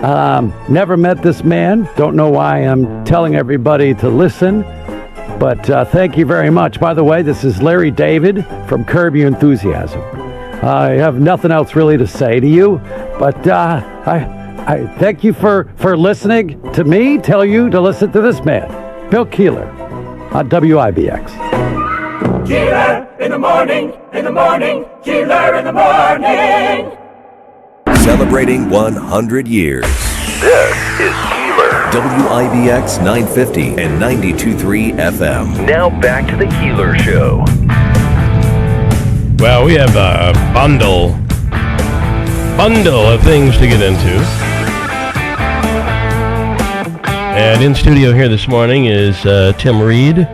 Never met this man. Don't know why I'm telling everybody to listen. But thank you very much. By the way, this is Larry David from Curb Your Enthusiasm. I have nothing else really to say to you, but I thank you for listening to me tell you to listen to this man, Bill Keeler, on WIBX. Keeler in the morning, Keeler in the morning. Celebrating 100 years. This is Keeler. WIBX 950 and 92.3 FM. Now back to the Keeler Show. Well, we have a bundle of things to get into. And in studio here this morning is Tim Reed.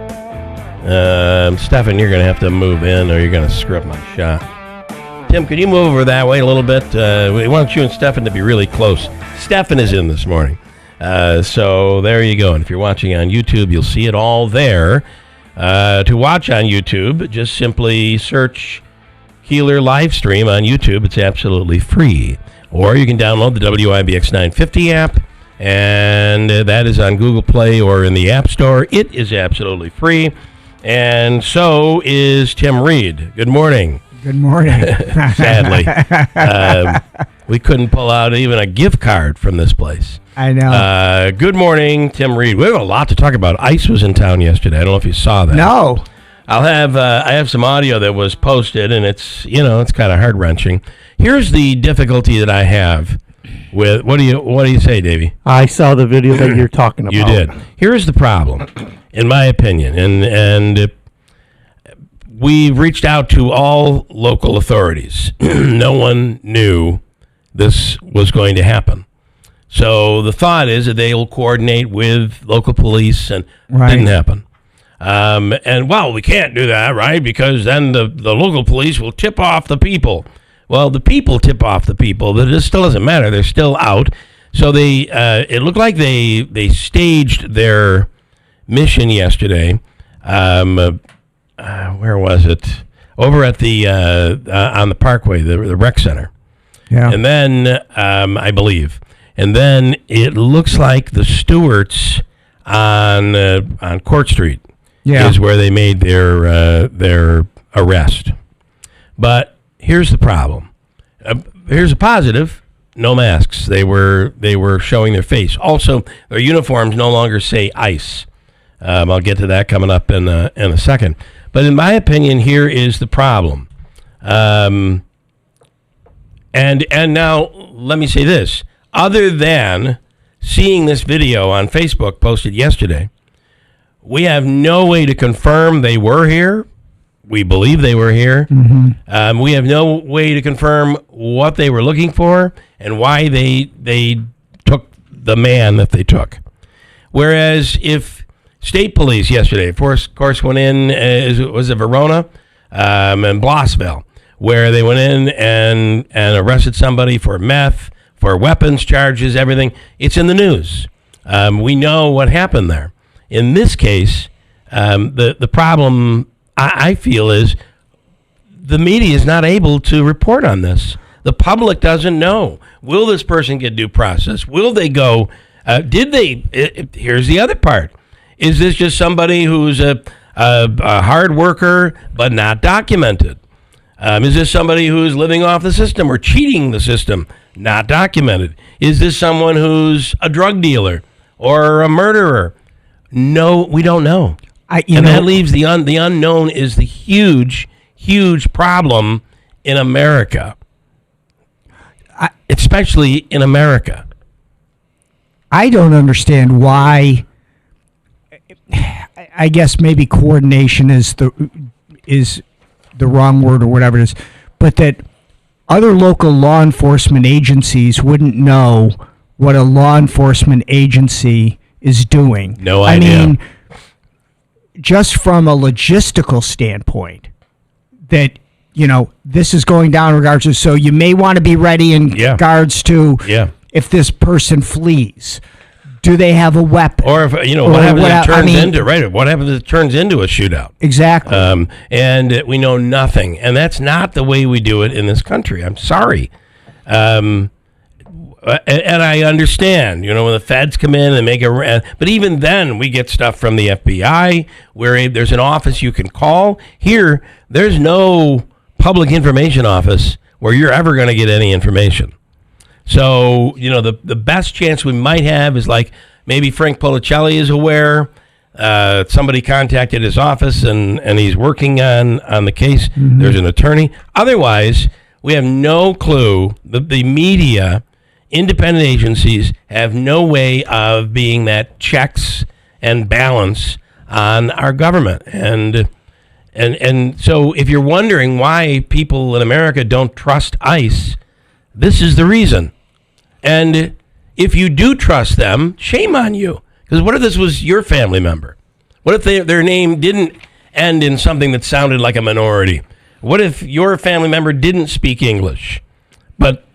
Stefan, you're going to have to move in or you're going to screw up my shot. Tim, could you move over that way a little bit? We want you and Stefan to be really close. Stefan is in this morning. So there you go. And if you're watching on YouTube, you'll see it all there. To watch on YouTube, just simply search Keeler live stream on YouTube. It's absolutely free. Or you can download the WIBX 950 app, and that is on Google Play or in the App Store. It is absolutely free. And so is Tim Reed. Good morning. Good morning. Sadly, we couldn't pull out even a gift card from this place. I know. Good morning, Tim Reed. We have a lot to talk about. ICE was in town yesterday. I don't know if you saw that. No. I have some audio that was posted, and it's kind of heart-wrenching. Here's the difficulty that I have with what do you say, Davey? I saw the video that you're talking about. You did. Here's the problem, in my opinion, and we reached out to all local authorities. No one knew this was going to happen. So the thought is that they will coordinate with local police, and it didn't happen. And, well, we can't do that, right? Because then the local police will tip off the people. Well, the people tip off the people, but it still doesn't matter. They're still out. So it looked like they staged their mission yesterday. Where was it? Over at the on the Parkway, the rec center. Yeah. And then I believe, and then it looks like the Stewarts on Court Street is where they made their arrest. But here's the problem. Here's a positive. No masks. They were showing their face. Also, their uniforms no longer say ICE. I'll get to that coming up in a second. But in my opinion, here is the problem. And now let me say this. Other than seeing this video on Facebook posted yesterday, we have no way to confirm they were here. We believe they were here. Mm-hmm. We have no way to confirm what they were looking for and why they took the man that they took. Whereas if state police yesterday, of course, went in, was it Verona and Blossville, where they went in and arrested somebody for meth, for weapons charges, everything. It's in the news. We know what happened there. In this case, the problem I feel is the media is not able to report on this. The public doesn't know. Will this person get due process? Will they go? Here's the other part. Is this just somebody who's a hard worker but not documented? Is this somebody who's living off the system or cheating the system? Not documented. Is this someone who's a drug dealer or a murderer? No, we don't know. That leaves the unknown is the huge, huge problem in America, especially in America. I don't understand why. I guess maybe coordination is the wrong word or whatever it is, but that other local law enforcement agencies wouldn't know what a law enforcement agency is doing. No idea. I mean, just from a logistical standpoint, that, this is going down in regards to, so you may want to be ready in regards to if this person flees. Do they have a weapon? Or if what happens if it turns into What happens if it turns into a shootout? Exactly. And we know nothing, and that's not the way we do it in this country. I'm sorry. and I understand, when the feds come in and make but even then we get stuff from the FBI where there's an office you can call. Here, there's no public information office where you're ever going to get any information. So, the best chance we might have is like maybe Frank Policelli is aware. Somebody contacted his office and he's working on the case. Mm-hmm. There's an attorney. Otherwise, we have no clue. The media, independent agencies have no way of being that checks and balance on our government. And so if you're wondering why people in America don't trust ICE, this is the reason. And if you do trust them, shame on you. Because what if this was your family member? What if their name didn't end in something that sounded like a minority? What if your family member didn't speak English, but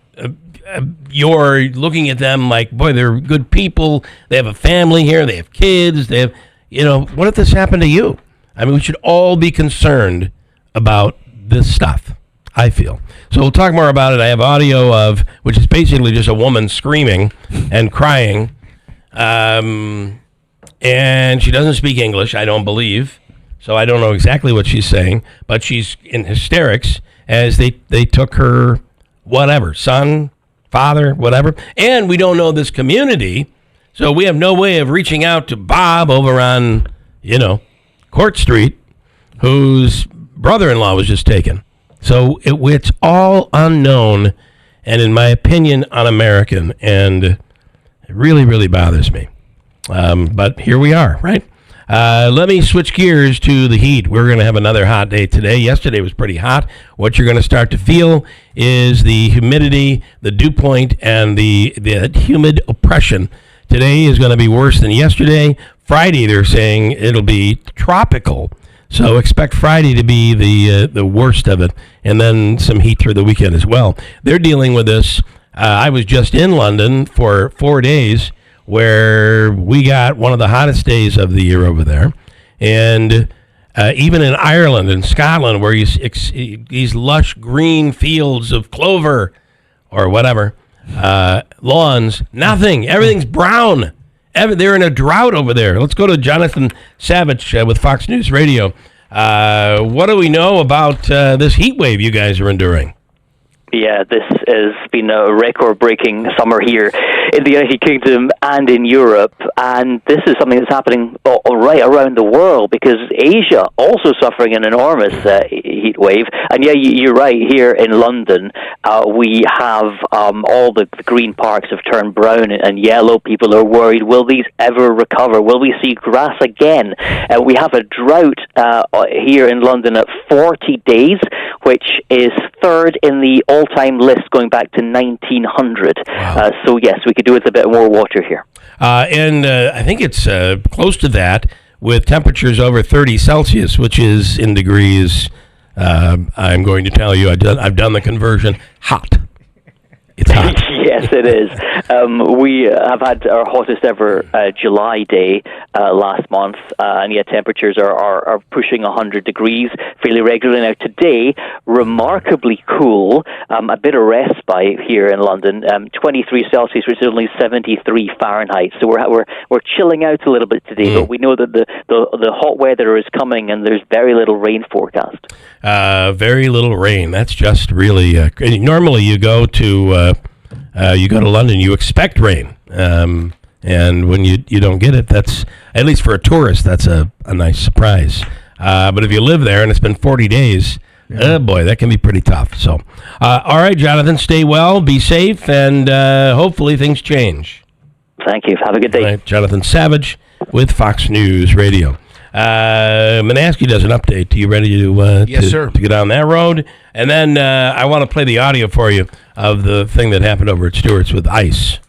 you're looking at them like, boy, they're good people. They have a family here. They have kids. They have, what if this happened to you? I mean, we should all be concerned about this stuff, I feel. So we'll talk more about it. I have audio which is basically just a woman screaming and crying. And she doesn't speak English, I don't believe. So I don't know exactly what she's saying, but she's in hysterics as they took her, whatever, son, father, whatever. And we don't know this community, so we have no way of reaching out to Bob over on, Court Street, whose brother-in-law was just taken. So it's all unknown and, in my opinion, un-American, and it really, really bothers me. But here we are, right? Let me switch gears to the heat. We're going to have another hot day today. Yesterday was pretty hot. What you're going to start to feel is the humidity, the dew point, and the humid oppression. Today is going to be worse than yesterday. Friday, they're saying it'll be tropical. So expect Friday to be the worst of it, and then some heat through the weekend as well. They're dealing with this. I was just in London for 4 days, where we got one of the hottest days of the year over there. And even in Ireland and Scotland, where these lush green fields of clover or whatever, lawns, nothing. Everything's brown. They're in a drought over there. Let's go to Jonathan Savage with Fox News Radio. What do we know about this heat wave you guys are enduring? Yeah, this has been a record-breaking summer here in the United Kingdom and in Europe, and this is something that's happening right around the world because Asia also suffering an enormous heat wave. And yeah, you're right, here in London, we have all the green parks have turned brown and yellow. People are worried, will these ever recover? Will we see grass again? We have a drought here in London at 40 days, which is third in the all-time list going back to 1900. Wow. So yes, we could do with a bit more water here. And I think it's close to that with temperatures over 30 Celsius, which is in degrees. I'm going to tell you, I've done the conversion. Hot. It's hot. Yes, it is. We have had our hottest ever July day last month, and yet temperatures are pushing 100 degrees fairly regularly. Now today, remarkably cool, a bit of respite here in London, 23 Celsius, which is only 73 Fahrenheit. So we're chilling out a little bit today, but we know that the hot weather is coming, and there's very little rain forecast. Very little rain. That's just really. Normally, you go to London, you expect rain, and when you don't get it, that's, at least for a tourist, that's a nice surprise. But if you live there and it's been 40 days, oh boy, that can be pretty tough. So, all right, Jonathan, stay well, be safe, and hopefully things change. Thank you. Have a good day. All right, Jonathan Savage with Fox News Radio. Manaski does an update. Are you ready to yes, sir. To get on that road? And then I want to play the audio for you of the thing that happened over at Stewart's with ICE.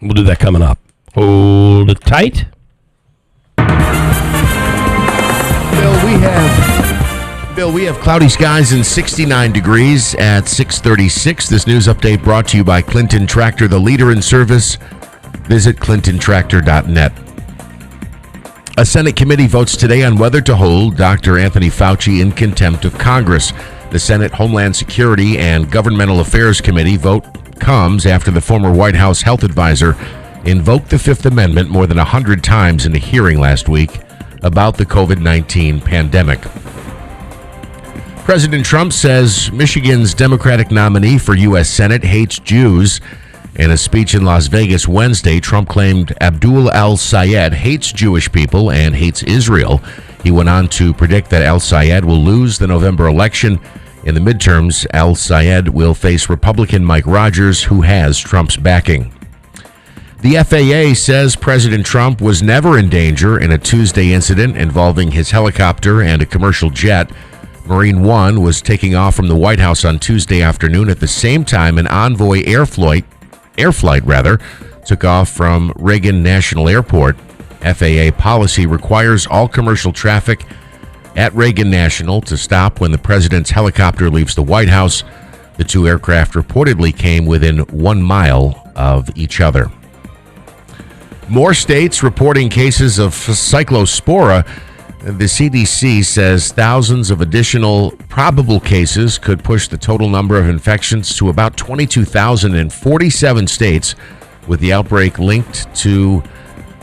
We'll do that coming up. Hold it tight. Bill, we have cloudy skies and 69 degrees at 6:36. This news update brought to you by Clinton Tractor, the leader in service. Visit clintontractor.net. A Senate committee votes today on whether to hold Dr. Anthony Fauci in contempt of Congress. The Senate Homeland Security and Governmental Affairs Committee vote comes after the former White House health advisor invoked the Fifth Amendment more than 100 times in a hearing last week about the COVID-19 pandemic. President Trump says Michigan's Democratic nominee for U.S. Senate hates Jews. In a speech in Las Vegas Wednesday, Trump claimed Abdul al-Sayed hates Jewish people and hates Israel. He went on to predict that al-Sayed will lose the November election. In the midterms, al-Sayed will face Republican Mike Rogers, who has Trump's backing. The FAA says President Trump was never in danger in a Tuesday incident involving his helicopter and a commercial jet. Marine One was taking off from the White House on Tuesday afternoon at the same time an Envoy air flight took off from Reagan National Airport. FAA policy requires all commercial traffic at Reagan National to stop when the president's helicopter leaves the White House. The two aircraft reportedly came within 1 mile of each other. More states reporting cases of cyclospora. The CDC says thousands of additional probable cases could push the total number of infections to about 22,000 in 47 states, with the outbreak linked to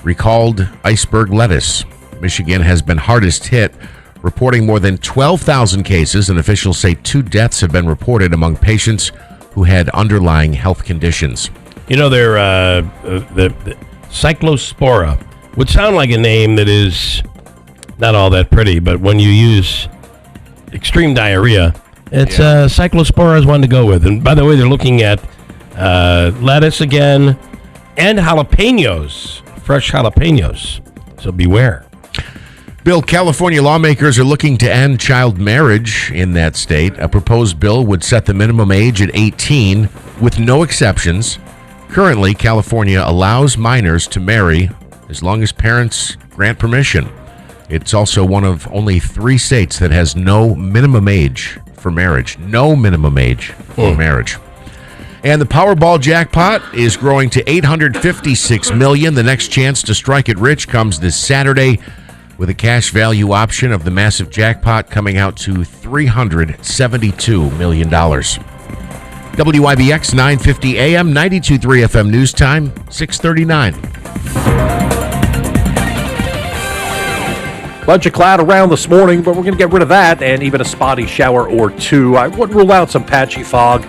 recalled iceberg lettuce. Michigan has been hardest hit, reporting more than 12,000 cases, and officials say 2 deaths have been reported among patients who had underlying health conditions. You know, the cyclospora would sound like a name that is not all that pretty, but when you use extreme diarrhea, it's cyclospora is one to go with. And by the way, they're looking at lettuce again and jalapenos, fresh jalapenos. So beware. Bill, California lawmakers are looking to end child marriage in that state. A proposed bill would set the minimum age at 18 with no exceptions. Currently, California allows minors to marry as long as parents grant permission. It's also one of only 3 states that has no minimum age for marriage. No minimum age for marriage. And the Powerball jackpot is growing to $856 million. The next chance to strike it rich comes this Saturday, with a cash value option of the massive jackpot coming out to $372 million. WIBX 950 AM, 92.3 FM news time, 6:39. Bunch of cloud around this morning, but we're going to get rid of that and even a spotty shower or 2. I wouldn't rule out some patchy fog.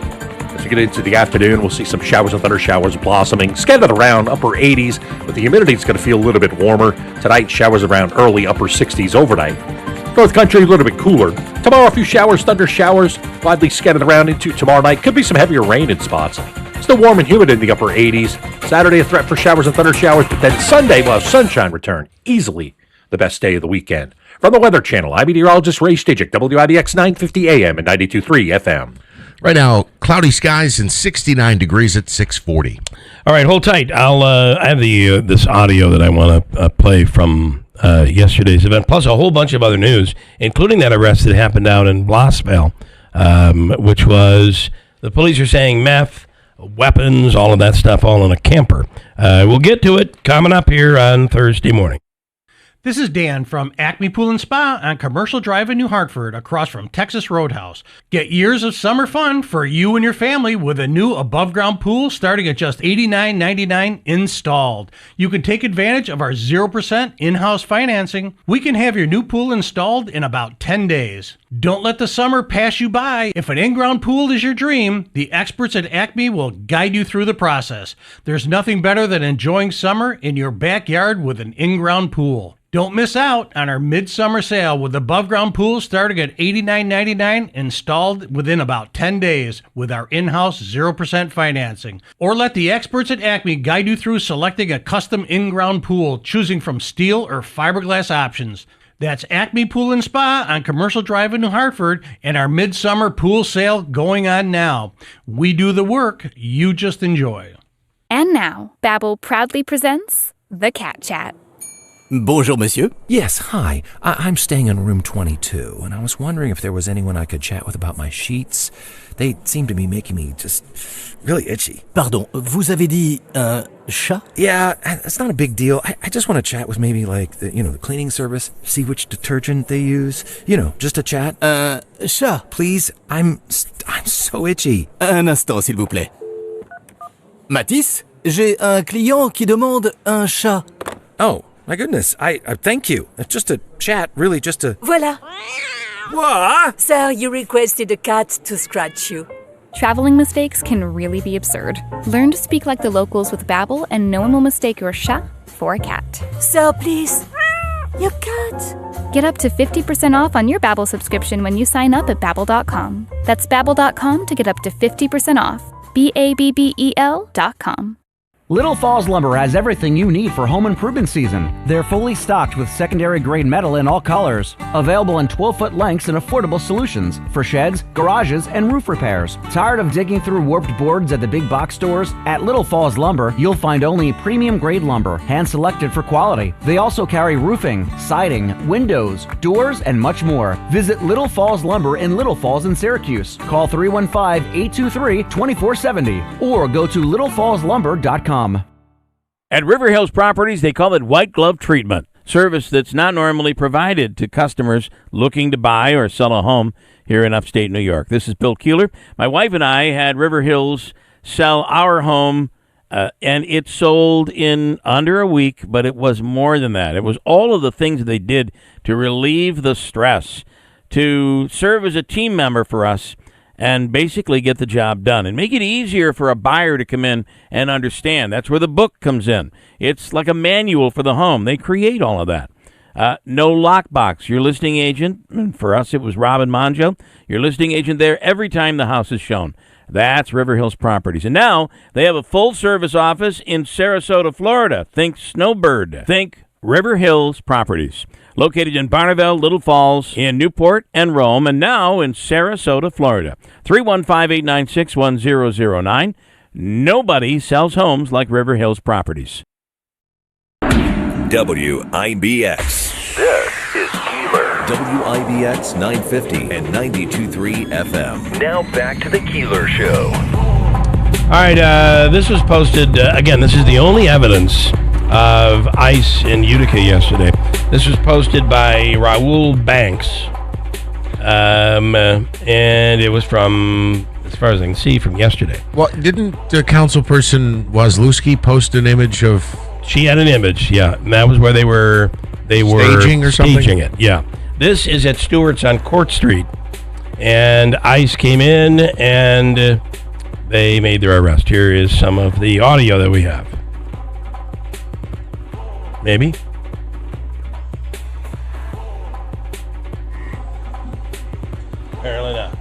As we get into the afternoon, we'll see some showers and thunder showers blossoming. Scattered around upper 80s, but the humidity is going to feel a little bit warmer. Tonight, showers around early upper 60s overnight. North Country, a little bit cooler. Tomorrow, a few showers, thunder showers, widely scattered around into tomorrow night. Could be some heavier rain in spots. Still warm and humid in the upper 80s. Saturday, a threat for showers and thunder showers, but then Sunday, we'll have sunshine return. Easily the best day of the weekend. From the Weather Channel, I'm meteorologist Ray Stijik, WIBX 950 AM and 92.3 FM. Right now, cloudy skies and 69 degrees at 6:40. All right, hold tight. I have this audio that I want to play from yesterday's event, plus a whole bunch of other news, including that arrest that happened out in Blossville, which was, the police are saying meth, weapons, all of that stuff, all in a camper. We'll get to it coming up here on Thursday morning. This is Dan from Acme Pool and Spa on Commercial Drive in New Hartford, across from Texas Roadhouse. Get years of summer fun for you and your family with a new above-ground pool starting at just $89.99 installed. You can take advantage of our 0% in-house financing. We can have your new pool installed in about 10 days. Don't let the summer pass you by. If an in-ground pool is your dream, the experts at Acme will guide you through the process. There's nothing better than enjoying summer in your backyard with an in-ground pool. Don't miss out on our midsummer sale with above-ground pools starting at $89.99 installed within about 10 days with our in-house 0% financing. Or let the experts at Acme guide you through selecting a custom in-ground pool, choosing from steel or fiberglass options. That's Acme Pool and Spa on Commercial Drive in New Hartford, and our midsummer pool sale going on now. We do the work, you just enjoy. And now, Babbel proudly presents The Cat Chat. Bonjour, monsieur. Yes, hi. I'm staying in room 22, and I was wondering if there was anyone I could chat with about my sheets. They seem to be making me just really itchy. Pardon, vous avez dit chat? Yeah, it's not a big deal. I just want to chat with maybe like the cleaning service, see which detergent they use. Just a chat. Chat. Please, I'm so itchy. Un instant, s'il vous plaît. Matisse, j'ai un client qui demande un chat. Oh, my goodness. I thank you. It's just a chat, really, just a... Voilà. What? Sir, you requested a cat to scratch you. Traveling mistakes can really be absurd. Learn to speak like the locals with Babbel, and no one will mistake your chat for a cat. Sir, please. Your cat. Get up to 50% off on your Babbel subscription when you sign up at Babbel.com. That's Babbel.com to get up to 50% off. BABBEL.com. Little Falls Lumber has everything you need for home improvement season. They're fully stocked with secondary grade metal in all colors. Available in 12-foot lengths and affordable solutions for sheds, garages, and roof repairs. Tired of digging through warped boards at the big box stores? At Little Falls Lumber, you'll find only premium grade lumber, hand-selected for quality. They also carry roofing, siding, windows, doors, and much more. Visit Little Falls Lumber in Little Falls in Syracuse. Call 315-823-2470 or go to littlefallslumber.com. At River Hills Properties, they call it white glove treatment, service that's not normally provided to customers looking to buy or sell a home here in upstate New York. This is Bill Keeler. My wife and I had River Hills sell our home, and it sold in under a week, but it was more than that. It was all of the things they did to relieve the stress, to serve as a team member for us, and basically get the job done and make it easier for a buyer to come in and understand. That's where the book comes in. It's like a manual for the home. They create all of that. No lockbox. Your listing agent, and for us it was Robin Monjo, your listing agent there every time the house is shown. That's River Hills Properties. And now they have a full-service office in Sarasota, Florida. Think Snowbird. Think River Hills Properties. Located in Barneville, Little Falls, in Newport, and Rome, and now in Sarasota, Florida. 315-896-1009. Nobody sells homes like River Hills Properties. WIBX. This is Keeler. WIBX 950 and 92.3 FM. Now back to the Keeler Show. All right, this was posted, again, this is the only evidence of ICE in Utica yesterday. This was posted by Raoul Banks, and it was from, as far as I can see, from yesterday. Well, didn't Councilperson Wazlewski post an image of... She had an image, yeah, and that was where they were staging or something? Staging it, yeah. This is at Stewart's on Court Street, and ICE came in, and they made their arrest. Here is some of the audio that we have. Maybe. Apparently not.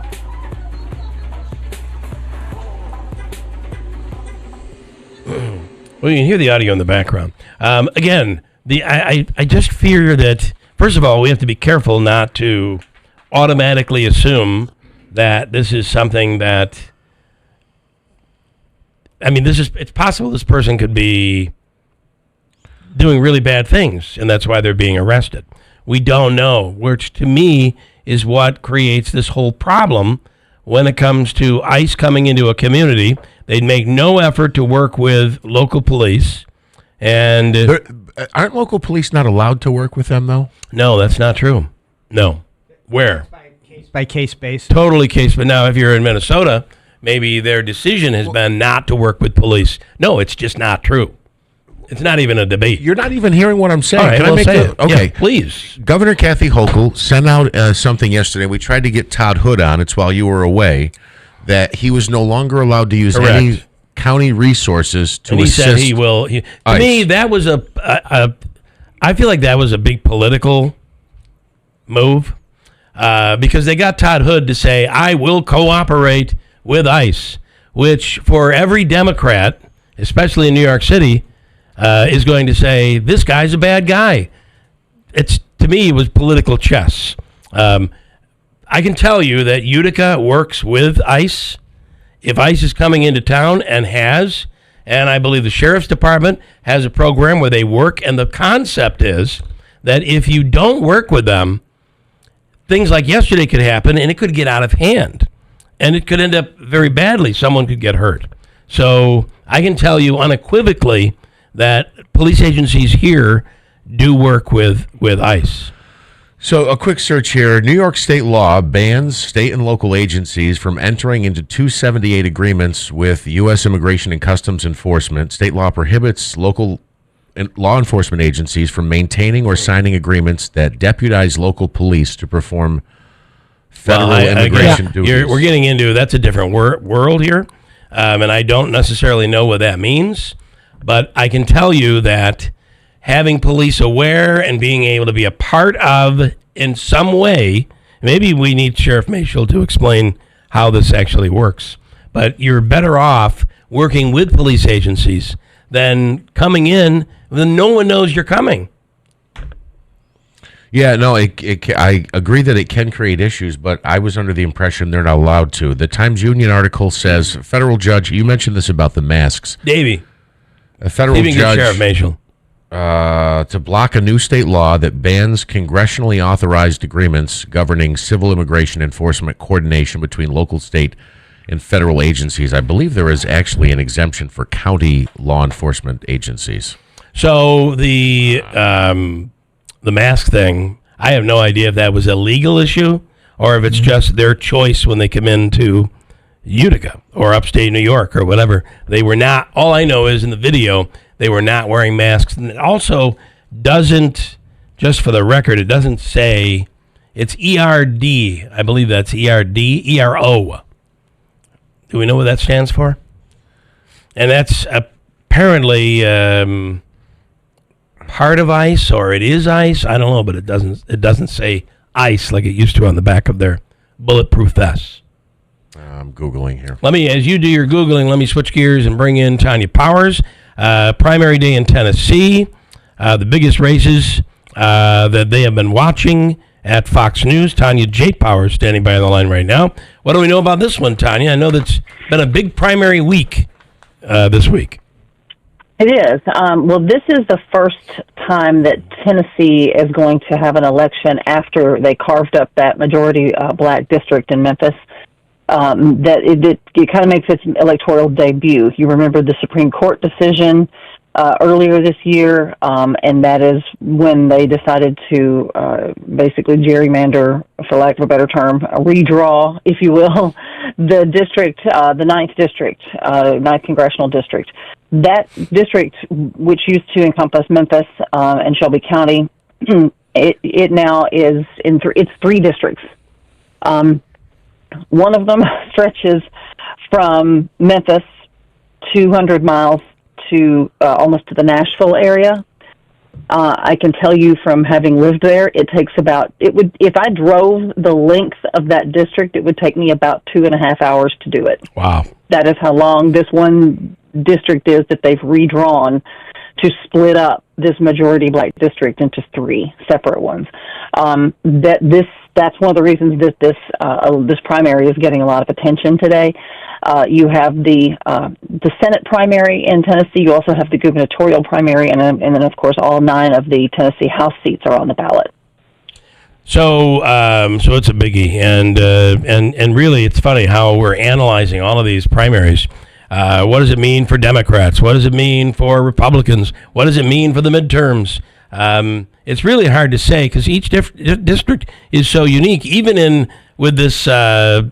Well, you can hear the audio in the background. Again, I just fear that, first of all, we have to be careful not to automatically assume that this is something that, I mean, it's possible this person could be doing really bad things, and that's why they're being arrested. We don't know, which to me is what creates this whole problem when it comes to ICE coming into a community. They'd make no effort to work with local police. And aren't local police not allowed to work with them, though? No, that's not true. No. Where? By case basis. Totally case. But now if you're in Minnesota, maybe their decision has been not to work with police. No, it's just not true. It's not even a debate. You're not even hearing what I'm saying. All right, Can I make say it? it. Okay, Yeah, please. Governor Kathy Hochul sent out something yesterday. We tried to get Todd Hood on. It's while you were away, that he was no longer allowed to use any county resources to and he assist. said he will. To me, that was I feel like that was a big political move because they got Todd Hood to say, "I will cooperate with ICE," which for every Democrat, especially in New York City, is going to say, this guy's a bad guy. To me, it was political chess. I can tell you that Utica works with ICE. If ICE is coming into town and I believe the Sheriff's Department has a program where they work, and the concept is that if you don't work with them, things like yesterday could happen, and it could get out of hand. And it could end up very badly. Someone could get hurt. So I can tell you unequivocally that police agencies here do work with ICE. So a quick search here. New York state law bans state and local agencies from entering into 278 agreements with U.S. Immigration and Customs Enforcement. State law prohibits local law enforcement agencies from maintaining or signing agreements that deputize local police to perform federal immigration duties. We're getting into that's a different world here, and I don't necessarily know what that means, but I can tell you that having police aware and being able to be a part of in some way, maybe we need Sheriff Mashel to explain how this actually works, but you're better off working with police agencies than coming in when no one knows you're coming. Yeah, no, I agree that it can create issues, but I was under the impression they're not allowed to. The Times Union article says, federal judge, you mentioned this about the masks. Davey. A federal judge Sheriff Mashel. To block a new state law that bans congressionally authorized agreements governing civil immigration enforcement coordination between local, state, and federal agencies. I believe there is actually an exemption for county law enforcement agencies. So the mask thing, I have no idea if that was a legal issue or if it's just their choice when they come into Utica or upstate New York or whatever. They were not, all I know is in the video, they were not wearing masks. And it also doesn't, just for the record, it doesn't say, it's ERD. I believe that's ERD, ERO. Do we know what that stands for? And that's apparently part of ICE, or it is ICE. I don't know, but it doesn't say ICE like it used to on the back of their bulletproof vests. I'm Googling here. Let me, as you do your Googling, let me switch gears and bring in Tanya Powers. Primary day in Tennessee. The biggest races that they have been watching at Fox News. Tanya J. Powers standing by on the line right now. What do we know about this one, Tanya? I know that's been a big primary week this week. It is. Well, this is the first time that Tennessee is going to have an election after they carved up that majority black district in Memphis. That it kind of makes its electoral debut. You remember the Supreme Court decision earlier this year, and that is when they decided to basically gerrymander, for lack of a better term, redraw, if you will, the district, the 9th district, 9th congressional district. That district, which used to encompass Memphis and Shelby County, it now is it's 3 districts. One of them stretches from Memphis 200 miles to almost to the Nashville area. I can tell you from having lived there, it takes if I drove the length of that district, it would take me about 2.5 hours to do it. Wow. That is how long this one district is that they've redrawn to split up this majority black district into 3 separate ones. That's one of the reasons that this primary is getting a lot of attention today. You have the Senate primary in Tennessee. You also have the gubernatorial primary, and then of course all 9 of the Tennessee House seats are on the ballot. So it's a biggie, and really it's funny how we're analyzing all of these primaries. What does it mean for Democrats? What does it mean for Republicans? What does it mean for the midterms? It's really hard to say because each district is so unique. Even with this the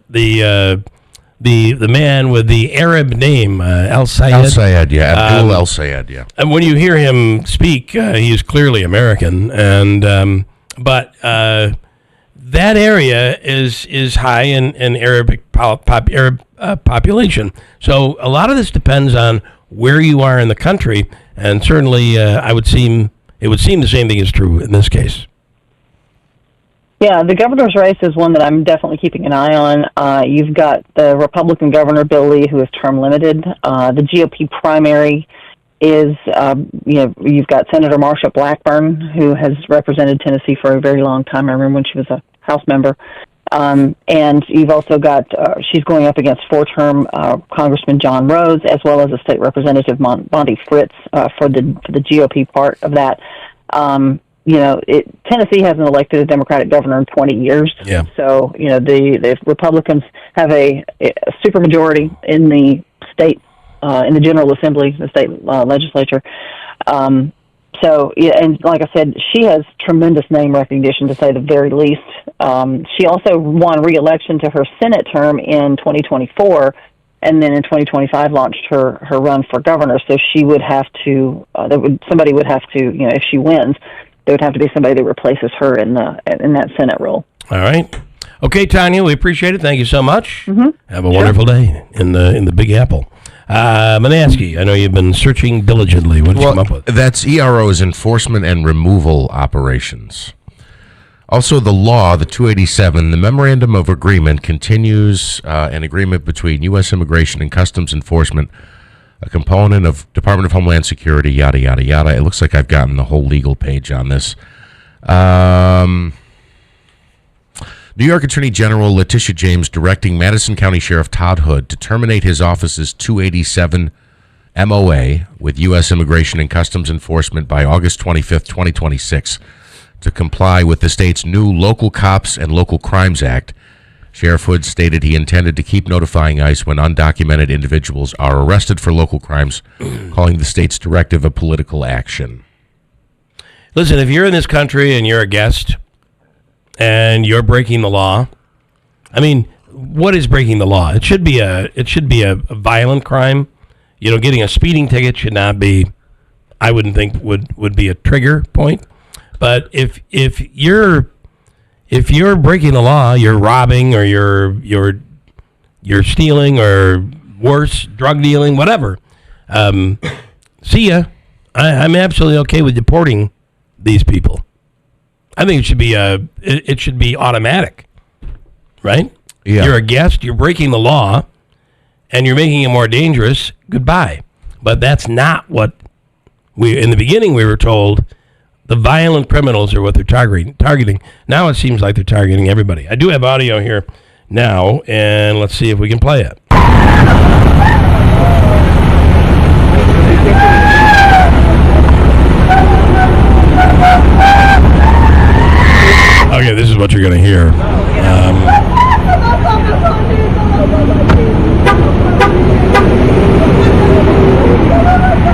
man with the Arab name El Sayed. El Sayed, yeah, Abdul El Sayed, yeah. And when you hear him speak, he is clearly American, and but that area is high in Arabic population. So a lot of this depends on where you are in the country, and certainly it would seem the same thing is true in this case. Yeah, the governor's race is one that I'm definitely keeping an eye on. You've got the Republican Governor Bill Lee, who is term limited. The GOP primary is, you've got Senator Marsha Blackburn, who has represented Tennessee for a very long time. I remember when she was a House member. And you've also got, she's going up against 4-term Congressman John Rose, as well as a state representative, Bonnie Fritz, for the GOP part of that. Tennessee hasn't elected a Democratic governor in 20 years. Yeah. So, the Republicans have a supermajority in the state, in the General Assembly, the state legislature. So, yeah, and like I said, she has tremendous name recognition, to say the very least. She also won re-election to her Senate term in 2024, and then in 2025 launched her run for governor. So she would have to, somebody would have to, if she wins, there would have to be somebody that replaces her in that Senate role. All right. Okay, Tanya, we appreciate it. Thank you so much. Mm-hmm. Have a wonderful day in the Big Apple. Manaski, I know you've been searching diligently. What did you come up with? That's ERO's enforcement and removal operations. Also, the law, the 287, the Memorandum of Agreement continues an agreement between U.S. Immigration and Customs Enforcement, a component of Department of Homeland Security, yada, yada, yada. It looks like I've gotten the whole legal page on this. New York Attorney General Letitia James directing Madison County Sheriff Todd Hood to terminate his office's 287 MOA with U.S. Immigration and Customs Enforcement by August 25th, 2026 to comply with the state's new Local Cops and Local Crimes Act. Sheriff Hood stated he intended to keep notifying ICE when undocumented individuals are arrested for local crimes, calling the state's directive a political action. Listen, if you're in this country and you're a guest and you're breaking the law, I mean, what is breaking the law? It should be a violent crime. Getting a speeding ticket should not be, I wouldn't think would be a trigger point. But if you're breaking the law, you're robbing or you're stealing or worse, drug dealing, whatever. See ya. I'm absolutely okay with deporting these people. I think it should be automatic, right? Yeah. You're a guest, you're breaking the law, and you're making it more dangerous. Goodbye. But that's not what in the beginning we were told. The violent criminals are what they're targeting. Now it seems like they're targeting everybody. I do have audio here now, and let's see if we can play it. Okay, this is what you're going to hear.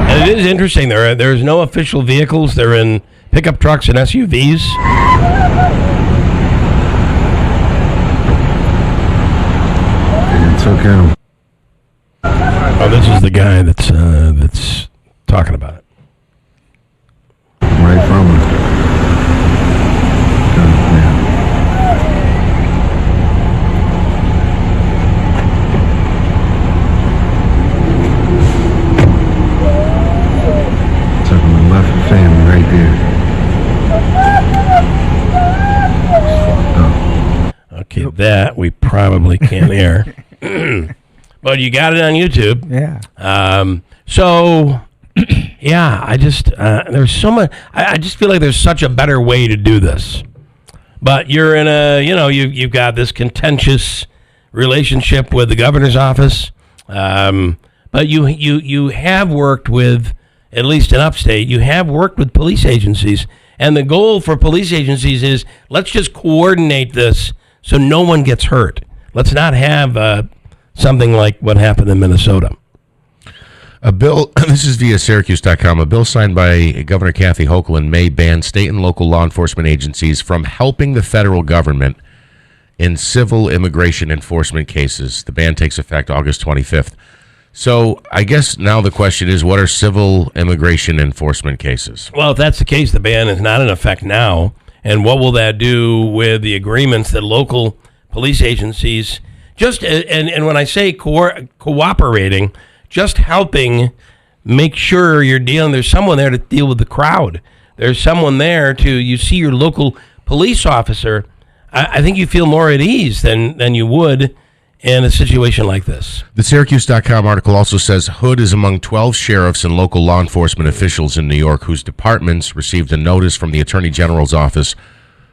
And it is interesting. There's no official vehicles. They're in pickup trucks and SUVs. It's okay. Oh, this is the guy that's talking about it. Right from him. Family right there. Okay, that we probably can't air. But you got it on YouTube. Yeah. So, yeah, I just, there's so much, I just feel like there's such a better way to do this. But you're in you've got this contentious relationship with the governor's office. But you have worked with, at least in upstate, you have worked with police agencies. And the goal for police agencies is, let's just coordinate this so no one gets hurt. Let's not have something like what happened in Minnesota. A bill, this is via Syracuse.com, a bill signed by Governor Kathy Hochul may ban state and local law enforcement agencies from helping the federal government in civil immigration enforcement cases. The ban takes effect August 25th. So I guess now the question is, what are civil immigration enforcement cases? Well, if that's the case, the ban is not in effect now. And what will that do with the agreements that local police agencies and when I say cooperating, just helping make sure you're dealing, there's someone there to deal with the crowd. There's someone there you see your local police officer. I think you feel more at ease than you would in a situation like this. The Syracuse.com article also says Hood is among 12 sheriffs and local law enforcement officials in New York whose departments received a notice from the Attorney General's office,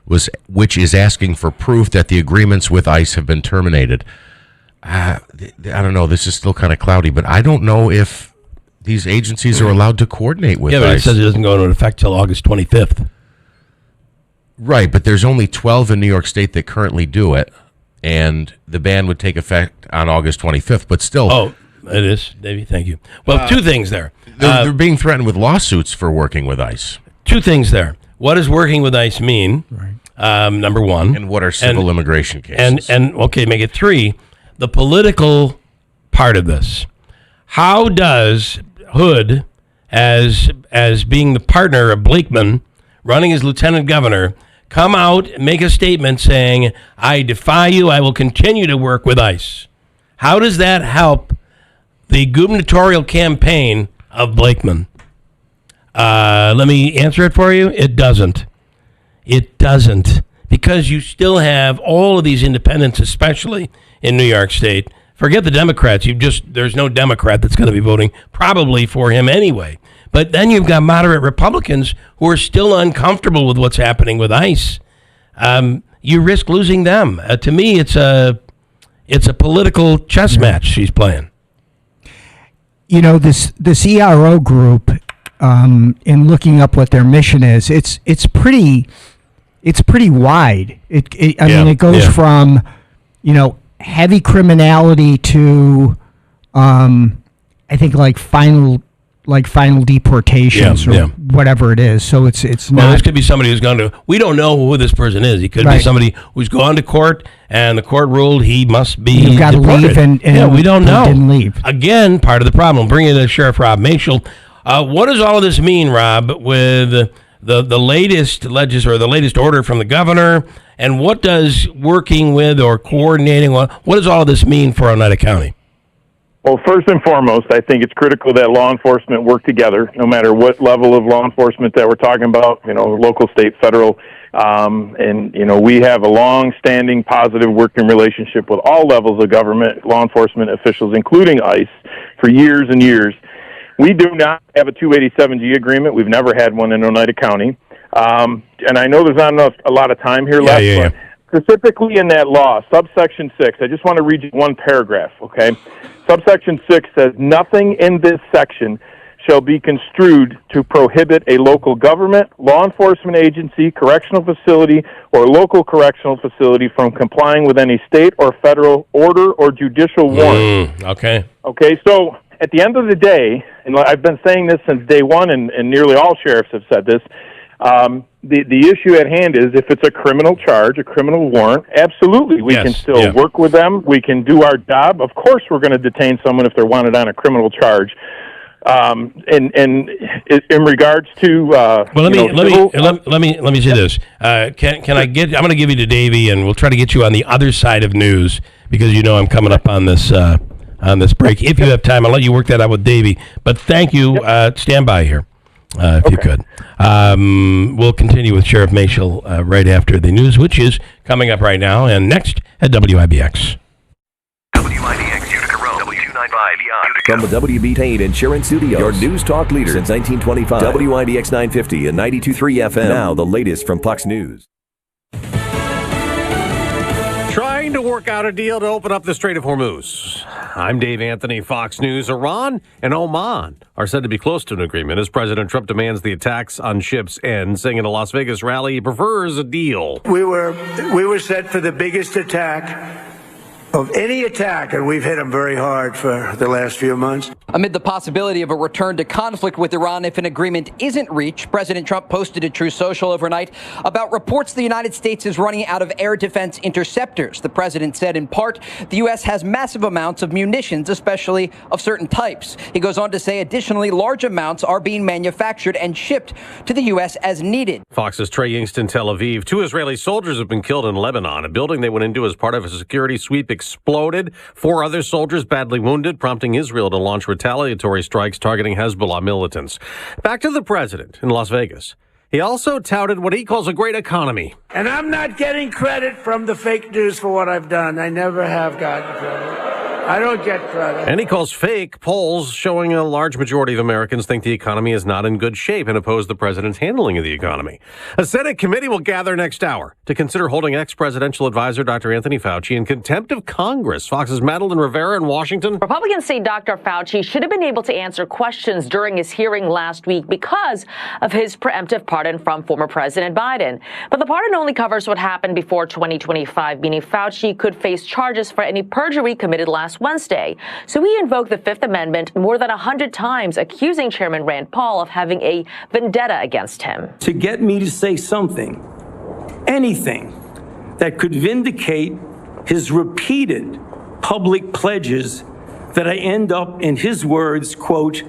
which is asking for proof that the agreements with ICE have been terminated. I don't know. This is still kind of cloudy, but I don't know if these agencies are allowed to coordinate with ICE. Yeah, but it says it doesn't go into effect till August 25th. Right, but there's only 12 in New York State that currently do it. And the ban would take effect on August 25th, but still. Oh, It is, Davey. Thank you. Well, two things there. They're being threatened with lawsuits for working with ICE. Two things there. What does working with ICE mean? Right. Number one. And what are civil immigration cases? And okay, make it three. The political part of this. How does Hood, as being the partner of Blakeman, running as lieutenant governor, come out and make a statement saying, I defy you, I will continue to work with ICE? How does that help the gubernatorial campaign of Blakeman? Let me answer it for you. It doesn't. It doesn't. Because you still have all of these independents, especially in New York State. Forget the Democrats. There's no Democrat that's going to be voting probably for him anyway. But then you've got moderate Republicans who are still uncomfortable with what's happening with ICE. You risk losing them. To me, it's a political chess match she's playing. You know, this ERO group, in looking up what their mission is, it's pretty wide. I mean, it goes from, heavy criminality to, I think like final deportations or whatever it is. So it's not. Well, this could be somebody who's gone to. We don't know who this person is. He could be somebody who's gone to court and the court ruled he must be You've got to leave, and we don't know. Didn't leave. Again, part of the problem. Bring in the Sheriff Rob Mashel. What does all of this mean, Rob, with the latest the latest order from the governor, and what does working with or coordinating? What does all of this mean for Oneida County? Well, first and foremost, I think it's critical that law enforcement work together, no matter what level of law enforcement that we're talking about, local, state, federal. We have a long-standing positive working relationship with all levels of government, law enforcement officials, including ICE, for years and years. We do not have a 287G agreement. We've never had one in Oneida County. And I know there's not a lot of time here left, but specifically in that law, subsection 6, I just want to read you one paragraph, okay? Subsection 6 says, nothing in this section shall be construed to prohibit a local government, law enforcement agency, correctional facility, or local correctional facility from complying with any state or federal order or judicial warrant. Okay, so at the end of the day, and I've been saying this since day one, and nearly all sheriffs have said this, the issue at hand is if it's a criminal charge, a criminal warrant, absolutely, we can still work with them. We can do our job. Of course, we're going to detain someone if they're wanted on a criminal charge. And in regards to let me say this. Can I get? I'm going to give you to Davey, and we'll try to get you on the other side of news because I'm coming up on this break. If you have time, I'll let you work that out with Davey. But thank you. Stand by here. If you could. We'll continue with Sheriff Mashel right after the news, which is coming up right now, and next at WIBX. WIBX Utica Road, W295 From the WB Tain Insurance Studios, your news talk leader since 1925. WIBX 950 and 92.3 FM. Now the latest from Fox News. Trying to work out a deal to open up the Strait of Hormuz. I'm Dave Anthony, Fox News. Iran and Oman are said to be close to an agreement as President Trump demands the attacks on ships end, saying in a Las Vegas rally he prefers a deal. We were set for the biggest attack of any attack, and we've hit them very hard for the last few months. Amid the possibility of a return to conflict with Iran if an agreement isn't reached, President Trump posted to Truth Social overnight about reports the United States is running out of air defense interceptors. The president said, in part, the U.S. has massive amounts of munitions, especially of certain types. He goes on to say, additionally, large amounts are being manufactured and shipped to the U.S. as needed. Fox's Trey Yingst in Tel Aviv. 2 Israeli soldiers have been killed in Lebanon. A building they went into as part of a security sweep exploded. 4 other soldiers badly wounded, prompting Israel to launch retaliatory strikes targeting Hezbollah militants. Back to the president in Las Vegas. He also touted what he calls a great economy. And I'm not getting credit from the fake news for what I've done. I never have gotten credit. I don't get credit. And he calls fake polls showing a large majority of Americans think the economy is not in good shape and oppose the president's handling of the economy. A Senate committee will gather next hour to consider holding ex-presidential advisor Dr. Anthony Fauci in contempt of Congress. Fox's Madeline Rivera in Washington. Republicans say Dr. Fauci should have been able to answer questions during his hearing last week because of his preemptive pardon from former President Biden. But the pardon only covers what happened before 2025, meaning Fauci could face charges for any perjury committed last last Wednesday. So he invoked the Fifth Amendment more than 100 times, accusing Chairman Rand Paul of having a vendetta against him. To get me to say something, anything, that could vindicate his repeated public pledges that I end up, in his words, quote,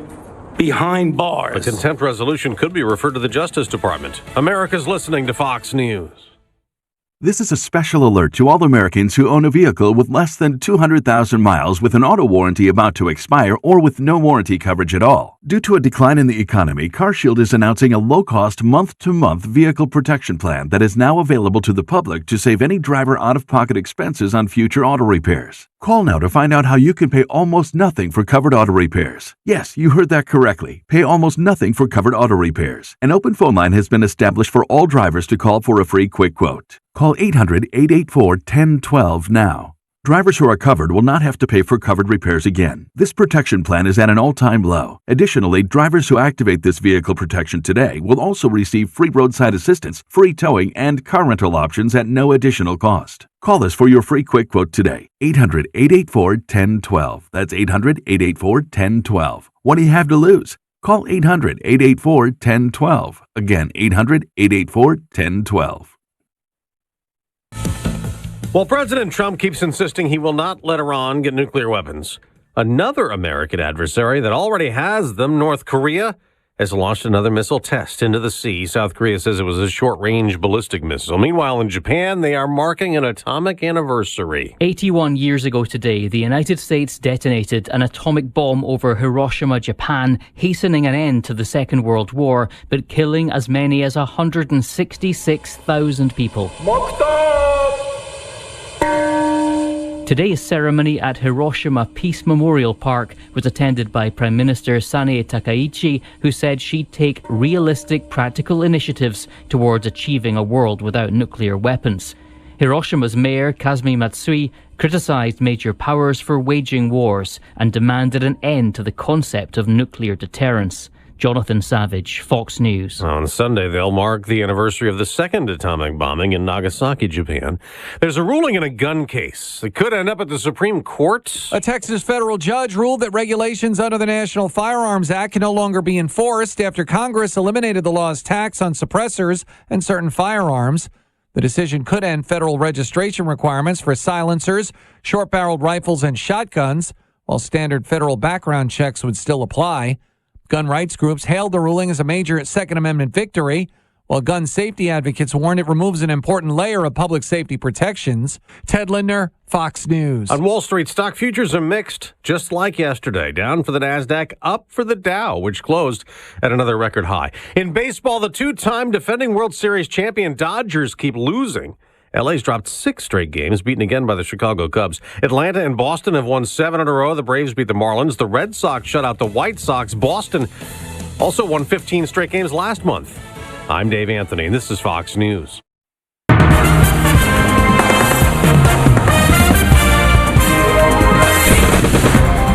behind bars. The contempt resolution could be referred to the Justice Department. America's listening to Fox News. This is a special alert to all Americans who own a vehicle with less than 200,000 miles with an auto warranty about to expire or with no warranty coverage at all. Due to a decline in the economy, CarShield is announcing a low-cost month-to-month vehicle protection plan that is now available to the public to save any driver out-of-pocket expenses on future auto repairs. Call now to find out how you can pay almost nothing for covered auto repairs. Yes, you heard that correctly. Pay almost nothing for covered auto repairs. An open phone line has been established for all drivers to call for a free quick quote. Call 800-884-1012 now. Drivers who are covered will not have to pay for covered repairs again. This protection plan is at an all-time low. Additionally, drivers who activate this vehicle protection today will also receive free roadside assistance, free towing, and car rental options at no additional cost. Call us for your free quick quote today. 800-884-1012. That's 800-884-1012. What do you have to lose? Call 800-884-1012. Again, 800-884-1012. While President Trump keeps insisting he will not let Iran get nuclear weapons, another American adversary that already has them, North Korea, has launched another missile test into the sea. South Korea says it was a short-range ballistic missile. Meanwhile, in Japan, they are marking an atomic anniversary. 81 years ago today, the United States detonated an atomic bomb over Hiroshima, Japan, hastening an end to the Second World War, but killing as many as 166,000 people. Today's ceremony at Hiroshima Peace Memorial Park was attended by Prime Minister Sanae Takaichi, who said she'd take realistic, practical initiatives towards achieving a world without nuclear weapons. Hiroshima's mayor, Kazumi Matsui, criticized major powers for waging wars and demanded an end to the concept of nuclear deterrence. Jonathan Savage, Fox News. On Sunday, they'll mark the anniversary of the second atomic bombing in Nagasaki, Japan. There's a ruling in a gun case that could end up at the Supreme Court. A Texas federal judge ruled that regulations under the National Firearms Act can no longer be enforced after Congress eliminated the law's tax on suppressors and certain firearms. The decision could end federal registration requirements for silencers, short-barreled rifles, and shotguns, while standard federal background checks would still apply. Gun rights groups hailed the ruling as a major Second Amendment victory, while gun safety advocates warned it removes an important layer of public safety protections. Ted Lindner, Fox News. On Wall Street, stock futures are mixed, just like yesterday. Down for the NASDAQ, up for the Dow, which closed at another record high. In baseball, the two-time defending World Series champion Dodgers keep losing. LA's dropped 6 straight games, beaten again by the Chicago Cubs. Atlanta and Boston have won 7 in a row. The Braves beat the Marlins. The Red Sox shut out the White Sox. Boston also won 15 straight games last month. I'm Dave Anthony, and this is Fox News.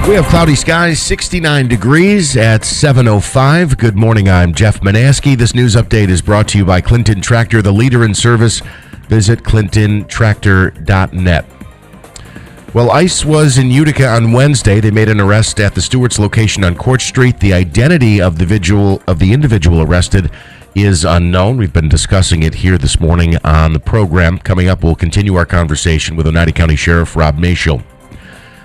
We have cloudy skies, 69 degrees at 7:05. Good morning, I'm Jeff Manaski. This news update is brought to you by Clinton Tractor, the leader in service. Visit clintontractor.net. Well, ICE was in Utica on Wednesday. They made an arrest at the Stewart's location on Court Street. The identity of the individual arrested is unknown. We've been discussing it here this morning on the program. Coming up, we'll continue our conversation with Oneida County Sheriff Rob Maciel.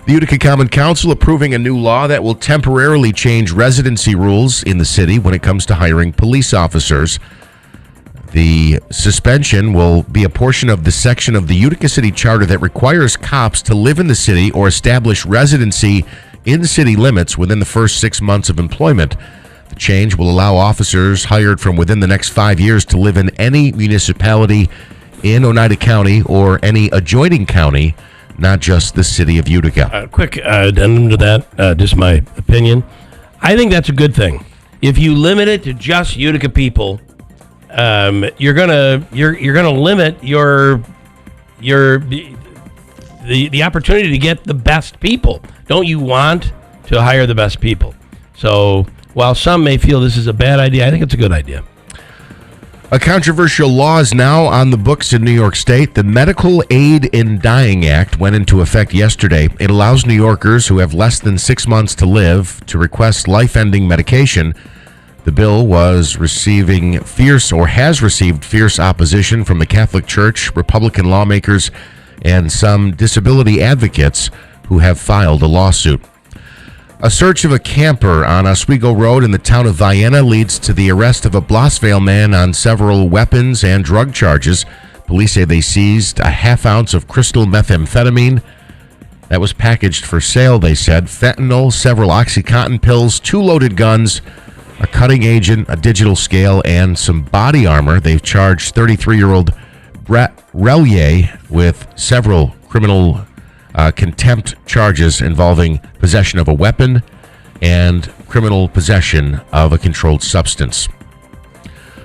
The Utica Common Council approving a new law that will temporarily change residency rules in the city when it comes to hiring police officers. The suspension will be a portion of the section of the Utica City Charter that requires cops to live in the city or establish residency in city limits within the first 6 months of employment. The change will allow officers hired from within the next 5 years to live in any municipality in Oneida County or any adjoining county, not just the city of Utica. Quick addendum to that, just my opinion. I think that's a good thing. If you limit it to just Utica people, you're gonna limit the opportunity to get the best people. Don't you want to hire the best people? So while some may feel this is a bad idea, I think it's a good idea. A controversial law is now on the books in New York State. The Medical Aid in Dying Act went into effect yesterday. It allows New Yorkers who have less than 6 months to live to request life-ending medication. The bill was receiving fierce or has received fierce opposition from the Catholic Church, Republican lawmakers, and some disability advocates who have filed a lawsuit. A search of a camper on Oswego Road in the town of Vienna leads to the arrest of a Blossville man on several weapons and drug charges. Police say they seized a half ounce of crystal methamphetamine that was packaged for sale, they said, fentanyl, several OxyContin pills, 2 loaded guns, a cutting agent, a digital scale, and some body armor. They've charged 33-year-old Brett Relier with several criminal contempt charges involving possession of a weapon and criminal possession of a controlled substance.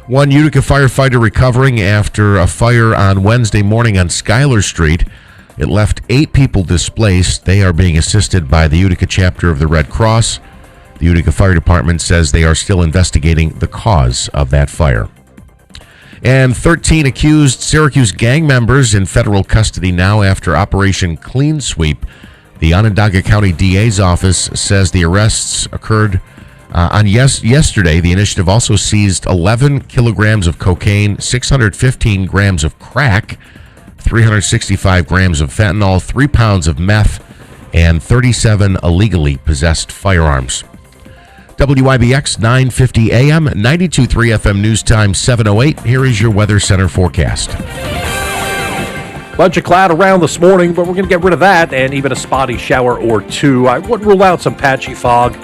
One Utica firefighter recovering after a fire on Wednesday morning on Schuyler Street. It left 8 people displaced. They are being assisted by the Utica chapter of the Red Cross. The Utica Fire Department says they are still investigating the cause of that fire. And 13 accused Syracuse gang members in federal custody now after Operation Clean Sweep. The Onondaga County DA's office says the arrests occurred on yesterday. The initiative also seized 11 kilograms of cocaine, 615 grams of crack, 365 grams of fentanyl, 3 pounds of meth, and 37 illegally possessed firearms. WIBX 950 AM, 92.3 FM News Time 7:08. Here is your Weather Center forecast. Bunch of cloud around this morning, but we're going to get rid of that and even a spotty shower or two. I wouldn't rule out some patchy fog.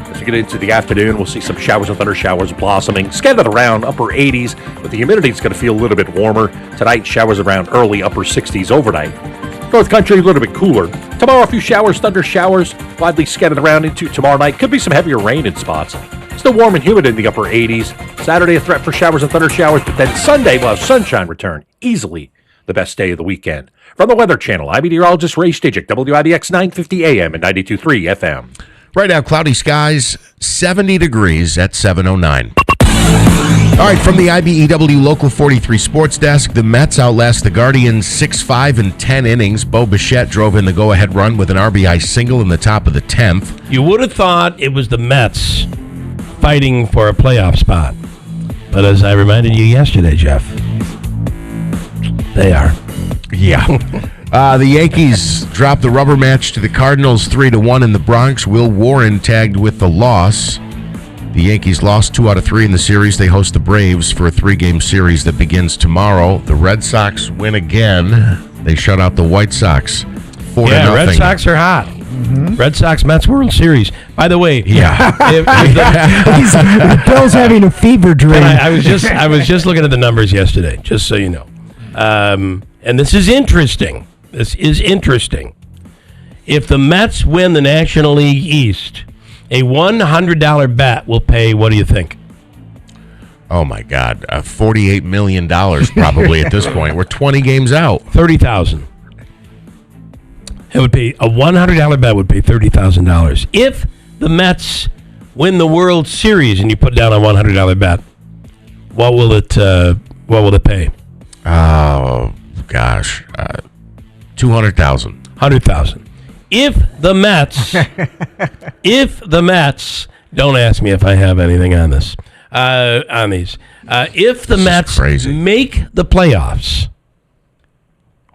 As we get into the afternoon, we'll see some showers and thunder showers blossoming. Scattered around upper 80s, but the humidity is going to feel a little bit warmer. Tonight, showers around early upper 60s overnight. North Country, a little bit cooler. Tomorrow, a few showers, thunder showers, widely scattered around into tomorrow night. Could be some heavier rain in spots. Still warm and humid in the upper 80s. Saturday, a threat for showers and thunder showers, but then Sunday, we'll have sunshine return. Easily the best day of the weekend. From the Weather Channel, I'm meteorologist Ray Stajic, WIBX 950 AM and 92.3 FM. Right now, cloudy skies, 70 degrees at 7:09. All right, from the IBEW Local 43 Sports Desk, the Mets outlast the Guardians 6-5 in 10 innings. Bo Bichette drove in the go-ahead run with an RBI single in the top of the 10th. You would have thought it was the Mets fighting for a playoff spot. But as I reminded you yesterday, Jeff, they are. Yeah. The Yankees dropped the rubber match to the Cardinals 3-1 in the Bronx. Will Warren tagged with the loss. The Yankees lost 2 out of 3 in the series. They host the Braves for a 3-game series that begins tomorrow. The Red Sox win again. They shut out the White Sox 4-0. Yeah, Red Sox are hot. Mm-hmm. Red Sox Mets World Series. By the way, Bill's having a fever dream. I was just looking at the numbers yesterday, just so you know. And this is interesting. This is interesting. If the Mets win the National League East, a $100 bet will pay, what do you think? Oh, my God. $48 million probably at this point. We're 20 games out. $30,000. It would pay, a $100 bet would pay $30,000. If the Mets win the World Series and you put down a $100 bet, what will it pay? Oh, gosh. $200,000. $100,000. If the Mets, don't ask me if I have anything on this, on these. If the Mets make the playoffs,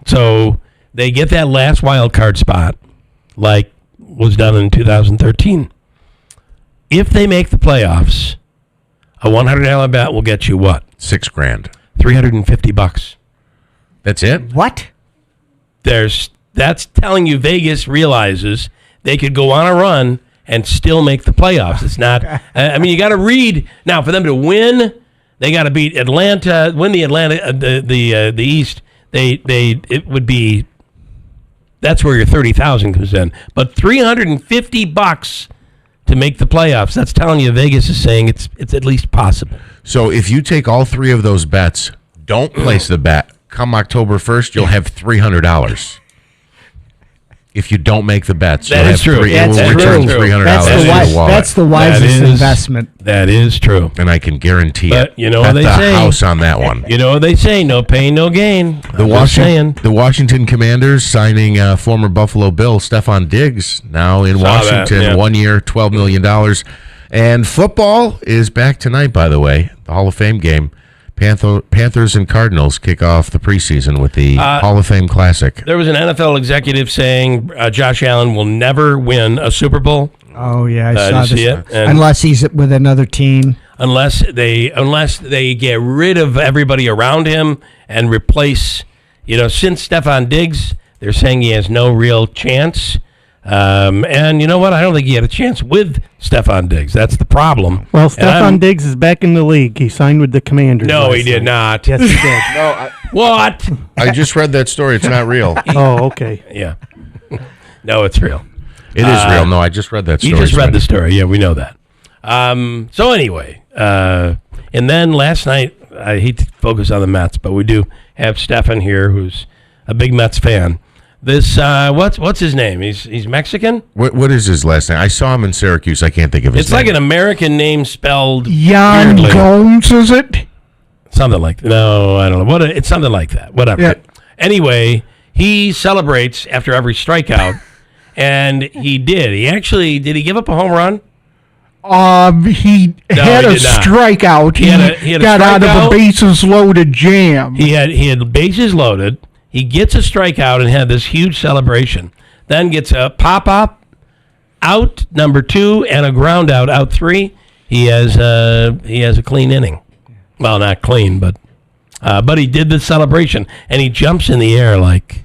so they get that last wild card spot, like was done in 2013. If they make the playoffs, a $100 bet will get you what? $6,000. $350. That's it? What? That's telling you Vegas realizes they could go on a run and still make the playoffs. It's not. I mean, you got to read now for them to win. They got to beat Atlanta, win the East. It would be. That's where your $30,000 comes in. But $350 to make the playoffs. That's telling you Vegas is saying it's at least possible. So if you take all 3 of those bets, don't place the bet. Come October 1st, you'll have $300. if you don't make the bets. That is true. It will return $300 to your wallet. That's the wisest investment. That is true. And I can guarantee But you know what they the say. house on that one. You know what they say, no pain, no gain. The Washington Commanders signing former Buffalo Bill Stephon Diggs now in Washington. that, yeah. 1 year, $12 million. And football is back tonight, by the way. The Hall of Fame game. Panthers and Cardinals kick off the preseason with the Hall of Fame Classic. There was an NFL executive saying Josh Allen will never win a Super Bowl. Oh yeah, I saw did you see this. it? And Unless he's with another team. Unless they get rid of everybody around him and replace, since Stephon Diggs, they're saying he has no real chance. And you know what? I don't think he had a chance with Stephon Diggs. That's the problem. Well, Stephon Diggs is back in the league. He signed with the Commanders. No, he did not. Yes, he did. What? I just read that story. It's not real. Oh, okay. Yeah. No, it's real. It is real. No, I just read that story. You just read the story. Yeah, we know that. So anyway, and then last night, I hate to focus on the Mets, but we do have Stefan here, who's a big Mets fan. This what's his name? He's Mexican. What is his last name? I saw him in Syracuse. I can't think of his name. It's like an American name spelled Jan weirdly. Gomes, is it? Something like that. No, I don't know. It's something like that. Whatever. Yeah. Anyway, he celebrates after every strikeout, and he did. Did he give up a home run? He had a did not. strikeout. He had a got out of strikeout. a bases loaded jam. He had bases loaded. He gets a strikeout and had this huge celebration. Then gets a pop-up, out number 2, and a ground out 3. He has a clean inning. Well, not clean, but he did the celebration, and he jumps in the air like.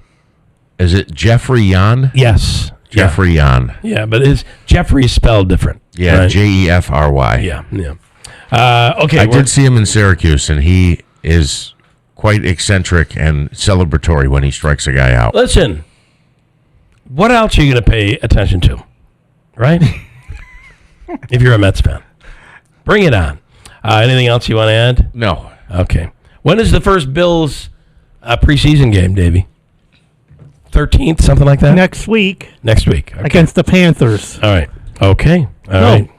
Is it Jeffrey Yan? Yes, Jeffrey Yan. Yeah, but Jeffrey is spelled different. Yeah, right? Jefry. Yeah. Okay. I did see him in Syracuse, and he is quite eccentric and celebratory when he strikes a guy out. Listen, what else are you going to pay attention to, right? If you're a Mets fan, bring it on. Anything else you want to add? No. Okay. When is the first Bills preseason game, Davey? 13th, something like that? Next week. Next week. Okay. Against the Panthers. All right. Okay. All right.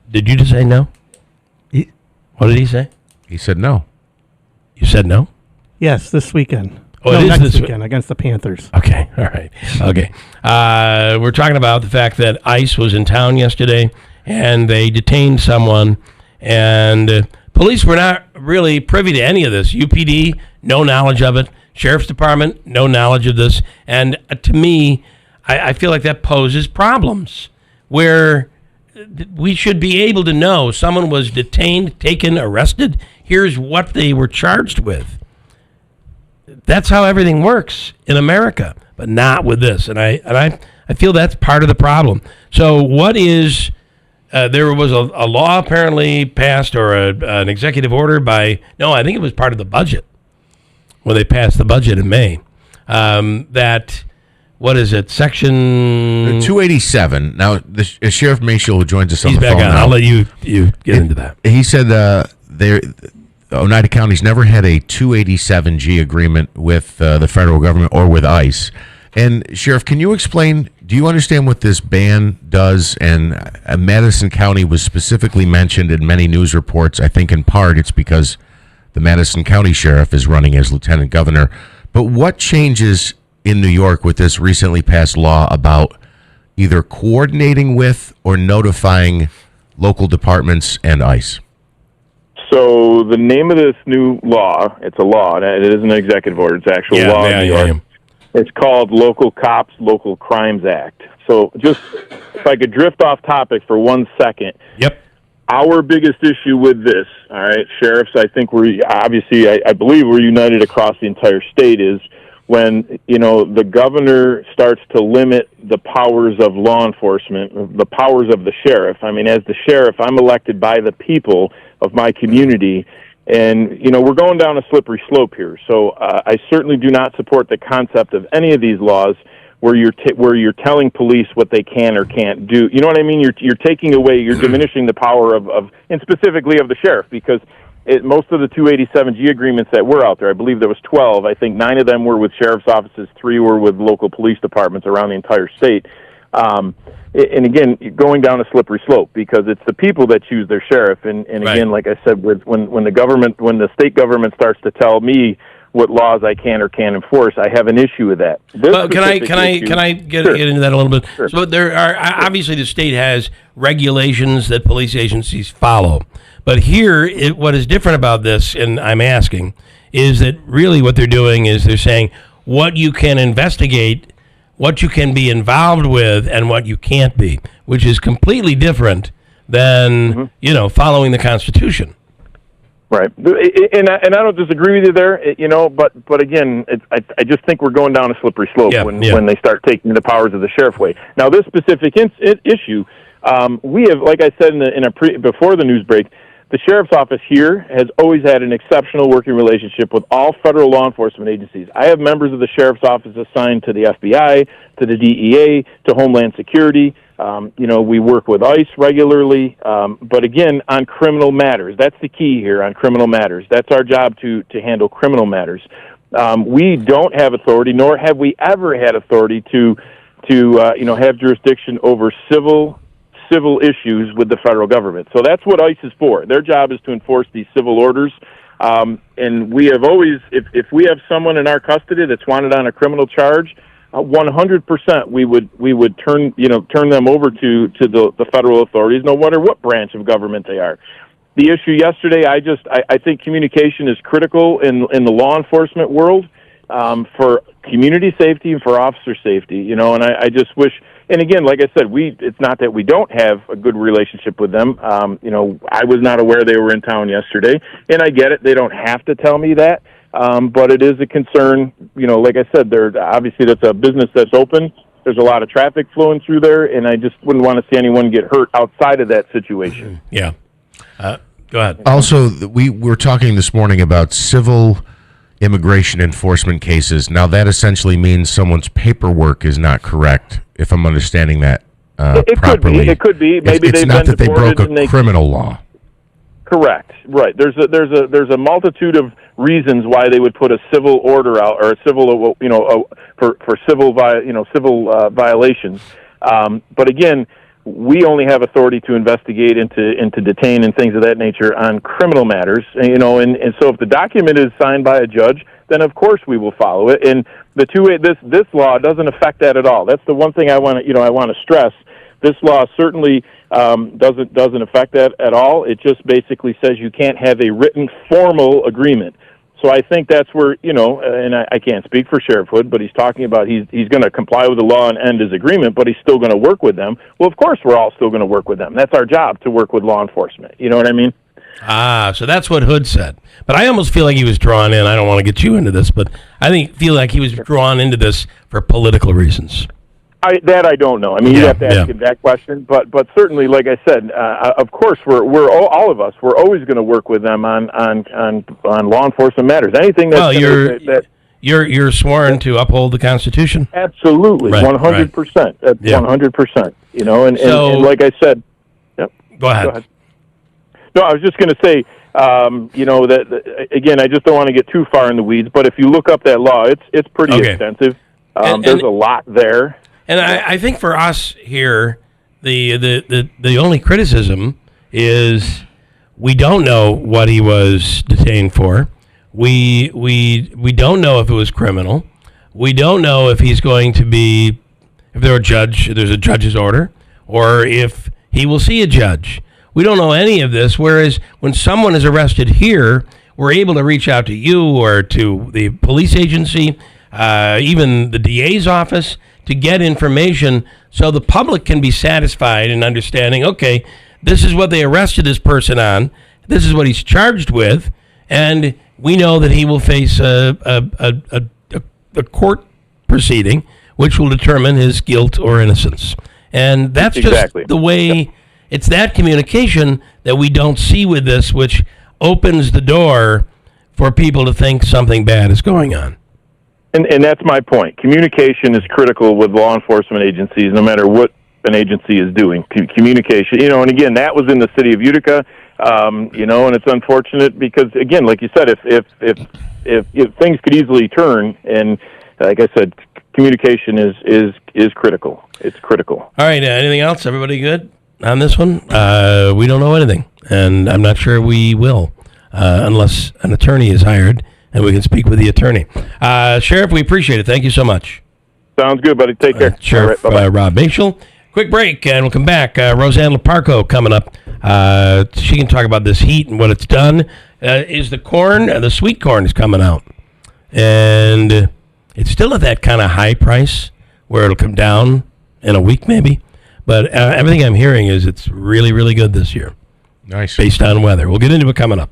Did you just say no? What did he say? He said no. You said no? Yes, this weekend. Oh, it is next this weekend against the Panthers. Okay. All right. Okay. We're talking about the fact that ICE was in town yesterday, and they detained someone, and police were not really privy to any of this. UPD, no knowledge of it. Sheriff's Department, no knowledge of this. And to me, I feel like that poses problems where we should be able to know someone was detained, taken, arrested. Here's what they were charged with. That's how everything works in America, but not with this. And I feel that's part of the problem. So what is... there was a law apparently passed or an executive order by... No, I think it was part of the budget when they passed the budget in May. That... What is it? Section 287. Now, the Sheriff Maciel, who joins us on He's the back phone on. now, I'll let you get into that. He said Oneida County's never had a 287G agreement with the federal government or with ICE. And Sheriff, can you explain? Do you understand what this ban does? And Madison County was specifically mentioned in many news reports. I think in part it's because the Madison County Sheriff is running as lieutenant governor. But what changes in New York with this recently passed law about either coordinating with or notifying local departments and ICE? So the name of this new law, it's a law, it isn't an executive order, it's actual law in New York. It's called Local Cops, Local Crimes Act. So just, if I could drift off topic for 1 second. Yep. Our biggest issue with this, all right, sheriffs, I think I believe we're united across the entire state, is when, the governor starts to limit the powers of law enforcement, the powers of the sheriff. I mean, as the sheriff, I'm elected by the people of my community, and, we're going down a slippery slope here. So I certainly do not support the concept of any of these laws where you're telling police what they can or can't do. You know what I mean? You're taking away, you're diminishing the power of and specifically of the sheriff, because most of the 287G agreements that were out there, I believe there was 12. I think 9 of them were with sheriff's offices, 3 were with local police departments around the entire state. And again, going down a slippery slope because it's the people that choose their sheriff. And again, like I said, when the state government starts to tell me what laws I can or can't enforce, I have an issue with that. Can I get into that a little bit? Sure. So there are obviously the state has regulations that police agencies follow, but here what is different about this, and I'm asking, is that really what they're doing is they're saying what you can investigate, what you can be involved with, and what you can't be, which is completely different than following the Constitution. Right, and I don't disagree with you there, but again, I just think we're going down a slippery slope when they start taking the powers of the sheriff away. Now, this specific issue, we have, like I said before the news break, the sheriff's office here has always had an exceptional working relationship with all federal law enforcement agencies. I have members of the sheriff's office assigned to the FBI, to the DEA, to Homeland Security. We work with ICE regularly, but again, on criminal matters. That's the key here, on criminal matters. That's our job to handle criminal matters. We don't have authority, nor have we ever had authority to have jurisdiction over civil issues with the federal government. So that's what ICE is for. Their job is to enforce these civil orders. And we have always, if we have someone in our custody that's wanted on a criminal charge, 100% we would turn them over to the federal authorities, no matter what branch of government they are. The issue yesterday, I think communication is critical in the law enforcement world for community safety and for officer safety. And I just wish. And again, like I said, it's not that we don't have a good relationship with them. I was not aware they were in town yesterday, and I get it. They don't have to tell me that. But it is a concern, like I said, obviously that's a business that's open. There's a lot of traffic flowing through there, and I just wouldn't want to see anyone get hurt outside of that situation. Yeah. Go ahead. Also, we were talking this morning about civil immigration enforcement cases. Now, that essentially means someone's paperwork is not correct, if I'm understanding that properly. It could be. Maybe it's they've not been that they broke deported a criminal law. Correct. Right. There's a multitude of reasons why they would put a civil order out or a civil, for civil violations. But again, we only have authority to investigate and to detain and things of that nature on criminal matters. And so if the document is signed by a judge, then of course we will follow it. And this law doesn't affect that at all. That's the one thing I want to stress. This law certainly doesn't affect that at all. It just basically says you can't have a written formal agreement. So I think that's where, and I can't speak for Sheriff Hood, but he's talking about he's going to comply with the law and end his agreement, but he's still going to work with them. Well, of course we're all still going to work with them. That's our job, to work with law enforcement. You know what I mean? So that's what Hood said. But I almost feel like he was drawn in. I don't want to get you into this, but feel like he was drawn into this for political reasons. I don't know. I mean, you have to ask him that question, but certainly, like I said, of course, we're all of us. We're always going to work with them on law enforcement matters. Anything you're sworn to uphold the Constitution. Absolutely, 100%. 100%. And like I said, Go ahead. No, I was just going to say, that again, I just don't want to get too far in the weeds. But if you look up that law, it's pretty extensive. There's a lot there. And I think for us here, the only criticism is we don't know what he was detained for. We don't know if it was criminal. We don't know if he's going to be, if there's a judge's order, or if he will see a judge. We don't know any of this, whereas when someone is arrested here, we're able to reach out to you or to the police agency, even the DA's office, to get information so the public can be satisfied in understanding, okay, this is what they arrested this person on, this is what he's charged with, and we know that he will face a court proceeding which will determine his guilt or innocence. And that's just the way, it's that communication that we don't see with this, which opens the door for people to think something bad is going on. And that's my point. Communication is critical with law enforcement agencies, no matter what an agency is doing. Communication, and again, that was in the city of Utica. And it's unfortunate because, again, like you said, if things could easily turn, and like I said, communication is critical. It's critical. All right. Anything else? Everybody good on this one? We don't know anything, and I'm not sure we will, unless an attorney is hired and we can speak with the attorney. Sheriff, we appreciate it. Thank you so much. Sounds good, buddy. Take care. Sheriff Rob Mashel. Quick break, and we'll come back. Roseanne Leparco coming up. She can talk about this heat and what it's done. Is the corn, the sweet corn is coming out. And it's still at that kind of high price where it'll come down in a week maybe. But everything I'm hearing is it's really, really good this year. Nice. Based on weather. We'll get into it coming up.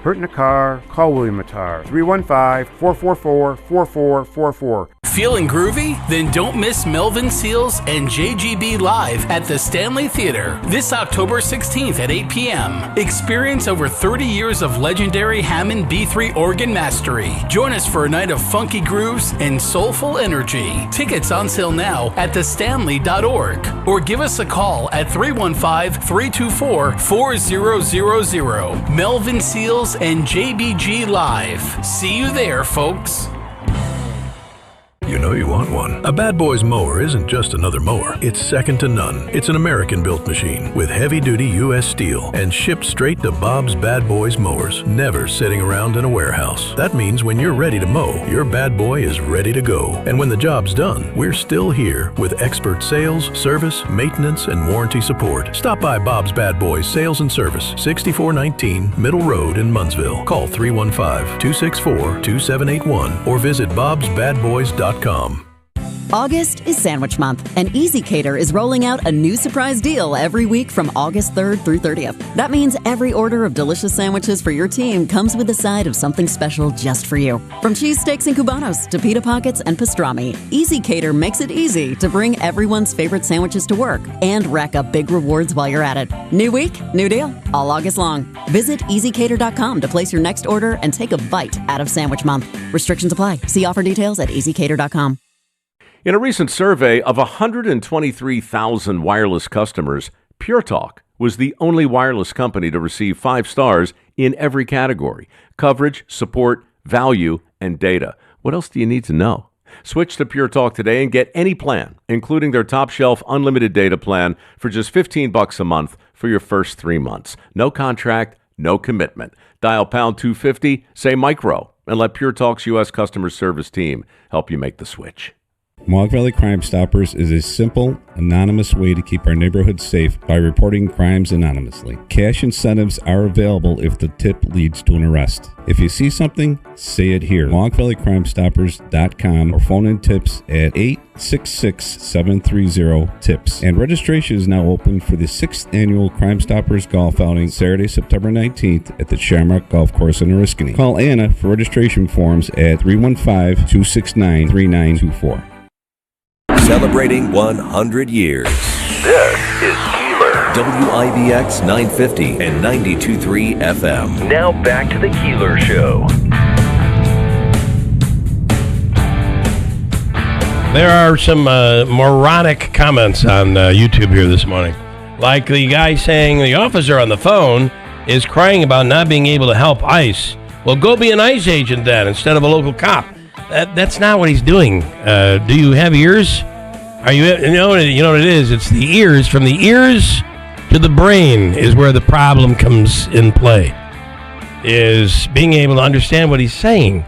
Hurt in a car? Call William Mattar. 315-444-4444. Feeling groovy? Then don't miss Melvin Seals and JGB live at the Stanley Theater this October 16th at 8 p.m. Experience over 30 years of legendary Hammond B3 organ mastery. Join us for a night of funky grooves and soulful energy. Tickets on sale now at thestanley.org or give us a call at 315-324-4000. Melvin Seals and JBG Live. See you there, folks. You know you want one. A Bad Boys mower isn't just another mower. It's second to none. It's an American-built machine with heavy-duty U.S. steel and shipped straight to Bob's Bad Boys mowers, never sitting around in a warehouse. That means when you're ready to mow, your bad boy is ready to go. And when the job's done, we're still here with expert sales, service, maintenance, and warranty support. Stop by Bob's Bad Boys Sales and Service, 6419 Middle Road in Munnsville. Call 315-264-2781 or visit bobsbadboys.com. August is Sandwich Month, and Easy Cater is rolling out a new surprise deal every week from August 3rd through 30th. That means every order of delicious sandwiches for your team comes with a side of something special just for you. From cheesesteaks and cubanos to pita pockets and pastrami, Easy Cater makes it easy to bring everyone's favorite sandwiches to work and rack up big rewards while you're at it. New week, new deal, all August long. Visit easycater.com to place your next order and take a bite out of Sandwich Month. Restrictions apply. See offer details at easycater.com. In a recent survey of 123,000 wireless customers, Pure Talk was the only wireless company to receive 5 stars in every category: coverage, support, value, and data. What else do you need to know? Switch to Pure Talk today and get any plan, including their top shelf unlimited data plan for just $15 a month for your first 3 months. No contract, no commitment. Dial pound 250, say micro, and let Pure Talk's U.S. customer service team help you make the switch. Mohawk Valley Crime Stoppers is a simple, anonymous way to keep our neighborhood safe by reporting crimes anonymously. Cash incentives are available if the tip leads to an arrest. If you see something, say it here. MohawkValleyCrimeStoppers.com or phone in tips at 866-730-TIPS. And registration is now open for the 6th annual Crime Stoppers Golf Outing, Saturday, September 19th at the Shamrock Golf Course in Oriskany. Call Anna for registration forms at 315-269-3924. Celebrating 100 years. This is Keeler. WIBX 950 and 92.3 FM. Now back to the Keeler Show. There are some moronic comments on YouTube here this morning. Like the guy saying the officer on the phone is crying about not being able to help ICE. Well, go be an ICE agent then instead of a local cop. That's not what he's doing. Do you have ears? Are you know what it is? It's the ears. From the ears to the brain is where the problem comes in play. Is being able to understand what he's saying.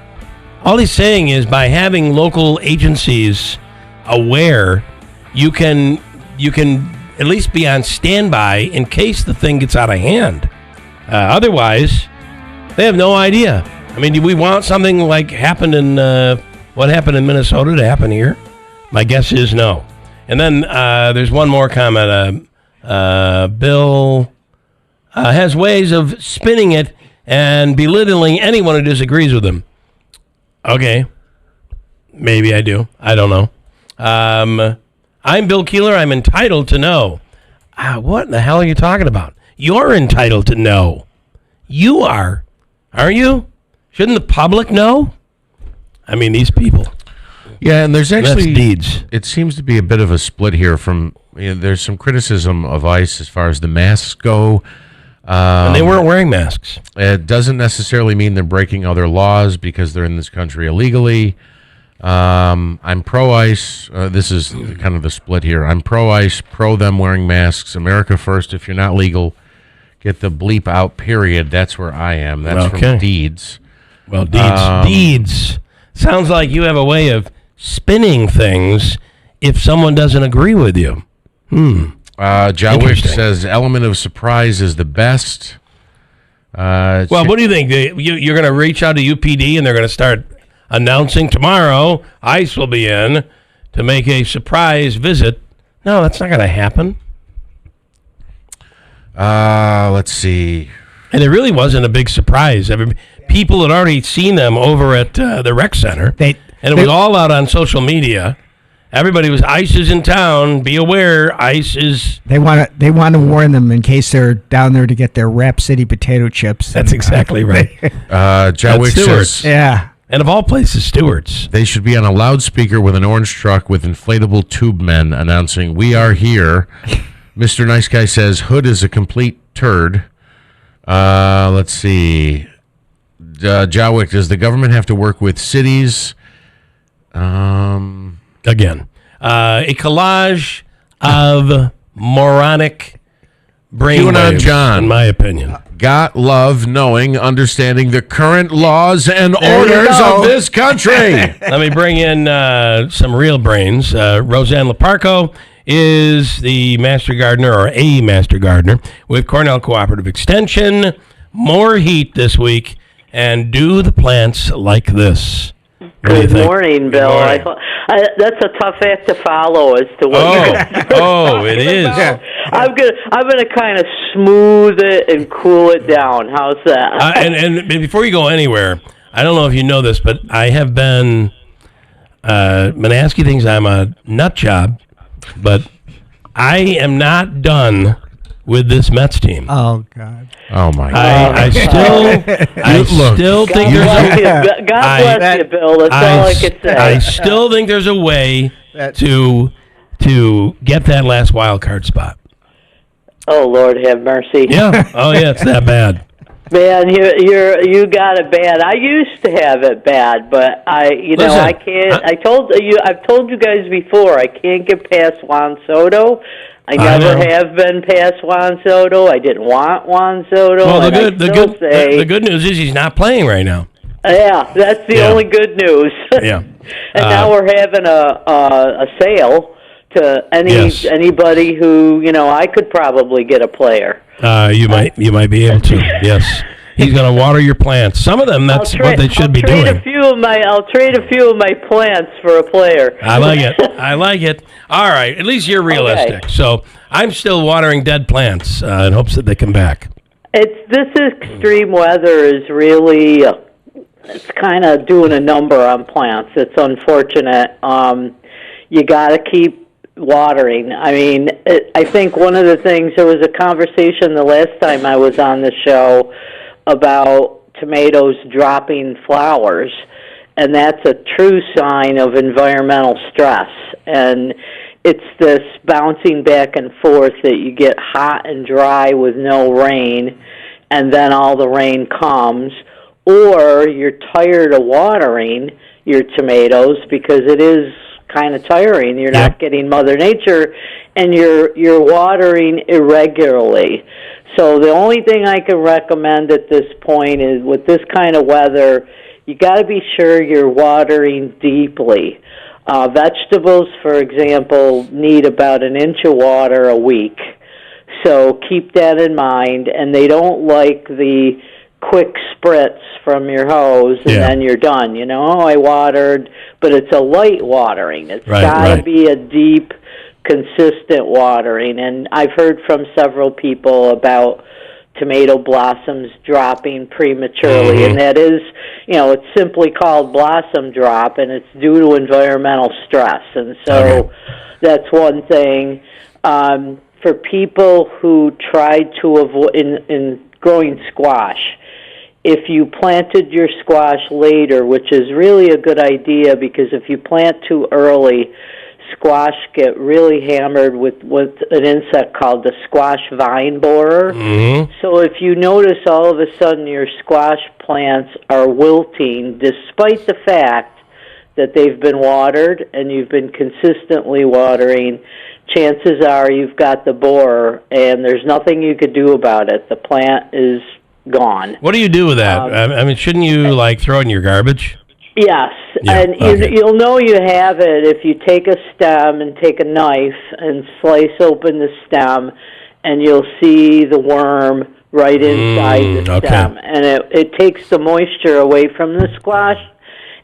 All he's saying is by having local agencies aware, you can at least be on standby in case the thing gets out of hand. Otherwise, they have no idea. I mean, do we want something like happened in what happened in Minnesota to happen here? My guess is no. And then there's one more comment. Bill has ways of spinning it and belittling anyone who disagrees with him. Okay. Maybe I do. I don't know. I'm Bill Keeler. I'm entitled to know. What the hell are you talking about? You're entitled to know. You are. Aren't you? Shouldn't the public know? I mean, these people. Yeah, and there's actually That's deeds. It seems to be a bit of a split here. There's some criticism of ICE as far as the masks go. And they weren't wearing masks. It doesn't necessarily mean they're breaking other laws because they're in this country illegally. I'm pro-ICE. This is kind of the split here. I'm pro-ICE, pro them wearing masks. America first. If you're not legal, get the bleep out, period. That's where I am. That's from Deeds. Well, Deeds. Sounds like you have a way of spinning things if someone doesn't agree with you. Jawick says element of surprise is the best. Well, what do you think? You're going to reach out to UPD and they're going to start announcing tomorrow ICE will be in to make a surprise visit. No, that's not going to happen. Let's see. And it really wasn't a big surprise. People had already seen them over at the rec center. And it was all out on social media. Everybody was, ICE is in town. Be aware, ICE is... They want to warn them in case they're down there to get their Rap City potato chips. That's exactly right. Jawick says... Yeah. And of all places, Stewart's. They should be on a loudspeaker with an orange truck with inflatable tube men announcing, "We are here." Mr. Nice Guy says, "Hood is a complete turd." Let's see. Jawick, does the government have to work with cities? Again, a collage of moronic brainwaves, John, in my opinion. Got love knowing, understanding the current laws and orders of this country. Let me bring in some real brains. Roseanne Leparco is the master gardener, or a master gardener, with Cornell Cooperative Extension. More heat this week, and do the plants like this. Good morning, Bill. Good morning. That's a tough act to follow as to what it is. I'm gonna kind of smooth it and cool it down. How's that? And before you go anywhere, I don't know if you know this, but I have been. Manaski thinks I'm a nut job, but I am not done with this Mets team. Oh God. Oh my God! I still think God bless you, Bill. That's all I could say. I still think there's a way to get that last wild card spot. Oh Lord, have mercy. Yeah. Oh yeah, it's that bad. Man, you got it bad. I used to have it bad, but I can't. I've told you guys before. I can't get past Juan Soto. I never have been past Juan Soto. I didn't want Juan Soto. Well, the good news is he's not playing right now. Yeah, that's the only good news. Yeah. And now we're having a sale to anybody who I could probably get a player. You might be able to. Yes. He's going to water your plants. Some of them, that's what they should be doing. I'll trade a few of my plants for a player. I like it. All right. At least you're realistic. Okay. So I'm still watering dead plants in hopes that they come back. This extreme weather is really, it's kind of doing a number on plants. It's unfortunate. You got to keep watering. I mean, I think one of the things, there was a conversation the last time I was on the show about tomatoes dropping flowers, and that's a true sign of environmental stress. And it's this bouncing back and forth that you get hot and dry with no rain, and then all the rain comes, or you're tired of watering your tomatoes because it is kind of tiring. You're not getting Mother Nature, and you're watering irregularly. So the only thing I can recommend at this point is, with this kind of weather, you got to be sure you're watering deeply. Vegetables, for example, need about an inch of water a week. So keep that in mind. And they don't like the quick spritz from your hose and then you're done. I watered, but it's a light watering. It's got to be a deep, consistent watering. And I've heard from several people about tomato blossoms dropping prematurely, and that is, it's simply called blossom drop, and it's due to environmental stress. And so that's one thing. For people who tried to avoid, in growing squash, if you planted your squash later, which is really a good idea, because if you plant too early, squash get really hammered with an insect called the squash vine borer. Mm-hmm. So if you notice all of a sudden your squash plants are wilting despite the fact that they've been watered and you've been consistently watering, chances are you've got the borer and there's nothing you could do about it. The plant is gone. What do you do with that? I mean, shouldn't you throw it in your garbage? Yes, Yeah, and okay. you'll know you have it if you take a stem and take a knife and slice open the stem, and you'll see the worm right inside the okay. stem. And it takes the moisture away from the squash,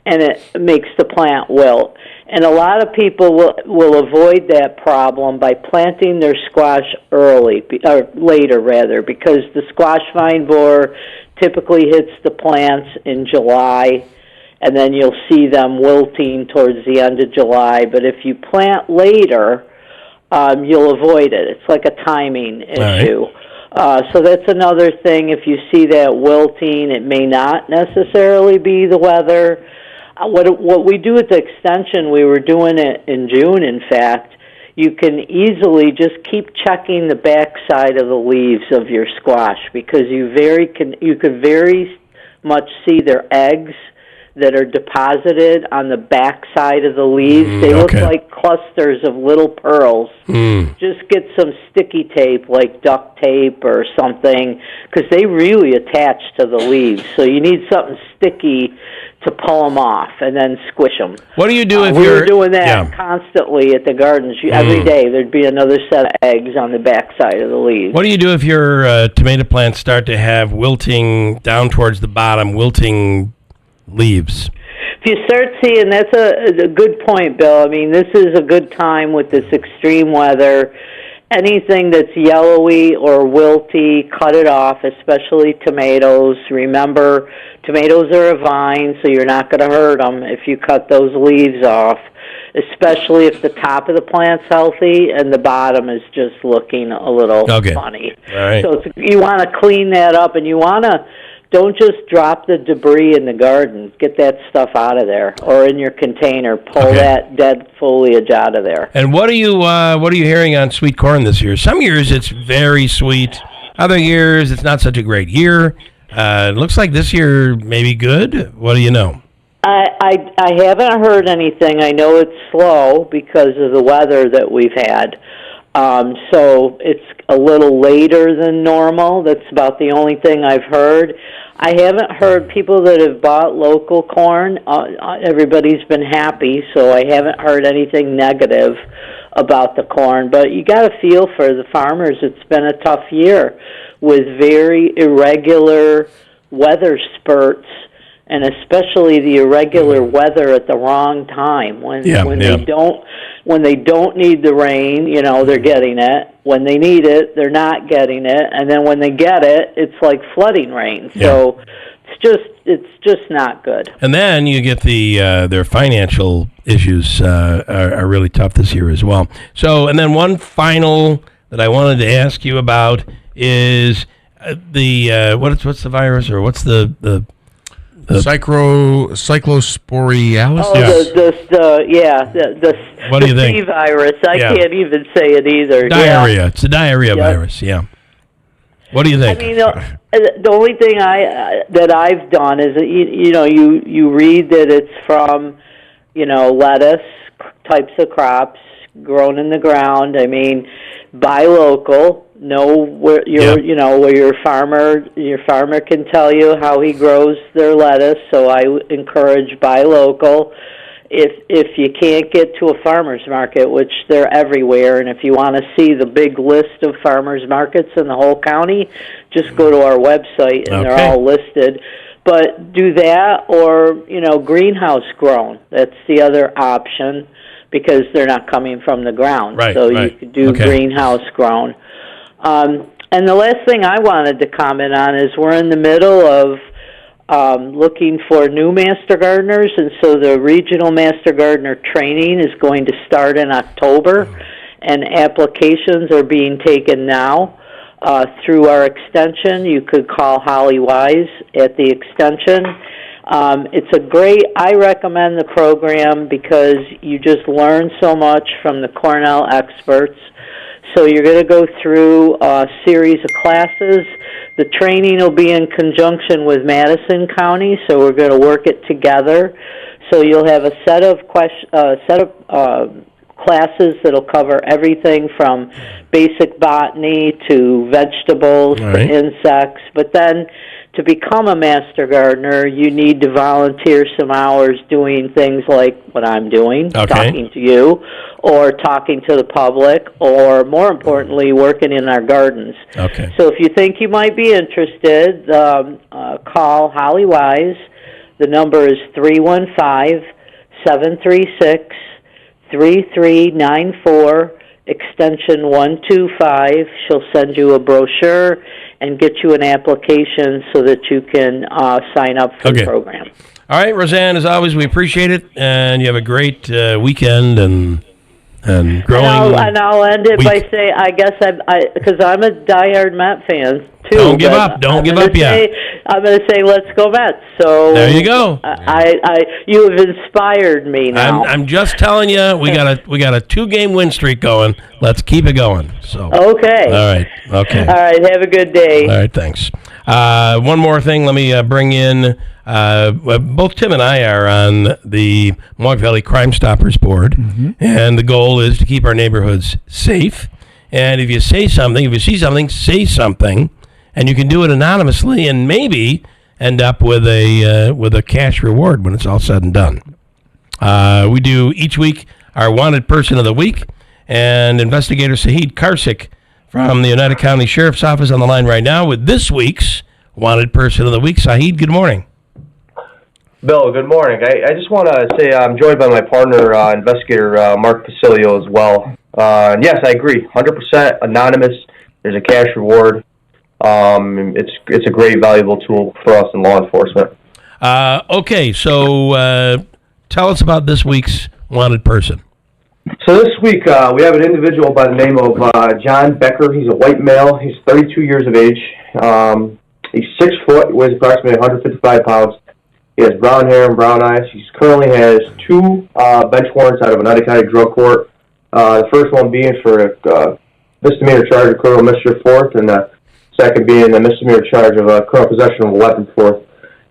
and it makes the plant wilt. And a lot of people will avoid that problem by planting their squash later rather, because the squash vine borer typically hits the plants in July, and then you'll see them wilting towards the end of July. But if you plant later, you'll avoid it. It's like a timing issue. So that's another thing. If you see that wilting, it may not necessarily be the weather. What we do at the extension, we were doing it in June, in fact, you can easily just keep checking the back side of the leaves of your squash, because you could very much see their eggs that are deposited on the back side of the leaves. They look like clusters of little pearls. Just get some sticky tape, like duct tape or something, because they really attach to the leaves. So you need something sticky to pull them off and then squish them. What do you do if we you're... were doing that constantly at the gardens. Every day there'd be another set of eggs on the back side of the leaves. What do you do if your tomato plants start to have wilting down towards the bottom, wilting leaves? If you start seeing, that's a good point, Bill. I mean, this is a good time with this extreme weather. Anything that's yellowy or wilty, cut it off, especially tomatoes. Remember, tomatoes are a vine, so you're not going to hurt them if you cut those leaves off, especially if the top of the plant's healthy and the bottom is just looking a little funny. All right. So you want to clean that up, and you want to don't just drop the debris in the garden. Get that stuff out of there, or in your container. Pull that dead foliage out of there. And what are you hearing on sweet corn this year? Some years it's very sweet. Other years it's not such a great year. It looks like this year may be good. What do you know? I haven't heard anything. I know it's slow because of the weather that we've had. So it's a little later than normal. That's about the only thing I've heard. I haven't heard people that have bought local corn. Everybody's been happy, so I haven't heard anything negative about the corn. But you got to feel for the farmers. It's been a tough year with very irregular weather spurts, and especially the irregular weather at the wrong time when they don't need the rain, they're getting it. When they need it, they're not getting it, and then when they get it, it's like flooding rain. So it's just not good. And then you get their financial issues are really tough this year as well. So, and then one final that I wanted to ask you about is what's the virus, or what's the cyclosporialis? What do you think? C virus. I can't even say it either. Diarrhea. Yeah. It's a diarrhea virus. Yeah. What do you think? I mean, the only thing that I've done is you read that it's from lettuce types of crops grown in the ground. I mean, buy local. Know where where your farmer can tell you how he grows their lettuce. So I encourage buy local. If you can't get to a farmer's market, which they're everywhere, and if you want to see the big list of farmers markets in the whole county, just go to our website and they're all listed. But do that, or greenhouse grown. That's the other option, because they're not coming from the ground. You could do greenhouse grown. And the last thing I wanted to comment on is we're in the middle of looking for new Master Gardeners, and so the Regional Master Gardener training is going to start in October, and applications are being taken now through our extension. You could call Holly Wise at the extension. I recommend the program because you just learn so much from the Cornell experts. So you're going to go through a series of classes. The training will be in conjunction with Madison County, so we're going to work it together. So you'll have a set of classes that'll cover everything from basic botany to vegetables to insects. But then to become a master gardener, you need to volunteer some hours doing things like what I'm doing, talking to you, or talking to the public, or more importantly, working in our gardens. Okay. So if you think you might be interested, call Holly Wise. The number is 315-736-3394, extension 125. She'll send you a brochure and get you an application so that you can sign up for the program. All right, Roseanne, as always, we appreciate it, and you have a great weekend and growing. And I'll end it by saying, I guess because I'm a diehard Met fan too. Don't give up. Don't give up yet. I'm going to say, let's go Mets. So there you go. You have inspired me now. I'm just telling you, we got a 2-game win streak going. Let's keep it going. So okay. All right. Okay. All right. Have a good day. All right. Thanks. One more thing. Let me bring in. Both Tim and I are on the Mohawk Valley Crime Stoppers board, and the goal is to keep our neighborhoods safe. And if you see something, say something, and you can do it anonymously, and maybe end up with a cash reward when it's all said and done. We do each week our Wanted Person of the Week, and investigator Sahid Karsik from the Oneida County Sheriff's Office on the line right now with this week's Wanted Person of the Week. Sahid, good morning. Bill, good morning. I just want to say I'm joined by my partner, investigator Mark Facilio as well. Yes, I agree. 100% anonymous. There's a cash reward. It's a great, valuable tool for us in law enforcement. Okay, so tell us about this week's wanted person. So this week we have an individual by the name of John Becker. He's a white male. He's 32 years of age. He's 6 foot, weighs approximately 155 pounds. He has brown hair and brown eyes. He currently has 2 bench warrants out of an Oneida County drug court. The first one being for a misdemeanor charge of criminal mischief, fourth, and the second being a misdemeanor charge of criminal possession of a weapon, fourth.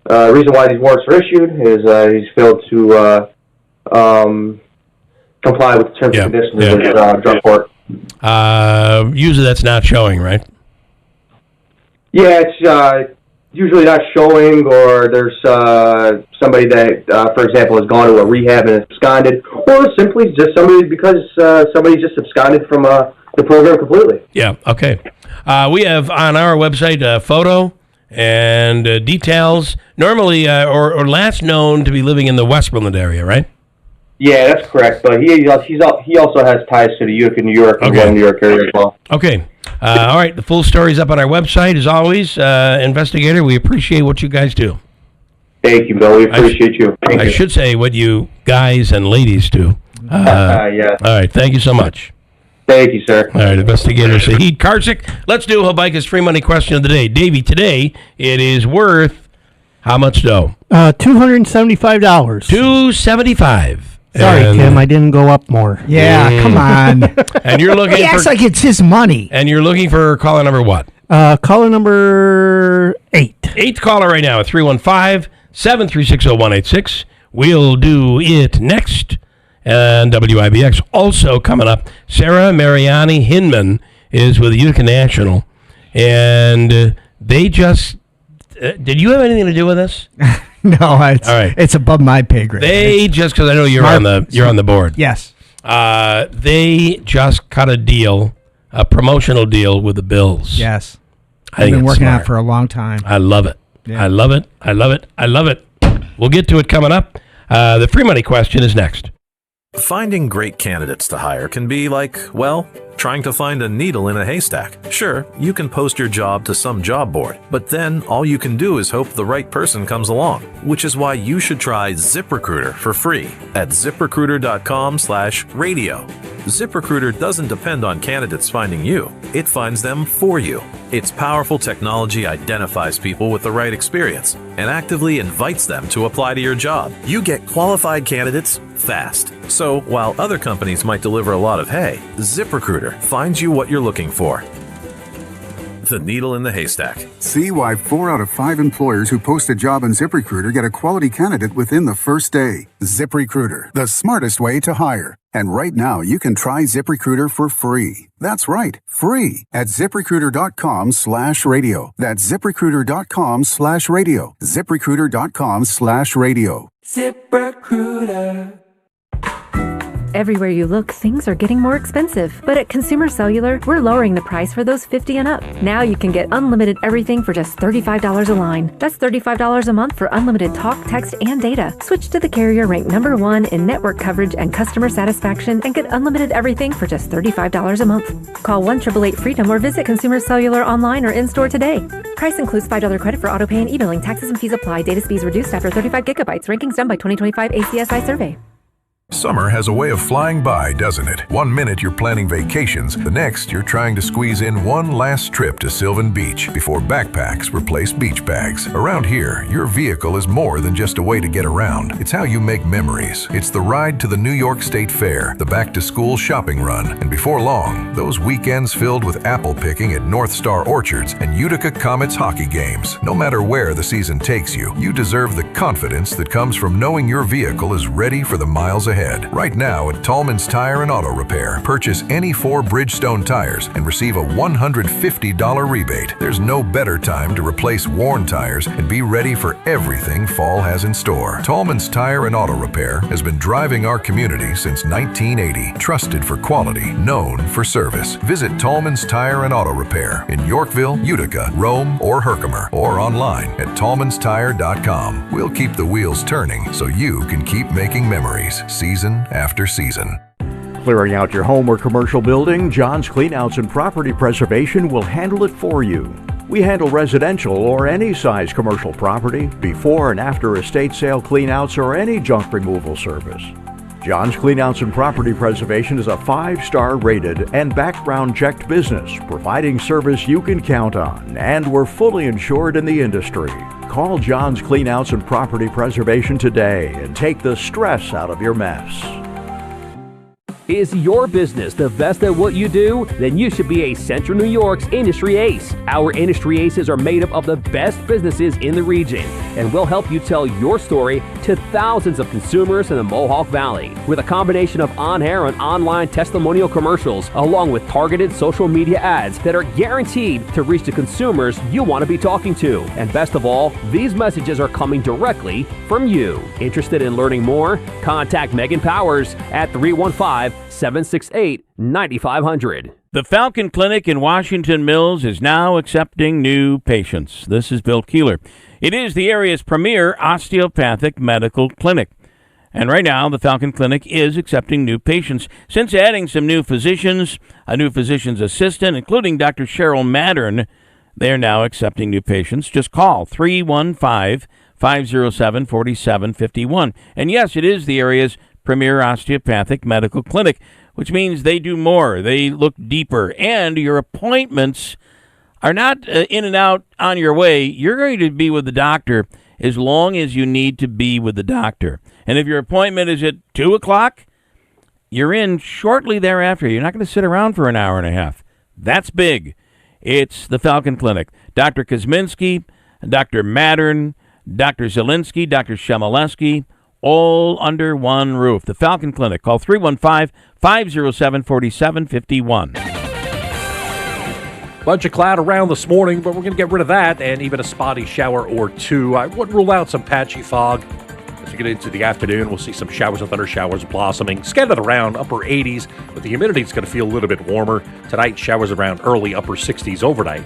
The reason why these warrants are issued is he's failed to comply with the terms and conditions of the drug court. Usually that's not showing, right? Yeah, it's usually not showing, or there's somebody that, for example, has gone to a rehab and absconded, or simply just somebody just absconded from the program completely. Yeah, okay. We have on our website a photo and details, normally, or last known to be living in the Westmoreland area, right? Yeah, that's correct, but he also has ties to the Utica, New York, and New York area as well. Okay. All right, the full story's up on our website, as always. Investigator, we appreciate what you guys do. Thank you, Bill. We appreciate you. Thank you. I should say what you guys and ladies do. Yeah. All right, thank you so much. Thank you, sir. All right, Investigator Sahid Karsik. Let's do Habaika's free money question of the day. Davey, today it is worth how much dough? $275. $275. Sorry, Tim, I didn't go up more. Yeah, come on. And you're looking he acts like it's his money. And you're looking for caller number what? Caller number 8. 8th caller right now at 315-736-0186. We'll do it next. And WIBX also coming up. Sarah Mariani Hinman is with Utica National. And they just... did you have anything to do with this? No, it's above my pay grade. They just, because I know you're on the board. Yes. They just cut a deal, a promotional deal with the Bills. Yes. I've been working on it for a long time. I love it. Yeah. I love it. I love it. I love it. We'll get to it coming up. The free money question is next. Finding great candidates to hire can be like, well, Trying to find a needle in a haystack? Sure, you can post your job to some job board, but then all you can do is hope the right person comes along, which is why you should try ZipRecruiter for free at ZipRecruiter.com/radio. ZipRecruiter doesn't depend on candidates finding you. It finds them for you. Its powerful technology identifies people with the right experience and actively invites them to apply to your job. You get qualified candidates fast. So while other companies might deliver a lot of hay, ZipRecruiter finds you what you're looking for. The needle in the haystack. See why 4 out of 5 employers who post a job on ZipRecruiter get a quality candidate within the first day. ZipRecruiter, the smartest way to hire. And right now, you can try ZipRecruiter for free. That's right, free at ZipRecruiter.com/radio. That's ZipRecruiter.com/radio. ZipRecruiter.com/radio. ZipRecruiter. Everywhere you look, things are getting more expensive. But at Consumer Cellular, we're lowering the price for those 50 and up. Now you can get unlimited everything for just $35 a line. That's $35 a month for unlimited talk, text, and data. Switch to the carrier ranked #1 in network coverage and customer satisfaction and get unlimited everything for just $35 a month. Call 1-888-FREEDOM or visit Consumer Cellular online or in-store today. Price includes $5 credit for auto pay and e-billing. Taxes and fees apply. Data speeds reduced after 35 gigabytes. Rankings done by 2025 ACSI survey. Summer has a way of flying by, doesn't it? 1 minute you're planning vacations, the next you're trying to squeeze in one last trip to Sylvan Beach before backpacks replace beach bags. Around here, your vehicle is more than just a way to get around. It's how you make memories. It's the ride to the New York State Fair, the back-to-school shopping run, and before long, those weekends filled with apple picking at North Star Orchards and Utica Comets hockey games. No matter where the season takes you, you deserve the confidence that comes from knowing your vehicle is ready for the miles ahead. Right now at Tallman's Tire and Auto Repair, purchase any 4 Bridgestone tires and receive a $150 rebate. There's no better time to replace worn tires and be ready for everything fall has in store. Tallman's Tire and Auto Repair has been driving our community since 1980. Trusted for quality, known for service. Visit Tallman's Tire and Auto Repair in Yorkville, Utica, Rome, or Herkimer, or online at tallmanstire.com. We'll keep the wheels turning so you can keep making memories. Season after season. Clearing out your home or commercial building, John's Cleanouts and Property Preservation will handle it for you. We handle residential or any size commercial property, before and after estate sale cleanouts, or any junk removal service. John's Cleanouts and Property Preservation is a 5-star rated and background checked business, providing service you can count on, and we're fully insured in the industry. Call John's Cleanouts and Property Preservation today and take the stress out of your mess. Is your business the best at what you do? Then you should be a Central New York's Industry Ace. Our Industry Aces are made up of the best businesses in the region, and will help you tell your story to thousands of consumers in the Mohawk Valley. With a combination of on-air and online testimonial commercials, along with targeted social media ads that are guaranteed to reach the consumers you want to be talking to. And best of all, these messages are coming directly from you. Interested in learning more? Contact Megan Powers at 315-768-9500. The Falcon Clinic in Washington Mills is now accepting new patients. This is Bill Keeler. It is the area's premier osteopathic medical clinic. And right now, the Falcon Clinic is accepting new patients. Since adding some new physicians, a new physician's assistant, including Dr. Cheryl Mattern, they're now accepting new patients. Just call 315-507-4751. And yes, it is the area's premier osteopathic medical clinic, which means they do more. They look deeper. And your appointments are not in and out on your way. You're going to be with the doctor as long as you need to be with the doctor. And if your appointment is at 2 o'clock, you're in shortly thereafter. You're not going to sit around for an hour and a half. That's big. It's the Falcon Clinic. Dr. Kosminski, Dr. Mattern, Dr. Zielinski, Dr. Shemaleski, all under one roof. The Falcon Clinic. Call 315-507-4751. Bunch of cloud around this morning, but we're going to get rid of that, and even a spotty shower or two. I wouldn't rule out some patchy fog. As we get into the afternoon, we'll see some showers and thunder showers blossoming. Scattered around upper 80s, but the humidity is going to feel a little bit warmer. Tonight, showers around early upper 60s overnight.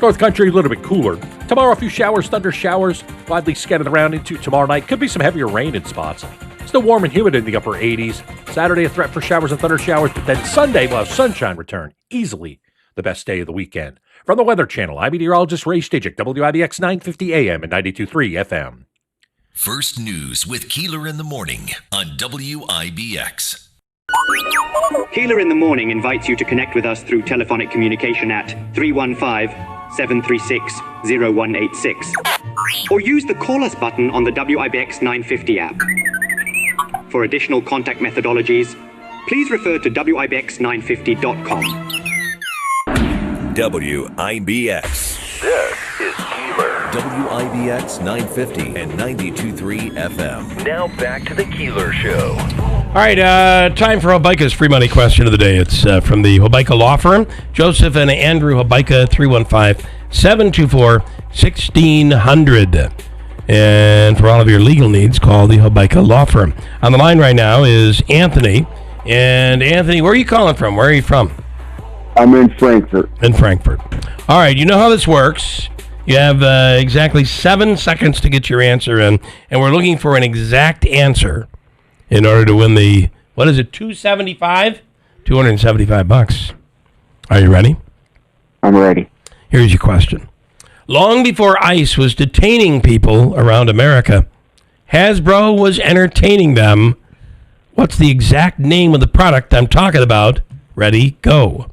North Country, a little bit cooler. Tomorrow, a few showers, thunder showers, widely scattered around into tomorrow night. Could be some heavier rain in spots. Still warm and humid in the upper 80s. Saturday, a threat for showers and thunder showers, but then Sunday will have sunshine return. Easily the best day of the weekend. From the Weather Channel, I'm meteorologist Ray Stejik, WIBX 950 AM and 92.3 FM. First News with Keeler in the Morning on WIBX. Keeler in the Morning invites you to connect with us through telephonic communication at 315-736-0186 or use the Call Us button on the WIBX 950 app. For additional contact methodologies, please refer to WIBX950.com. WIBX. This is Keeler. WIBX 950 and 92.3 FM. Now back to the Keeler Show. All right, time for Hobeika's free money question of the day. It's from the Hobeika Law Firm. Joseph and Andrew Hobeika, 315-724-1600. And for all of your legal needs, call the Hobeika Law Firm. On the line right now is Anthony. And Anthony, where are you calling from? Where are you from? I'm in Frankfurt. In Frankfurt. All right, you know how this works. You have exactly 7 seconds to get your answer in, and we're looking for an exact answer in order to win the, what is it, $275? Are you ready? I'm ready. Here's your question. Long before ICE was detaining people around America, Hasbro was entertaining them. What's the exact name of the product I'm talking about? Ready, go.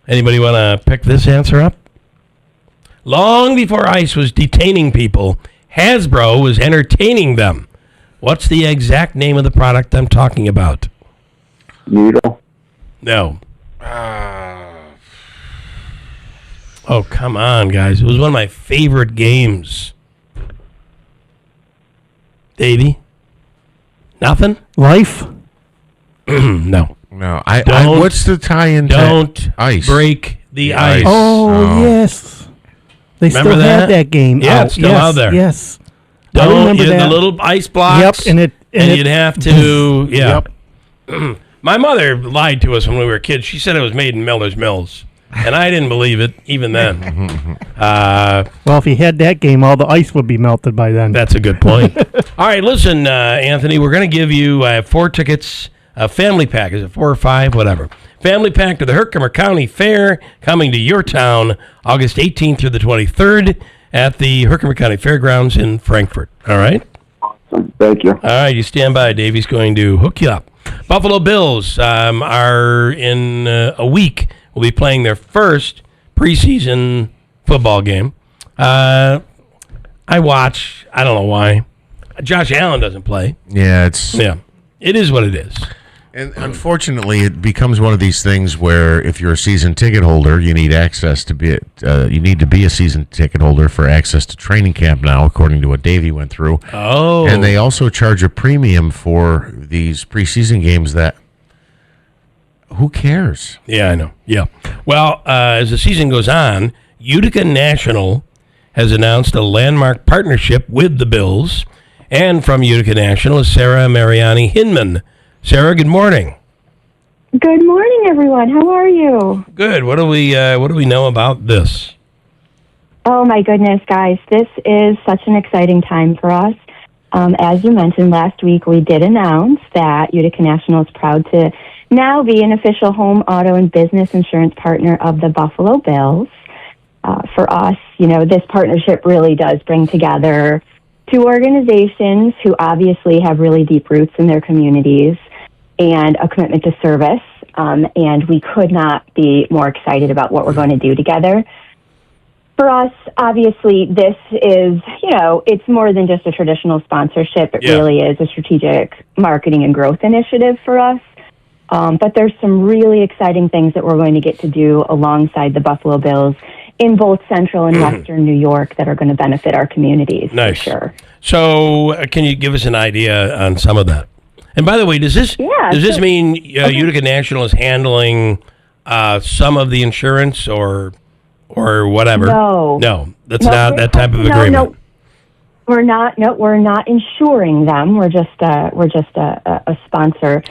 Anybody want to pick this answer up? Long before ICE was detaining people, Hasbro was entertaining them. What's the exact name of the product I'm talking about? Needle. No. Oh, come on, guys. It was one of my favorite games. Davey? Nothing? Life? No. No. What's the tie-in to ice? Break the ice. Oh, yes. They Remember still have that game. Yeah, it's still out there. Yes. Don't you the little ice blocks. Yep, and you'd have to, Yep. My mother lied to us when we were kids. She said it was made in Miller's Mills. And I didn't believe it, even then. Well, if he had that game, all the ice would be melted by then. That's a good point. All right, listen, Anthony, we're going to give you 4 tickets, a family pack. Is it 4 or 5? Whatever. Family pack to the Herkimer County Fair, coming to your town August 18th through the 23rd at the Herkimer County Fairgrounds in Frankfurt. All right? Awesome. Thank you. All right, you stand by. Davey's going to hook you up. Buffalo Bills are in a week. Will be playing their first preseason football game. I watch. I don't know why. Josh Allen doesn't play. Yeah, it is what it is. And unfortunately, it becomes one of these things where if you're a season ticket holder, you need access to be. You need to be a season ticket holder for access to training camp now, according to what Davey went through. Oh, and they also charge a premium for these preseason games that. Who cares? Yeah, I know. Yeah. Well, as the season goes on, Utica National has announced a landmark partnership with the Bills. And from Utica National is Sarah Mariani Hinman. Sarah, good morning. Good morning, everyone. How are you? Good. What do we know about this? Oh, my goodness, guys. This is such an exciting time for us. As you mentioned last week, we did announce that Utica National is proud to now be an official home, auto, and business insurance partner of the Buffalo Bills. For us, this partnership really does bring together 2 organizations who obviously have really deep roots in their communities and a commitment to service. And we could not be more excited about what we're going to do together. For us, obviously, this is, it's more than just a traditional sponsorship. It really is a strategic marketing and growth initiative for us. But there's some really exciting things that we're going to get to do alongside the Buffalo Bills in both central and western New York that are going to benefit our communities. Nice. For sure. So can you give us an idea on some of that? And by the way, does this mean Utica National is handling some of the insurance or whatever? No. No, that's not that type of agreement. We're not insuring them. We're just a sponsor,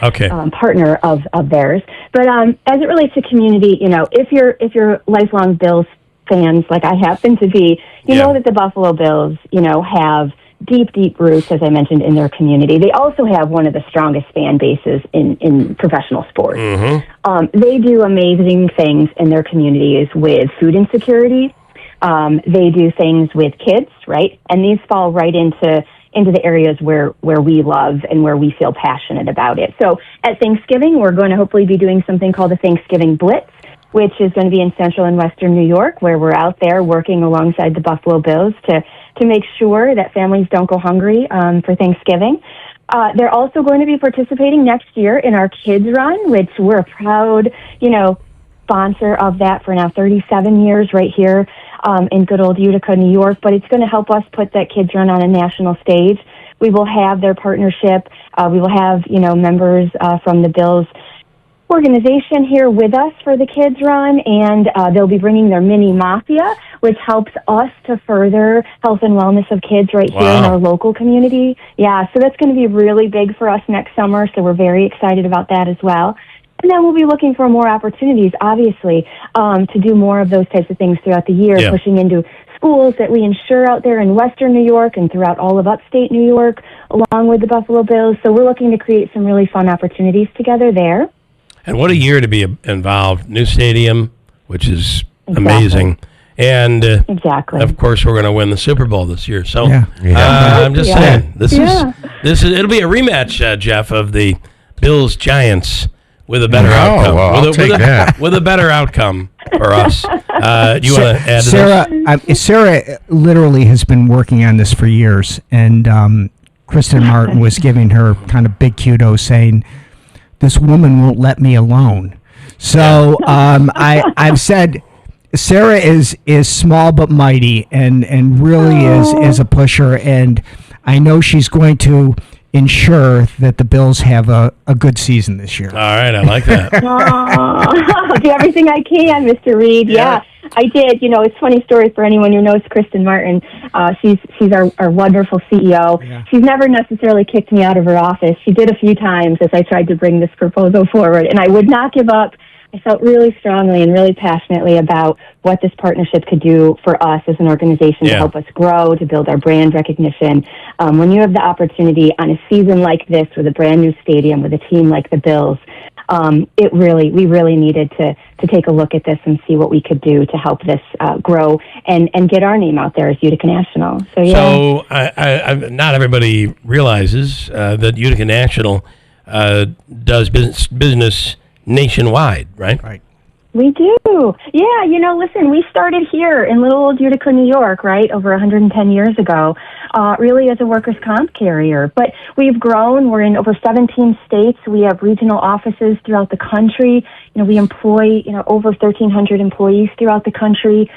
partner of theirs. But as it relates to community, if you're lifelong Bills fans like I happen to be, you know that the Buffalo Bills, have deep roots, as I mentioned, in their community. They also have one of the strongest fan bases in professional sports. Mm-hmm. They do amazing things in their communities with food insecurity. They do things with kids, right? And these fall right into the areas where we love and where we feel passionate about it. So at Thanksgiving, we're going to hopefully be doing something called the Thanksgiving Blitz, which is going to be in Central and Western New York, where we're out there working alongside the Buffalo Bills to make sure that families don't go hungry for Thanksgiving. They're also going to be participating next year in our Kids Run, which we're a proud, sponsor of that for now 37 years right here in good old Utica, New York. But it's going to help us put that Kids Run on a national stage. We will have their partnership. We will have, members from the Bills organization here with us for the Kids Run, and they'll be bringing their mini mafia, which helps us to further health and wellness of kids right here in our local community. Yeah, so that's going to be really big for us next summer, so we're very excited about that as well. And then we'll be looking for more opportunities, obviously, to do more of those types of things throughout the year, pushing into schools that we insure out there in Western New York and throughout all of upstate New York, along with the Buffalo Bills. So we're looking to create some really fun opportunities together there. And what a year to be involved. New stadium, which is amazing. And of course, we're going to win the Super Bowl this year. So I'm just saying, this is it'll be a rematch, Jeff, of the Bills Giants with a better outcome. Well, with a better outcome for us. Do you want to add to this? Sarah literally has been working on this for years, and Kristen Martin was giving her kind of big kudos, saying, "This woman won't let me alone." So I've said Sarah is small but mighty, and really is a pusher, and I know she's going to ensure that the Bills have a good season this year. All right, I like that. I'll do everything I can, Mr. Reed. Yeah, I did. It's a funny story for anyone who knows Kristen Martin. She's our wonderful CEO. Yeah. She's never necessarily kicked me out of her office. She did a few times as I tried to bring this proposal forward, and I would not give up. I felt really strongly and really passionately about what this partnership could do for us as an organization to help us grow, to build our brand recognition. When you have the opportunity on a season like this with a brand new stadium, with a team like the Bills, we really needed to take a look at this and see what we could do to help this grow and get our name out there as Utica National. So not everybody realizes that Utica National does business nationwide, right? Right. We do. Yeah, listen, we started here in little old Utica, New York, right, over 110 years ago, really as a workers' comp carrier. But we've grown. We're in over 17 states. We have regional offices throughout the country. We employ, over 1,300 employees throughout the country.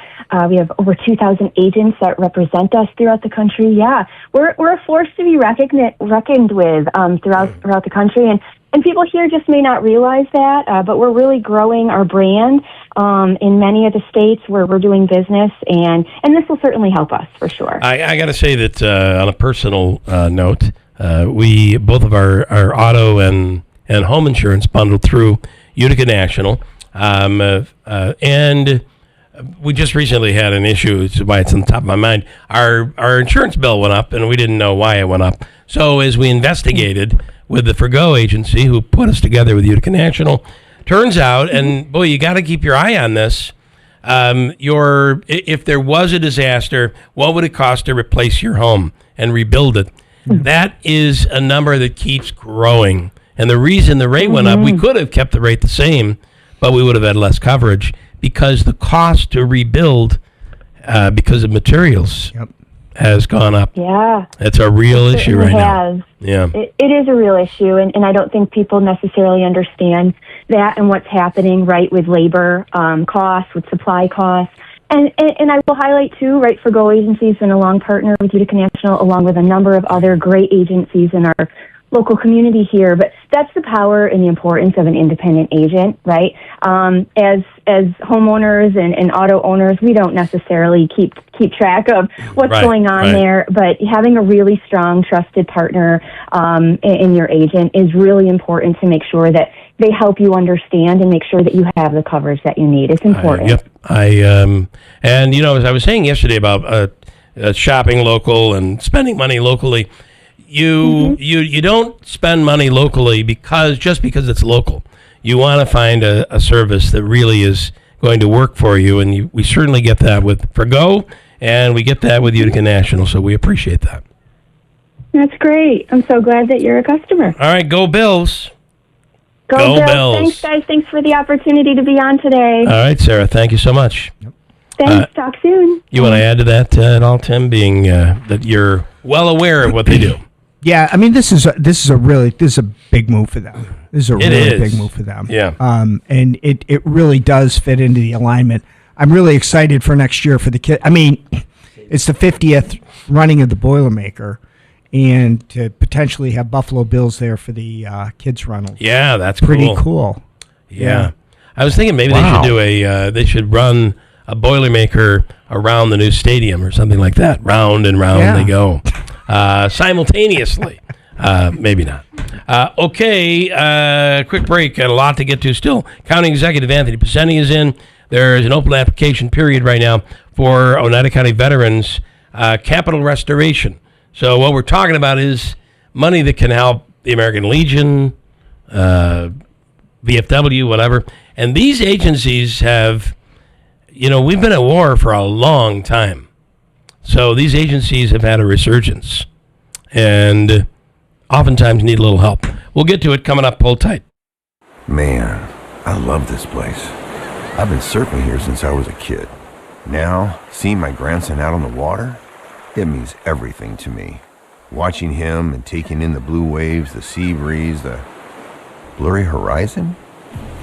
We have over 2,000 agents that represent us throughout the country. Yeah, we're a force to be reckoned with throughout the country. And people here just may not realize that, but we're really growing our brand in many of the states where we're doing business, and this will certainly help us for sure. I got to say that on a personal note, we both of our auto and home insurance bundled through Utica National, and we just recently had an issue. It's why it's on the top of my mind. Our insurance bill went up, and we didn't know why it went up. So as we investigated with the Forgo agency who put us together with Utica National, turns out, and boy, you got to keep your eye on this. If there was a disaster, what would it cost to replace your home and rebuild it? That is a number that keeps growing. And the reason the rate went up, we could have kept the rate the same, but we would have had less coverage because the cost to rebuild because of materials has gone up. Yeah. It's a real issue right now. Yeah. It is a real issue, and I don't think people necessarily understand that and what's happening, right, with labor costs, with supply costs. And I will highlight, too, right, Forgo Agency's been a long partner with Utica National, along with a number of other great agencies in our local community here. But that's the power and the importance of an independent agent, right? As homeowners and auto owners, we don't necessarily keep track of what's going on there, but having a really strong, trusted partner in your agent is really important to make sure that they help you understand and make sure that you have the coverage that you need. It's important. Yep. And as I was saying yesterday about shopping local and spending money locally, you don't spend money locally because it's local. You want to find a service that really is going to work for you, and we certainly get that with Go, and we get that with Utica National, so we appreciate that. That's great. I'm so glad that you're a customer. All right, go Bills. Go Bills. Thanks, guys. Thanks for the opportunity to be on today. All right, Sarah, thank you so much. Thanks. Talk soon. You want to add to that at all, Tim, being that you're well aware of what they do? Yeah, I mean, this is a big move for them. This is a really big move for them. Yeah. And it really does fit into the alignment. I'm really excited for next year for the kid. I mean, it's the 50th running of the Boilermaker, and to potentially have Buffalo Bills there for the kids' runnels. Yeah, that's pretty cool. Yeah. I was thinking maybe they should do they should run a Boilermaker around the new stadium or something like that. Round and round they go. Simultaneously. Maybe not. Okay, quick break. Got a lot to get to still. County Executive Anthony Pacini is in. There's an open application period right now for Oneida County veterans capital restoration. So what we're talking about is money that can help the American Legion, VFW, whatever. And these agencies have, we've been at war for a long time. So these agencies have had a resurgence and oftentimes need a little help. We'll get to it coming up. Hold tight. Man, I love this place. I've been surfing here since I was a kid. Now, seeing my grandson out on the water, it means everything to me. Watching him and taking in the blue waves, the sea breeze, the blurry horizon.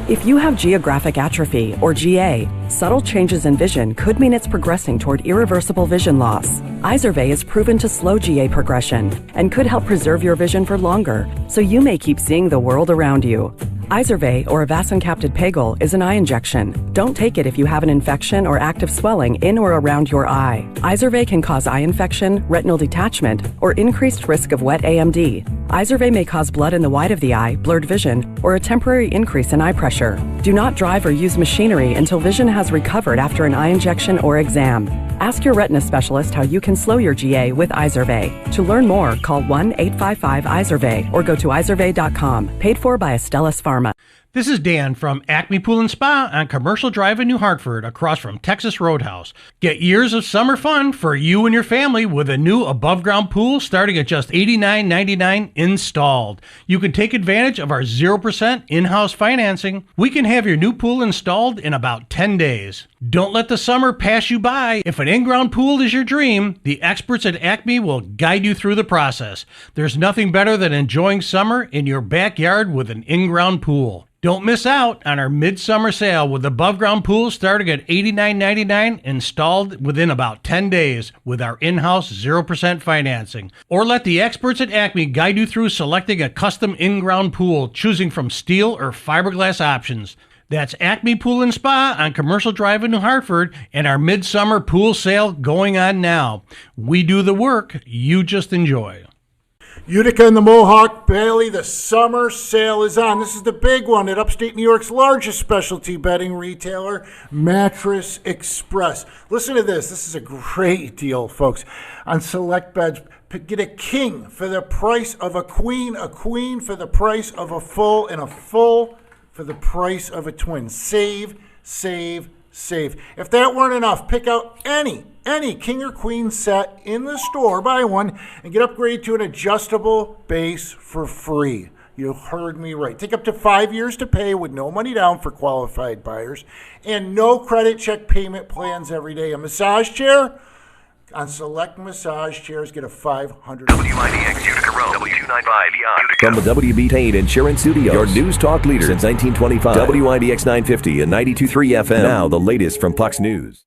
If you have geographic atrophy, or GA, subtle changes in vision could mean it's progressing toward irreversible vision loss. Izervay is proven to slow GA progression and could help preserve your vision for longer, so you may keep seeing the world around you. Izervay, or avacincaptad pegol, is an eye injection. Don't take it if you have an infection or active swelling in or around your eye. Izervay can cause eye infection, retinal detachment, or increased risk of wet AMD. Izervay may cause blood in the white of the eye, blurred vision, or a temporary increase in eye pressure. Do not drive or use machinery until vision has recovered after an eye injection or exam. Ask your retina specialist how you can slow your GA with Izervay. To learn more, call 1-855-IZERVAY or go to izervay.com. Paid for by Astellas Pharma. This is Dan from Acme Pool and Spa on Commercial Drive in New Hartford, across from Texas Roadhouse. Get years of summer fun for you and your family with a new above-ground pool starting at just $89.99 installed. You can take advantage of our 0% in-house financing. We can have your new pool installed in about 10 days. Don't let the summer pass you by. If an in-ground pool is your dream, the experts at Acme will guide you through the process. There's nothing better than enjoying summer in your backyard with an in-ground pool. Don't miss out on our midsummer sale with above-ground pools starting at $89.99 installed within about 10 days with our in-house 0% financing. Or let the experts at Acme guide you through selecting a custom in-ground pool, choosing from steel or fiberglass options. That's Acme Pool and Spa on Commercial Drive in New Hartford, and our midsummer pool sale going on now. We do the work, you just enjoy. Utica and the Mohawk Valley, the summer sale is on. This is the big one at upstate New York's largest specialty bedding retailer, Mattress Express. Listen to this. This is a great deal, folks. On select beds, get a king for the price of a queen for the price of a full, and a full for the price of a twin. Save, save, save. If that weren't enough, pick out any king or queen set in the store, buy one, and get upgraded to an adjustable base for free. You heard me right. Take up to 5 years to pay with no money down for qualified buyers, and no credit check payment plans every day. A massage chair? On select massage chairs, get a $500. WIBX Utica Road, W295 Utica. From the WB Tate Insurance Studios, your news talk leader since 1925. WIBX 950 and 92.3 FM. Now the latest from Fox News.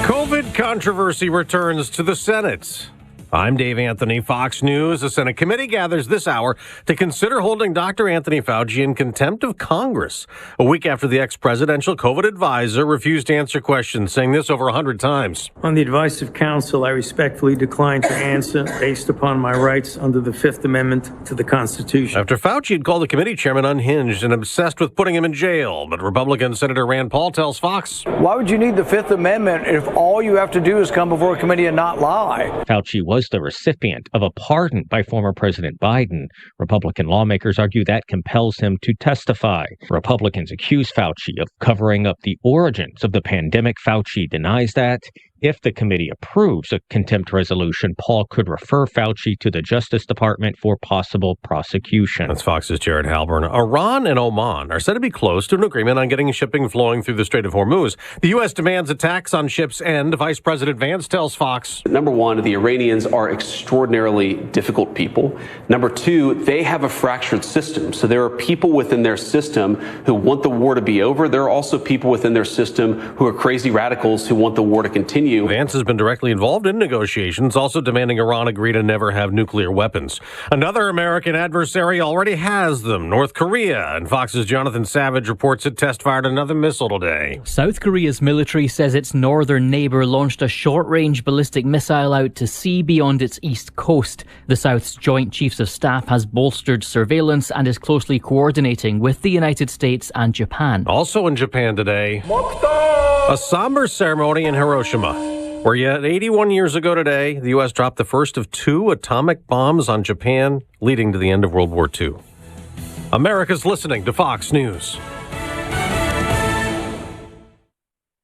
COVID controversy returns to the Senate. I'm Dave Anthony, Fox News. A Senate committee gathers this hour to consider holding Dr. Anthony Fauci in contempt of Congress. A week after the ex-presidential COVID advisor refused to answer questions, saying this over 100 times. On the advice of counsel, I respectfully decline to answer based upon my rights under the Fifth Amendment to the Constitution. After Fauci had called the committee chairman unhinged and obsessed with putting him in jail, but Republican Senator Rand Paul tells Fox, "Why would you need the Fifth Amendment if all you have to do is come before a committee and not lie?" Fauci was the recipient of a pardon by former President Biden. Republican lawmakers argue that compels him to testify. Republicans accuse Fauci of covering up the origins of the pandemic. Fauci denies that. If the committee approves a contempt resolution, Paul could refer Fauci to the Justice Department for possible prosecution. That's Fox's Jared Halpern. Iran and Oman are said to be close to an agreement on getting shipping flowing through the Strait of Hormuz. The U.S. demands attacks on ships end. Vice President Vance tells Fox. Number one, the Iranians are extraordinarily difficult people. Number two, they have a fractured system. So there are people within their system who want the war to be over. There are also people within their system who are crazy radicals who want the war to continue. Vance has been directly involved in negotiations, also demanding Iran agree to never have nuclear weapons. Another American adversary already has them, North Korea, and Fox's Jonathan Savage reports it test-fired another missile today. South Korea's military says its northern neighbour launched a short-range ballistic missile out to sea beyond its east coast. The South's Joint Chiefs of Staff has bolstered surveillance and is closely coordinating with the United States and Japan. Also in Japan today, a somber ceremony in Hiroshima, where yet 81 years ago today, the U.S. dropped the first of 2 atomic bombs on Japan, leading to the end of World War II. America's listening to Fox News.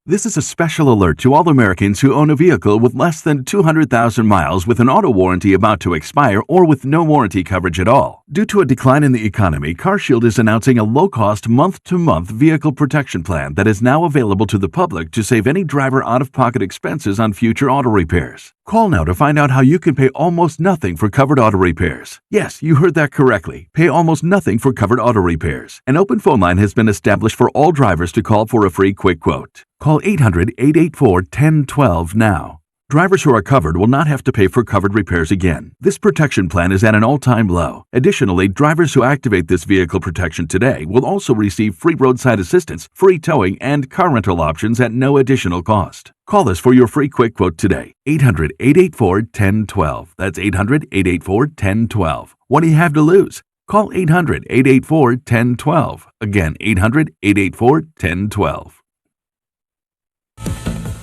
This is a special alert to all Americans who own a vehicle with less than 200,000 miles with an auto warranty about to expire or with no warranty coverage at all. Due to a decline in the economy, CarShield is announcing a low-cost month-to-month vehicle protection plan that is now available to the public to save any driver out-of-pocket expenses on future auto repairs. Call now to find out how you can pay almost nothing for covered auto repairs. Yes, you heard that correctly. Pay almost nothing for covered auto repairs. An open phone line has been established for all drivers to call for a free quick quote. Call 800-884-1012 now. Drivers who are covered will not have to pay for covered repairs again. This protection plan is at an all-time low. Additionally, drivers who activate this vehicle protection today will also receive free roadside assistance, free towing, and car rental options at no additional cost. Call us for your free quick quote today. 800-884-1012. That's 800-884-1012. What do you have to lose? Call 800-884-1012. Again, 800-884-1012.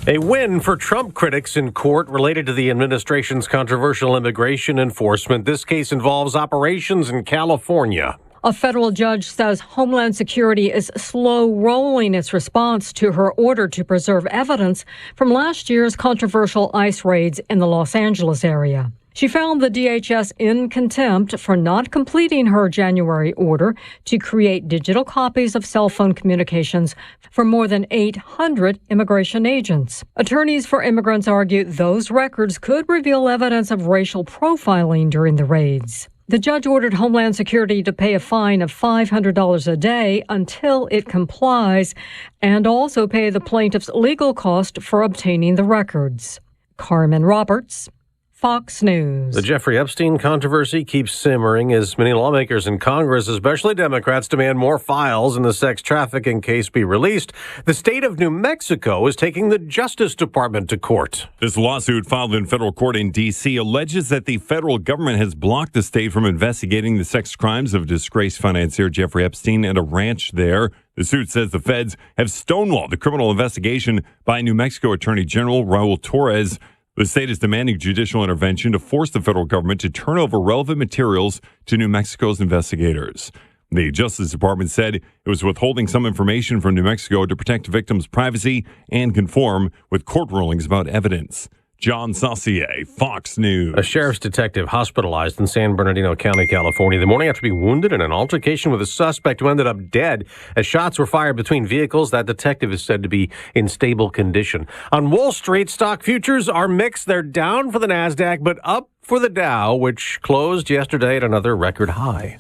A win for Trump critics in court related to the administration's controversial immigration enforcement. This case involves operations in California. A federal judge says Homeland Security is slow-rolling its response to her order to preserve evidence from last year's controversial ICE raids in the Los Angeles area. She found the DHS in contempt for not completing her January order to create digital copies of cell phone communications for more than 800 immigration agents. Attorneys for immigrants argue those records could reveal evidence of racial profiling during the raids. The judge ordered Homeland Security to pay a fine of $500 a day until it complies, and also pay the plaintiff's legal cost for obtaining the records. Carmen Roberts, Fox News. The Jeffrey Epstein controversy keeps simmering as many lawmakers in Congress, especially Democrats, demand more files in the sex trafficking case be released. The state of New Mexico is taking the Justice Department to court. This lawsuit filed in federal court in D.C. alleges that the federal government has blocked the state from investigating the sex crimes of disgraced financier Jeffrey Epstein at a ranch there. The suit says the feds have stonewalled the criminal investigation by New Mexico Attorney General Raul Torres. The state is demanding judicial intervention to force the federal government to turn over relevant materials to New Mexico's investigators. The Justice Department said it was withholding some information from New Mexico to protect victims' privacy and conform with court rulings about evidence. John Saucier, Fox News. A sheriff's detective hospitalized in San Bernardino County, California, the morning after being wounded in an altercation with a suspect who ended up dead as shots were fired between vehicles. That detective is said to be in stable condition. On Wall Street, stock futures are mixed. They're down for the NASDAQ, but up for the Dow, which closed yesterday at another record high.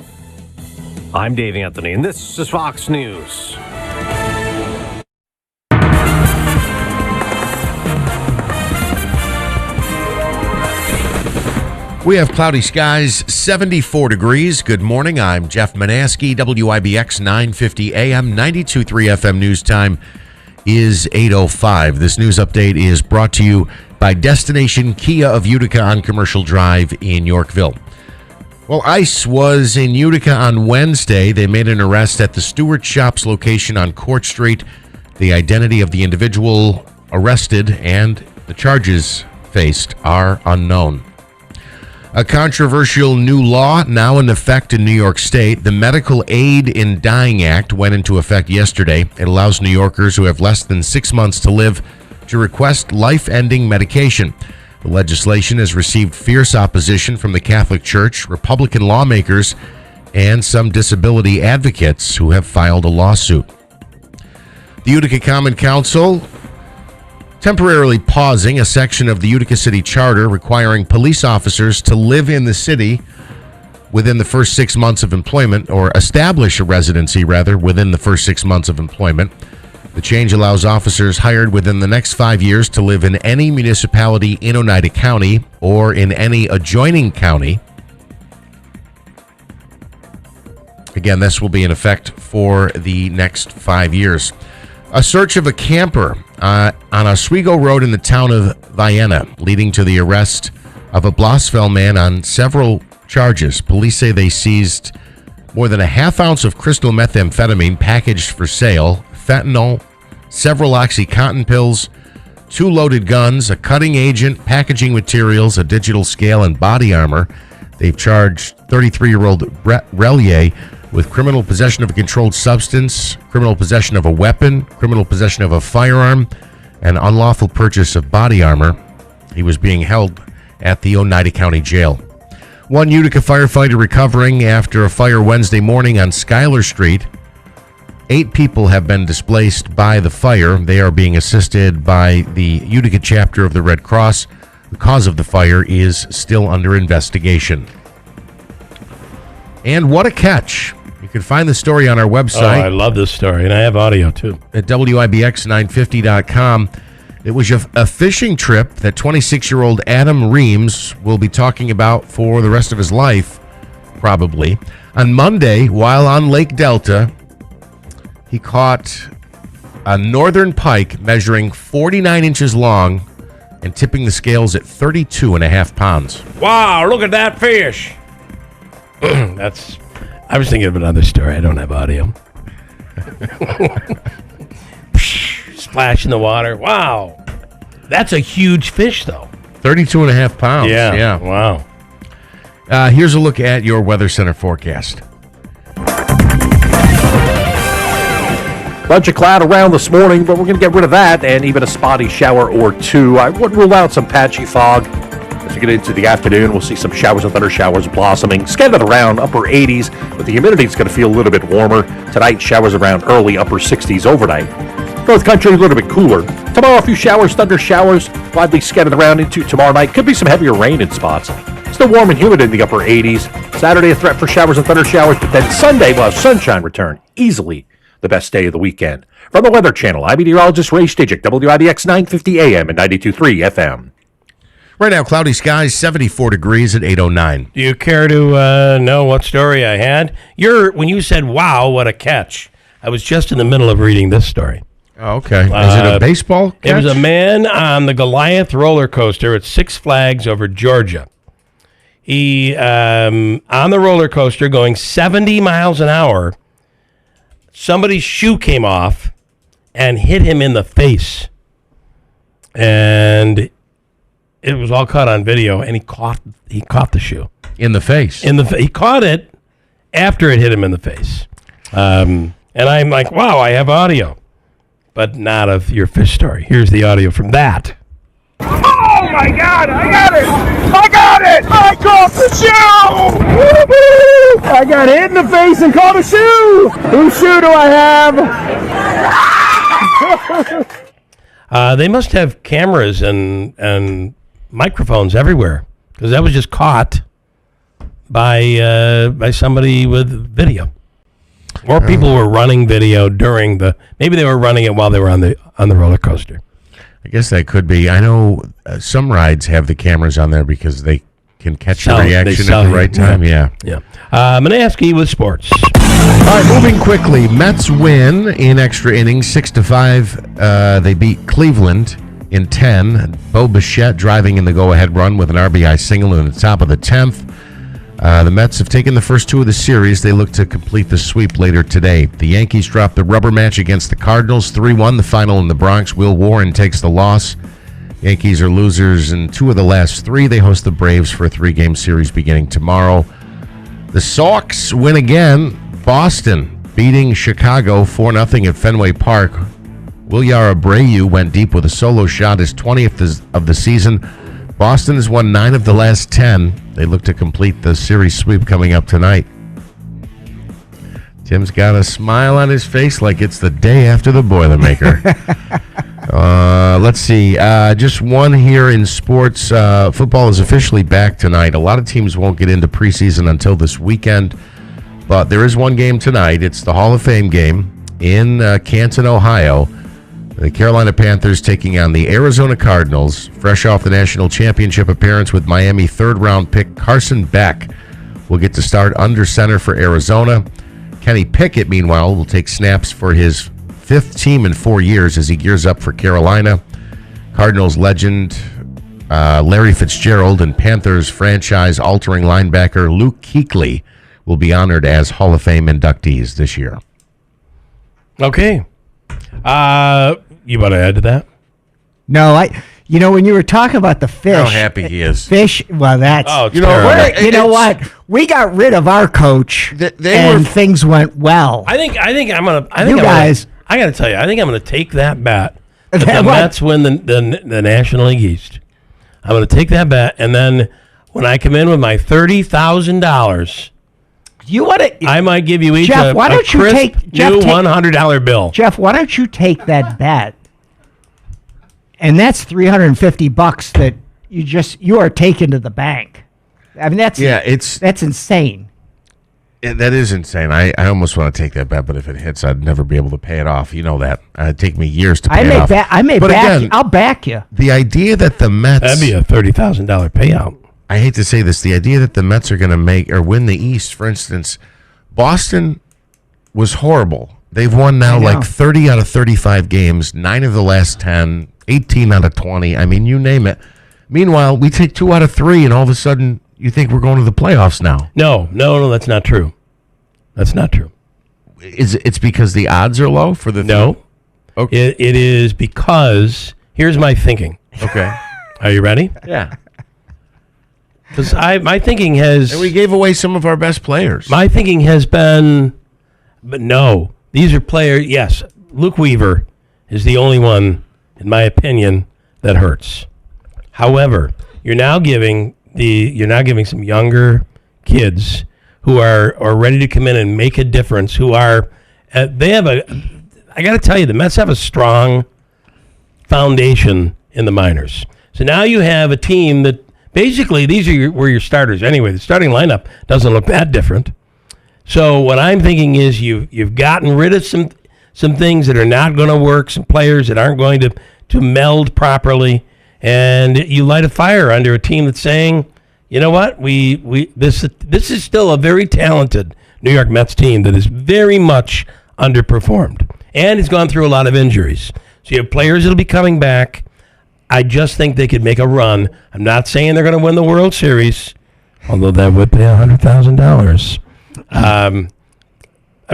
I'm Dave Anthony, and this is Fox News. We have cloudy skies, 74 degrees. Good morning. I'm Jeff Manaski, WIBX 950 AM, 92.3 FM news time is 8:05. This news update is brought to you by Destination Kia of Utica on Commercial Drive in Yorkville. Well, ICE was in Utica on Wednesday. They made an arrest at the Stewart Shops location on Court Street. The identity of the individual arrested and the charges faced are unknown. A controversial new law now in effect in New York State. The Medical Aid in Dying Act went into effect yesterday. It allows New Yorkers who have less than 6 months to live to request life-ending medication. The legislation has received fierce opposition from the Catholic Church, Republican lawmakers, and some disability advocates who have filed a lawsuit. The Utica Common Council temporarily pausing a section of the Utica City Charter requiring police officers to live in the city within the first 6 months of employment, or establish a residency, rather, within the first 6 months of employment. The change allows officers hired within the next 5 years to live in any municipality in Oneida County or in any adjoining county. Again, this will be in effect for the next 5 years. A search of a camper on Oswego Road in the town of Vienna, leading to the arrest of a Blossville man on several charges. Police say they seized more than a half ounce of crystal methamphetamine packaged for sale, fentanyl, several OxyContin pills, 2 loaded guns, a cutting agent, packaging materials, a digital scale, and body armor. They've charged 33-year-old Relier with criminal possession of a controlled substance, criminal possession of a weapon, criminal possession of a firearm, and unlawful purchase of body armor. He was being held at the Oneida County Jail. One Utica firefighter recovering after a fire Wednesday morning on Schuyler Street. 8 people have been displaced by the fire. They are being assisted by the Utica chapter of the Red Cross. The cause of the fire is still under investigation. And what a catch. You can find the story on our website. Oh, I love this story, and I have audio, too. At WIBX950.com. It was a fishing trip that 26-year-old Adam Reams will be talking about for the rest of his life, probably. On Monday, while on Lake Delta, he caught a northern pike measuring 49 inches long and tipping the scales at 32.5 pounds. Wow, look at that fish. I was thinking of another story. I don't have audio. Splash in the water. Wow. That's a huge fish, though. 32.5 pounds. Yeah. Wow. Here's a look at your Weather Center forecast. Bunch of cloud around this morning, but we're going to get rid of that and even a spotty shower or two. I would rule out some patchy fog. As we get into the afternoon, we'll see some showers and thunder showers blossoming. Scattered around upper 80s, but the humidity is going to feel a little bit warmer. Tonight, showers around early upper 60s overnight. North country, a little bit cooler. Tomorrow, a few showers, thunder showers, widely scattered around into tomorrow night. Could be some heavier rain in spots. Still warm and humid in the upper 80s. Saturday, a threat for showers and thunder showers, but then Sunday, we'll have sunshine return. Easily the best day of the weekend. From the Weather Channel, I'm meteorologist Ray Stajic, WIBX 950 AM and 92.3 FM. Right now, cloudy skies, 74 degrees at 8:09. Do you care to know what story I had? When you said, wow, what a catch, I was just in the middle of reading this story. Oh, okay. Is it a baseball catch? It was a man on the Goliath roller coaster at Six Flags over Georgia. He, on the roller coaster going 70 miles an hour, somebody's shoe came off and hit him in the face. And it was all caught on video, and he caught the shoe. In the face? He caught it after it hit him in the face. And I'm like, wow, I have audio. But not of your fish story. Here's the audio from that. Oh my God, I got it! I got it! I caught the shoe! Woo-hoo! I got hit in the face and caught a shoe! Whose shoe do I have? They must have cameras and microphones everywhere, because that was just caught by somebody with video. Or people were running video during maybe they were running it while they were on the roller coaster. I guess that could be. I know some rides have the cameras on there because they can catch your reaction at the right time. Yeah. I'm going to ask you with sports. All right, moving quickly. Mets win in extra innings, 6-5. They beat Cleveland in 10. Bo Bichette driving in the go-ahead run with an RBI single in the top of the 10th. The Mets have taken the first 2 of the series. They look to complete the sweep later today. The Yankees dropped the rubber match against the Cardinals, 3-1, the final in the Bronx. Will Warren takes the loss. Yankees are losers in 2 of the last 3. They host the Braves for a 3-game series beginning tomorrow. The Sox win again. Boston beating Chicago 4-0 at Fenway Park. Wilyer Abreu went deep with a solo shot, his 20th of the season. Boston has won 9 of the last 10. They look to complete the series sweep coming up tonight. Tim's got a smile on his face like it's the day after the Boilermaker. Let's see. Just one here in sports. Football is officially back tonight. A lot of teams won't get into preseason until this weekend, but there is one game tonight. It's the Hall of Fame game in Canton, Ohio. The Carolina Panthers taking on the Arizona Cardinals, fresh off the national championship appearance with Miami third-round pick Carson Beck will get to start under center for Arizona. Kenny Pickett, meanwhile, will take snaps for his 5th team in 4 years as he gears up for Carolina. Cardinals legend Larry Fitzgerald and Panthers franchise-altering linebacker Luke Kuechly will be honored as Hall of Fame inductees this year. Okay. You want to add to that? No, when you were talking about the fish. How happy he is. Fish, well, that's... Oh, you know what? We got rid of our coach, and things went well. I think I'm going to... I got to tell you, I think I'm going to take that bet that the Mets win the National League East. I'm going to take that bet, and then when I come in with my $30,000... I might give you each Jeff, a why don't you crisp take new $100 bill. Jeff, why don't you take that bet? And that's $350 that you are taking to the bank. I mean, that's insane. That is insane. I almost want to take that bet, but if it hits, I'd never be able to pay it off. You know that. It'd take me years to pay it off. I'll back you. The idea that the Mets... That'd be a $30,000 payout. I hate to say this, the idea that the Mets are going to make or win the East, for instance, Boston was horrible. They've won now like 30 out of 35 games, 9 of the last 10, 18 out of 20. I mean, you name it. Meanwhile, we take 2 out of 3, and all of a sudden, you think we're going to the playoffs now. No, that's not true. That's not true. It's because the odds are low for the... No. Okay. It is because... Here's my thinking. Okay. Are you ready? Yeah. Because my thinking has... And we gave away some of our best players. My thinking has been... But no. These are players... Yes. Luke Weaver is the only one, in my opinion, that hurts. However, you're now giving some younger kids who are ready to come in and make a difference, who are... I got to tell you, the Mets have a strong foundation in the minors. So now you have a team that... Basically, these were your starters anyway. The starting lineup doesn't look that different. So what I'm thinking is you've gotten rid of some things that are not going to work, some players that aren't going to meld properly, and you light a fire under a team that's saying, you know what, this is still a very talented New York Mets team that is very much underperformed and has gone through a lot of injuries. So you have players that'll be coming back. I just think they could make a run. I'm not saying they're going to win the World Series, although that would pay $100,000. I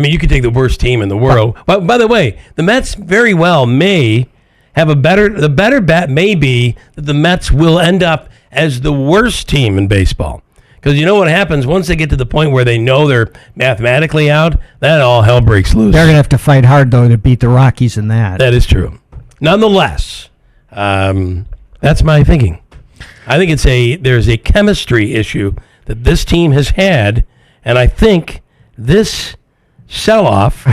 mean, you could take the worst team in the world. But by the way, the Mets very well may have the better bet may be that the Mets will end up as the worst team in baseball. Because you know what happens once they get to the point where they know they're mathematically out, then all hell breaks loose. They're going to have to fight hard, though, to beat the Rockies in that. That is true. Nonetheless, that's my thinking. I think there's a chemistry issue that this team has had, and I think this sell-off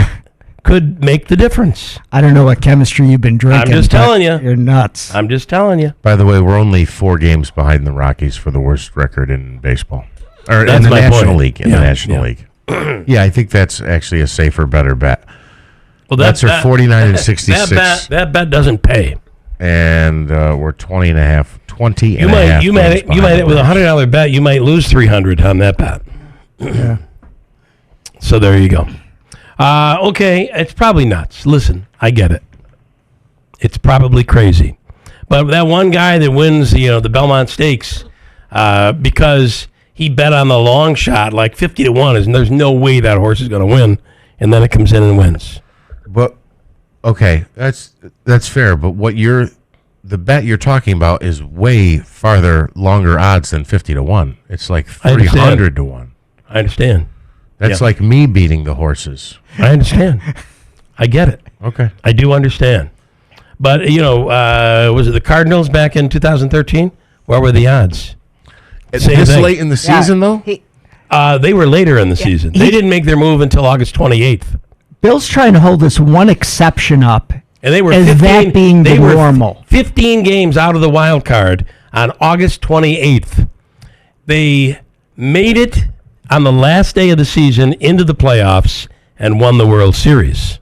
could make the difference. I don't know what chemistry you've been drinking. I'm just telling you. You're nuts. I'm just telling you. By the way, we're only 4 games behind the Rockies for the worst record in baseball. Or That's in the my National point. League. In the National League. Yeah, I think that's actually a safer, better bet. Well, Mets are 49 and 66. That bet doesn't pay. And we're 20 20 You might with a $100 bet, you might lose 300 on that bet. Yeah. So there you go. Okay, it's probably nuts. Listen, I get it. It's probably crazy. But that one guy that wins, the Belmont Stakes, because he bet on the long shot, like 50-1, and there's no way that horse is going to win, and then it comes in and wins. But okay, that's fair. But the bet you're talking about is way farther, longer odds than 50-1. It's like 300-1. I understand. That's like me beating the horses. I understand. I get it. Okay. I do understand. But, was it the Cardinals back in 2013? What were the odds? This late in the season, though? They were later in the season. They didn't make their move until August 28th. Bill's trying to hold this one exception up. And they were as 15, that being the normal. 15 games out of the wild card on August 28th. They made it on the last day of the season into the playoffs and won the World Series.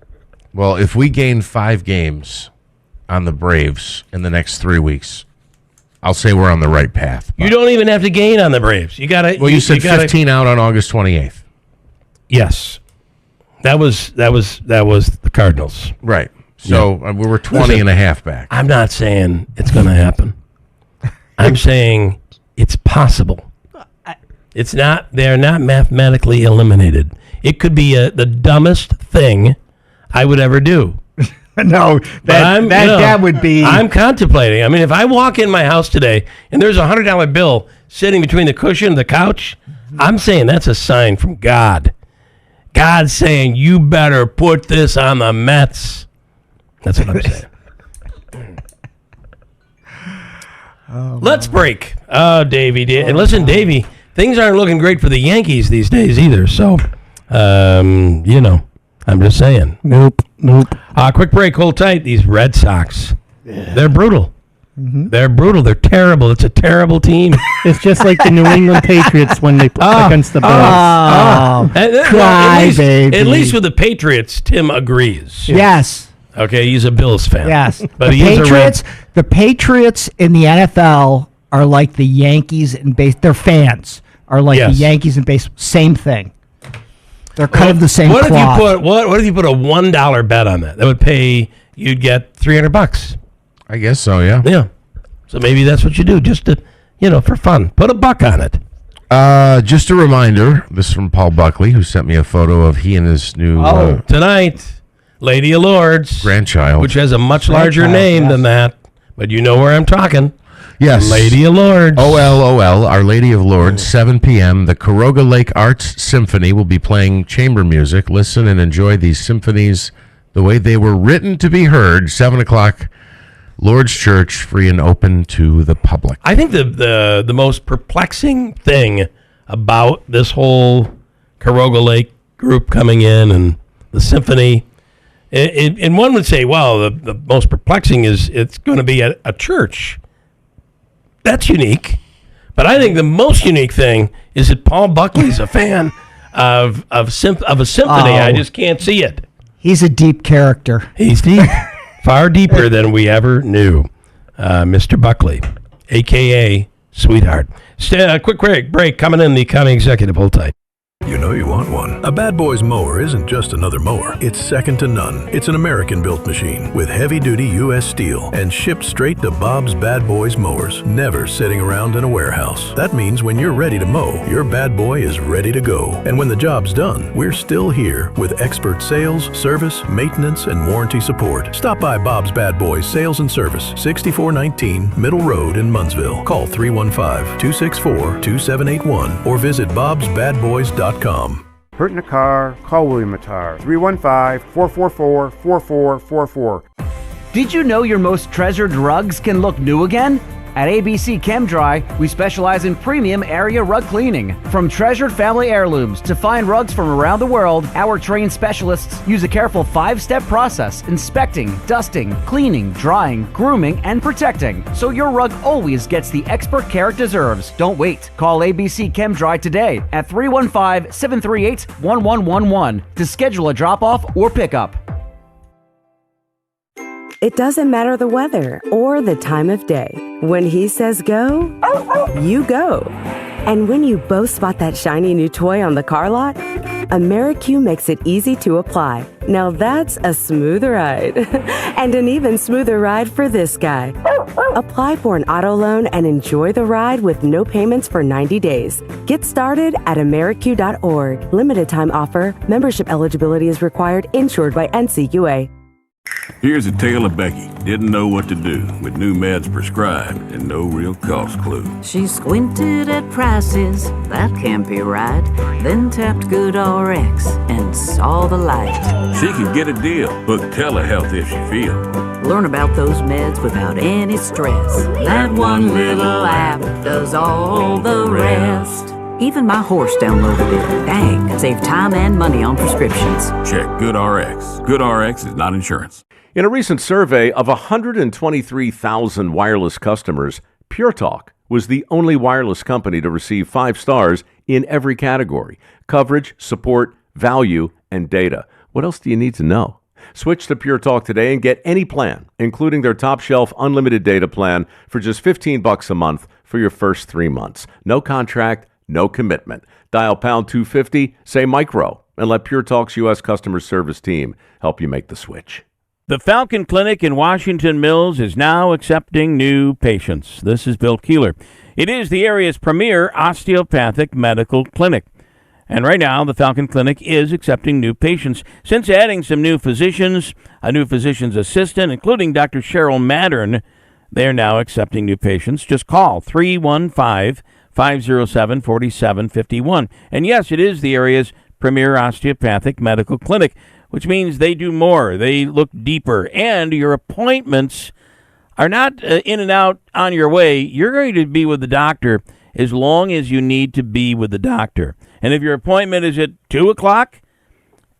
Well, if we gain 5 games on the Braves in the next 3 weeks, I'll say we're on the right path. You don't even have to gain on the Braves. You got to. Well, you said 15 out on August 28th. Yes, that was the Cardinals. Right. So we were 20 and a half back. I'm not saying it's going to happen. I'm saying it's possible. It's not. They're not mathematically eliminated. It could be the dumbest thing I would ever do. No, that would be. I'm contemplating. I mean, if I walk in my house today and there's a $100 bill sitting between the cushion and the couch, I'm saying that's a sign from God. God's saying you better put this on the Mets. That's what I'm saying. Let's break. Oh, Davey. And listen, Davey, things aren't looking great for the Yankees these days either. So, I'm just saying. Nope. Quick break. Hold tight. These Red Sox, they're brutal. Mm-hmm. They're brutal. They're terrible. It's a terrible team. It's just like the New England Patriots when they play against the Bills. At least with the Patriots, Tim agrees. Yes. Okay, he's a Bills fan. Yes. But the Patriots in the NFL are like the Yankees in base. Their fans are like the Yankees in base. Same thing. They're kind of the same cloth. What if you put a $1 bet on that? That would pay. You'd get $300. I guess so. Yeah. Yeah. So maybe that's what you do, just to, for fun. Put $1 on it. Just a reminder. This is from Paul Buckley, who sent me a photo of he and his new tonight, Lady of Lords grandchild, which has a much larger name than that, but you know where I'm talking. Yes. Lady of Lords. OLOL, Our Lady of Lords, 7 p.m. The Caroga Lake Arts Symphony will be playing chamber music. Listen and enjoy these symphonies the way they were written to be heard. 7 o'clock, Lord's Church, free and open to the public. I think the most perplexing thing about this whole Caroga Lake group coming in and the symphony, and one would say, well, the most perplexing is it's going to be a church. That's unique. But I think the most unique thing is that Paul Buckley's a fan of a symphony. I just can't see it. He's a deep character. He's deep. Far deeper than we ever knew. Mr. Buckley, a.k.a. Sweetheart. Quick break. Coming in, the county executive. Hold tight. You know you want one. A Bad Boys mower isn't just another mower. It's second to none. It's an American-built machine with heavy-duty U.S. steel and shipped straight to Bob's Bad Boys mowers, never sitting around in a warehouse. That means when you're ready to mow, your bad boy is ready to go. And when the job's done, we're still here with expert sales, service, maintenance, and warranty support. Stop by Bob's Bad Boys Sales and Service, 6419 Middle Road in Munnsville. Call 315-264-2781 or visit bobsbadboys.com. Hurt in a car? Call William Attar. 315-444-4444. Did you know your most treasured rugs can look new again? At ABC Chem Dry, we specialize in premium area rug cleaning. From treasured family heirlooms to fine rugs from around the world, our trained specialists use a careful 5-step process inspecting, dusting, cleaning, drying, grooming, and protecting, so your rug always gets the expert care it deserves. Don't wait. Call ABC Chem Dry today at 315-738-1111 to schedule a drop-off or pickup. It doesn't matter the weather or the time of day. When he says go, you go. And when you both spot that shiny new toy on the car lot, AmeriQ makes it easy to apply. Now that's a smooth ride. And an even smoother ride for this guy. Apply for an auto loan and enjoy the ride with no payments for 90 days. Get started at AmeriQ.org. Limited time offer. Membership eligibility is required. Insured by NCUA. Here's a tale of Becky. Didn't know what to do with new meds prescribed and no real cost clue. She squinted at prices, that can't be right. Then tapped GoodRx and saw the light. She can get a deal. Book telehealth if she feels. Learn about those meds without any stress. That one little app does all the rest. Even my horse downloaded it. Dang, save time and money on prescriptions. Check GoodRx. GoodRx is not insurance. In a recent survey of 123,000 wireless customers, Pure Talk was the only wireless company to receive 5 stars in every category: coverage, support, value, and data. What else do you need to know? Switch to Pure Talk today and get any plan, including their top shelf unlimited data plan for just $15 a month for your first 3 months. No contract, no commitment. Dial pound 250, say micro, and let Pure Talk's U.S. customer service team help you make the switch. The Falcon Clinic in Washington Mills is now accepting new patients. This is Bill Keeler. It is the area's premier osteopathic medical clinic. And right now, the Falcon Clinic is accepting new patients. Since adding some new physicians, a new physician's assistant, including Dr. Cheryl Mattern, they are now accepting new patients. Just call 315-507-4751. And yes, it is the area's premier osteopathic medical clinic, which means they do more. They look deeper. And your appointments are not in and out on your way. You're going to be with the doctor as long as you need to be with the doctor. And if your appointment is at 2 o'clock,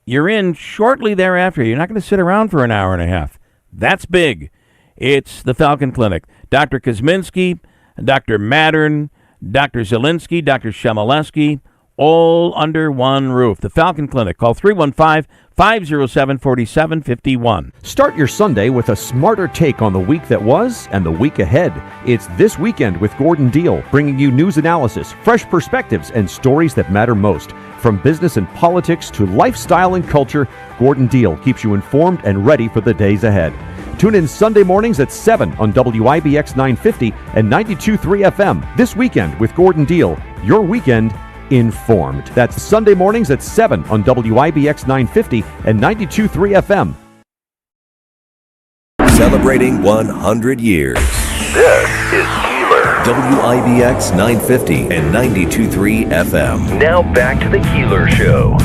you're in shortly thereafter. You're not going to sit around for an hour and a half. That's big. It's the Falcon Clinic. Dr. Kosminski, Dr. Mattern, Dr. Zielinski, Dr. Shemaleski, all under one roof. The Falcon Clinic. Call 315-507-4751. Start your Sunday with a smarter take on the week that was and the week ahead. It's This Weekend with Gordon Deal, bringing you news analysis, fresh perspectives, and stories that matter most. From business and politics to lifestyle and culture, Gordon Deal keeps you informed and ready for the days ahead. Tune in Sunday mornings at 7 on WIBX 950 and 92.3 FM. This Weekend with Gordon Deal, your weekend informed. That's Sunday mornings at 7 on WIBX 950 and 92.3 FM. Celebrating 100 years. This is Keeler. WIBX 950 and 92.3 FM. Now back to the Keeler Show.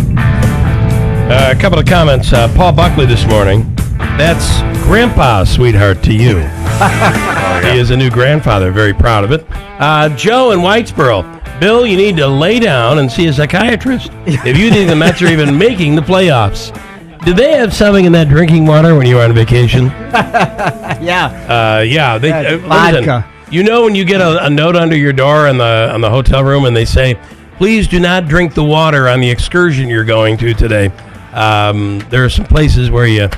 A couple of comments. Paul Buckley this morning. That's Grandpa, sweetheart, to you. He is a new grandfather. Very proud of it. Joe in Whitesboro. Bill, you need to lay down and see a psychiatrist if you think the Mets are even making the playoffs. Did they have something in that drinking water when you were on vacation? Yeah. Yeah. Vodka. Listen, you know when you get a note under your door in the hotel room and they say, please do not drink the water on the excursion you're going to today. There are some places where you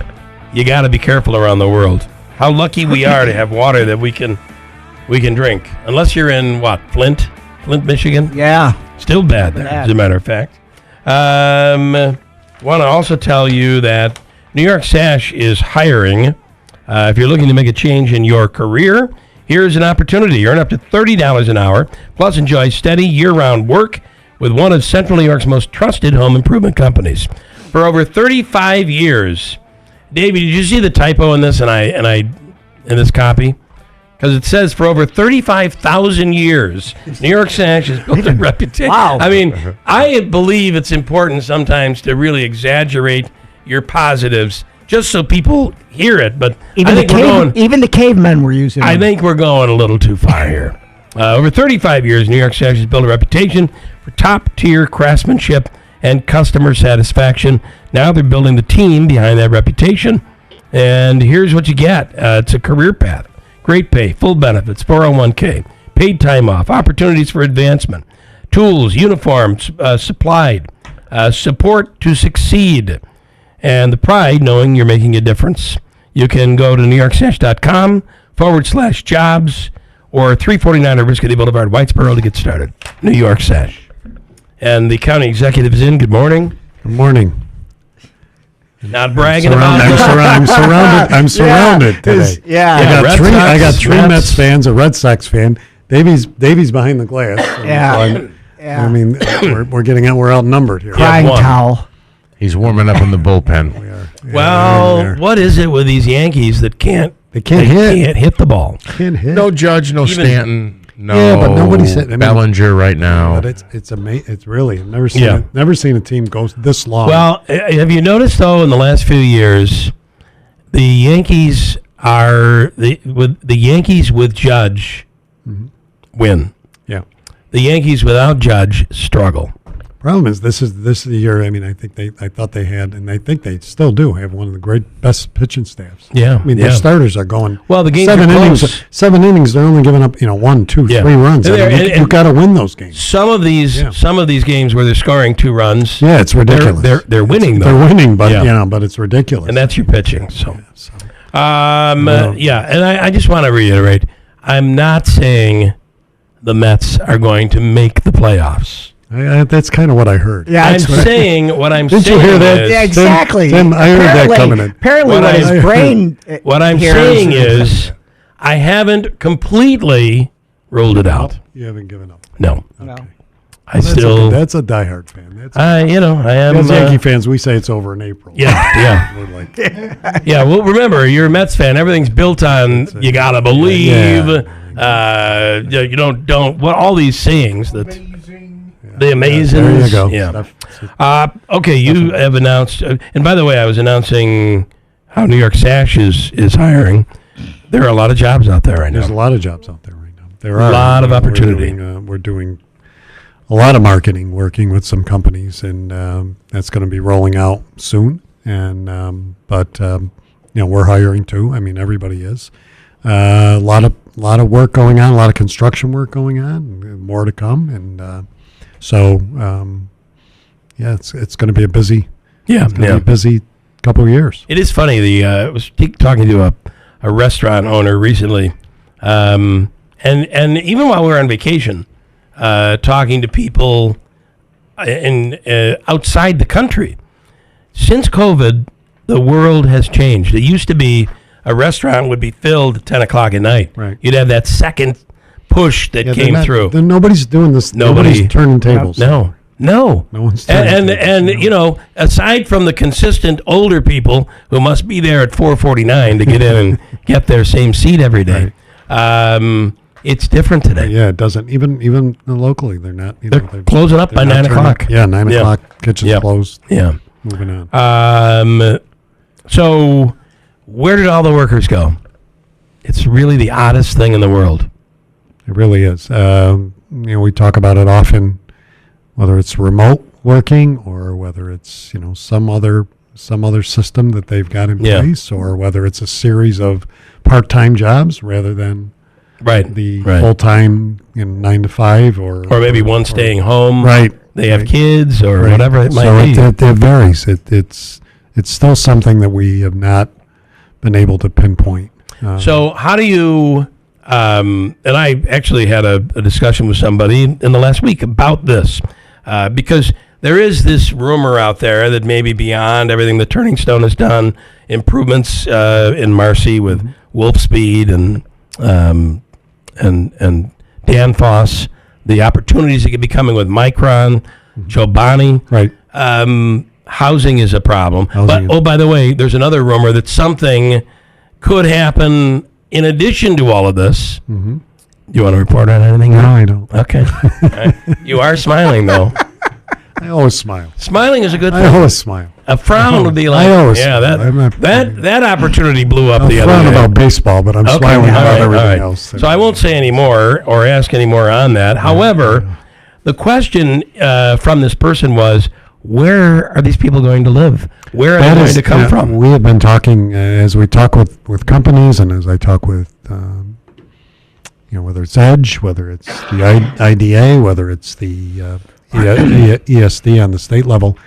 got to be careful around the world. How lucky we are to have water that we can drink. Unless you're in, Flint, Michigan? Yeah. Still bad there, as a matter of fact. Want to also tell you that New York Sash is hiring. If you're looking to make a change in your career, here's an opportunity. Earn up to $30 an hour, plus enjoy steady year-round work with one of Central New York's most trusted home improvement companies. For over 35 years, Davey, did you see the typo in this in this copy? Because it says for over 35,000 years, New York Sash has built a reputation. Wow. I mean, I believe it's important sometimes to really exaggerate your positives just so people hear it. But Even the cavemen were using it. I think we're going a little too far here. Over 35 years, New York Sash has built a reputation for top-tier craftsmanship and customer satisfaction. Now they're building the team behind that reputation. And here's what you get. It's a career path. Great pay, full benefits, 401k, paid time off, opportunities for advancement, tools, uniforms supplied, support to succeed, and the pride knowing you're making a difference. You can go to newyorksash.com/jobs or 349 Riscity Boulevard, Whitesboro to get started. New York Sash. And the county executive is in. Good morning. Good morning. Not bragging about it. I'm surrounded today. Yeah. I got three Mets fans, a Red Sox fan. Davy's behind the glass. Yeah. I mean, we're outnumbered here. Crying towel. He's warming up in the bullpen. Well, what is it with these Yankees that can't hit the ball? Can't hit. No Judge, no Stanton. No, yeah, but nobody's hit. Bellinger right now. But it's amazing. It's really I've never seen a team go this long. Well, have you noticed though in the last few years, the Yankees the Yankees with Judge win. Yeah. The Yankees without Judge struggle. Problem is this is the year. I mean, I thought they had, and I think they still do have one of the best pitching staffs. Yeah. I mean, their starters are going. Well, the games seven are innings. close. 7 innings. They're only giving up 1, 2, 3 runs. I mean, you've got to win those games. Some of these games where they're scoring 2 runs. Yeah, it's ridiculous. They're winning though. They're winning, but but it's ridiculous. And that's your pitching. So, and I just want to reiterate, I'm not saying the Mets are going to make the playoffs. That's kind of what I heard. Yeah, I'm saying what I'm saying. Did you hear that? Yeah, exactly. Tim, I heard that coming in. Apparently, what his brain. What I'm saying is, I haven't completely ruled it out. You haven't given up. No. Okay. That's a diehard fan. I am. As Yankee fans, we say it's over in April. Yeah. We're like, yeah. Well, remember, you're a Mets fan. Everything's built on you gotta believe. You don't. What all these sayings that. The amazing. There you go. Yeah. Okay, you have announced, and by the way, I was announcing how New York Sash is hiring. There are a lot of jobs out there right now. There's a lot of jobs out there right now. There are a lot of opportunity. We're doing a lot of marketing, working with some companies, and that's going to be rolling out soon. And but we're hiring too. I mean, everybody is. A lot of work going on. A lot of construction work going on. More to come. And so, it's going to be a busy, be a busy couple of years. It is funny. I was talking to a restaurant owner recently, and even while we were on vacation, talking to people outside the country. Since COVID, the world has changed. It used to be a restaurant would be filled at 10 o'clock at night. Right. You'd have that second push that came through. Nobody's doing this. Nobody's turning tables. No. No one's turning tables. And aside from the consistent older people who must be there at 4:49 to get in and get their same seat every day, it's different today. Yeah, it doesn't. Even locally, they're not. They're closing up by 9 o'clock. Yeah, 9 o'clock. Kitchen's closed. Yeah. Moving on. So where did all the workers go? It's really the oddest thing in the world. It really is. We talk about it often, whether it's remote working or whether it's some other system that they've got in place, or whether it's a series of part-time jobs rather than full-time 9 to 5, or maybe one staying home. Right. They have kids or whatever it might be. So it varies. It's still something that we have not been able to pinpoint. So how do you? And I actually had a discussion with somebody in the last week about this, because there is this rumor out there that maybe beyond everything that Turning Stone has done, improvements in Marcy with Wolf Speed and Danfoss, the opportunities that could be coming with Micron, Chobani. Right. Housing is a problem. But by the way, there's another rumor that something could happen in addition to all of this. Mm-hmm. You want to report on anything? No, I don't. Okay. You are smiling, though. I always smile. Smiling is a good thing. I always smile. A frown would be like, that opportunity blew up the other day. I'm frown about baseball, but I'm smiling about everything else. So I won't say any more or ask any more on that. However, the question from this person was, where are these people going to live? Where are they going to come from? We have been talking, as we talk with companies, and as I talk with, whether it's Edge, whether it's the IDA, whether it's the ESD on the state level,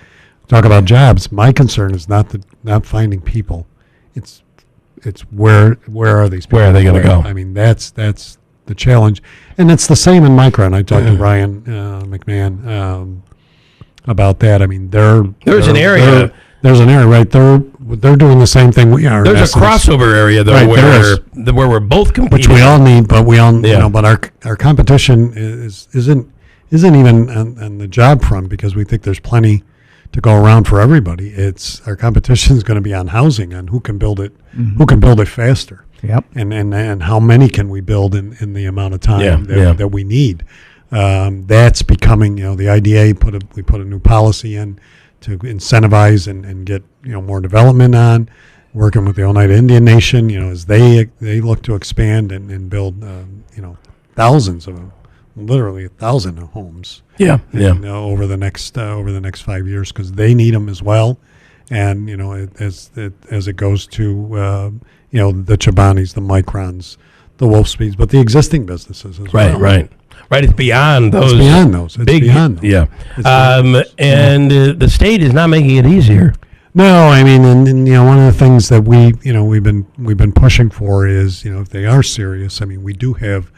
talk about jobs. My concern is not finding people. It's it's where are these people? Where are they going to go? I mean, that's the challenge, and it's the same in Micron. I talked to Ryan McMahon about that. I mean, there's an area right. They're doing the same thing we are. There's a crossover area though, right, where we're both competing, which we all need, but we all but our competition isn't even on the job front, because we think there's plenty to go around for everybody. It's our competition is going to be on housing, on who can build it, who can build it faster. Yep. And how many can we build in the amount of time that we need. That's becoming, the IDA we put a new policy in to incentivize and get more development on, working with the Oneida Indian Nation, as they look to expand and build thousands of them, literally 1,000 homes. Over the next 5 years, because they need them as well. And as it goes to the Chobanis, the Microns, the Wolfspeeds, but the existing businesses as well. Right. It's beyond those. It's beyond those. It's big, beyond those. Yeah. And the state is not making it easier. No, I mean, and one of the things that we've been pushing for is, if they are serious, I mean, we do have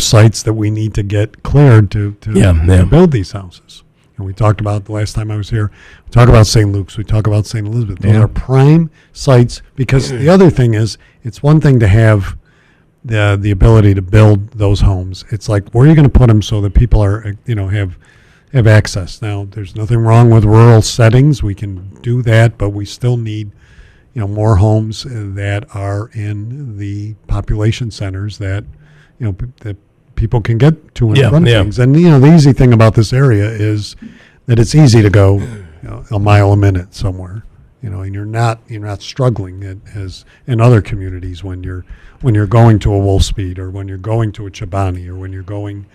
sites that we need to get cleared to build these houses. And we talked about the last time I was here. We talk about St. Luke's. We talk about St. Elizabeth. Those are prime sites, because the other thing is, it's one thing to have the ability to build those homes. It's like, where are you going to put them so that people are have access? Now, there's nothing wrong with rural settings. We can do that, but we still need more homes that are in the population centers that that people can get to and run things. And the easy thing about this area is that it's easy to go a mile a minute somewhere, and you're not struggling as in other communities when you're going to a Wolfspeed, or when you're going to a Chobani, or when you're going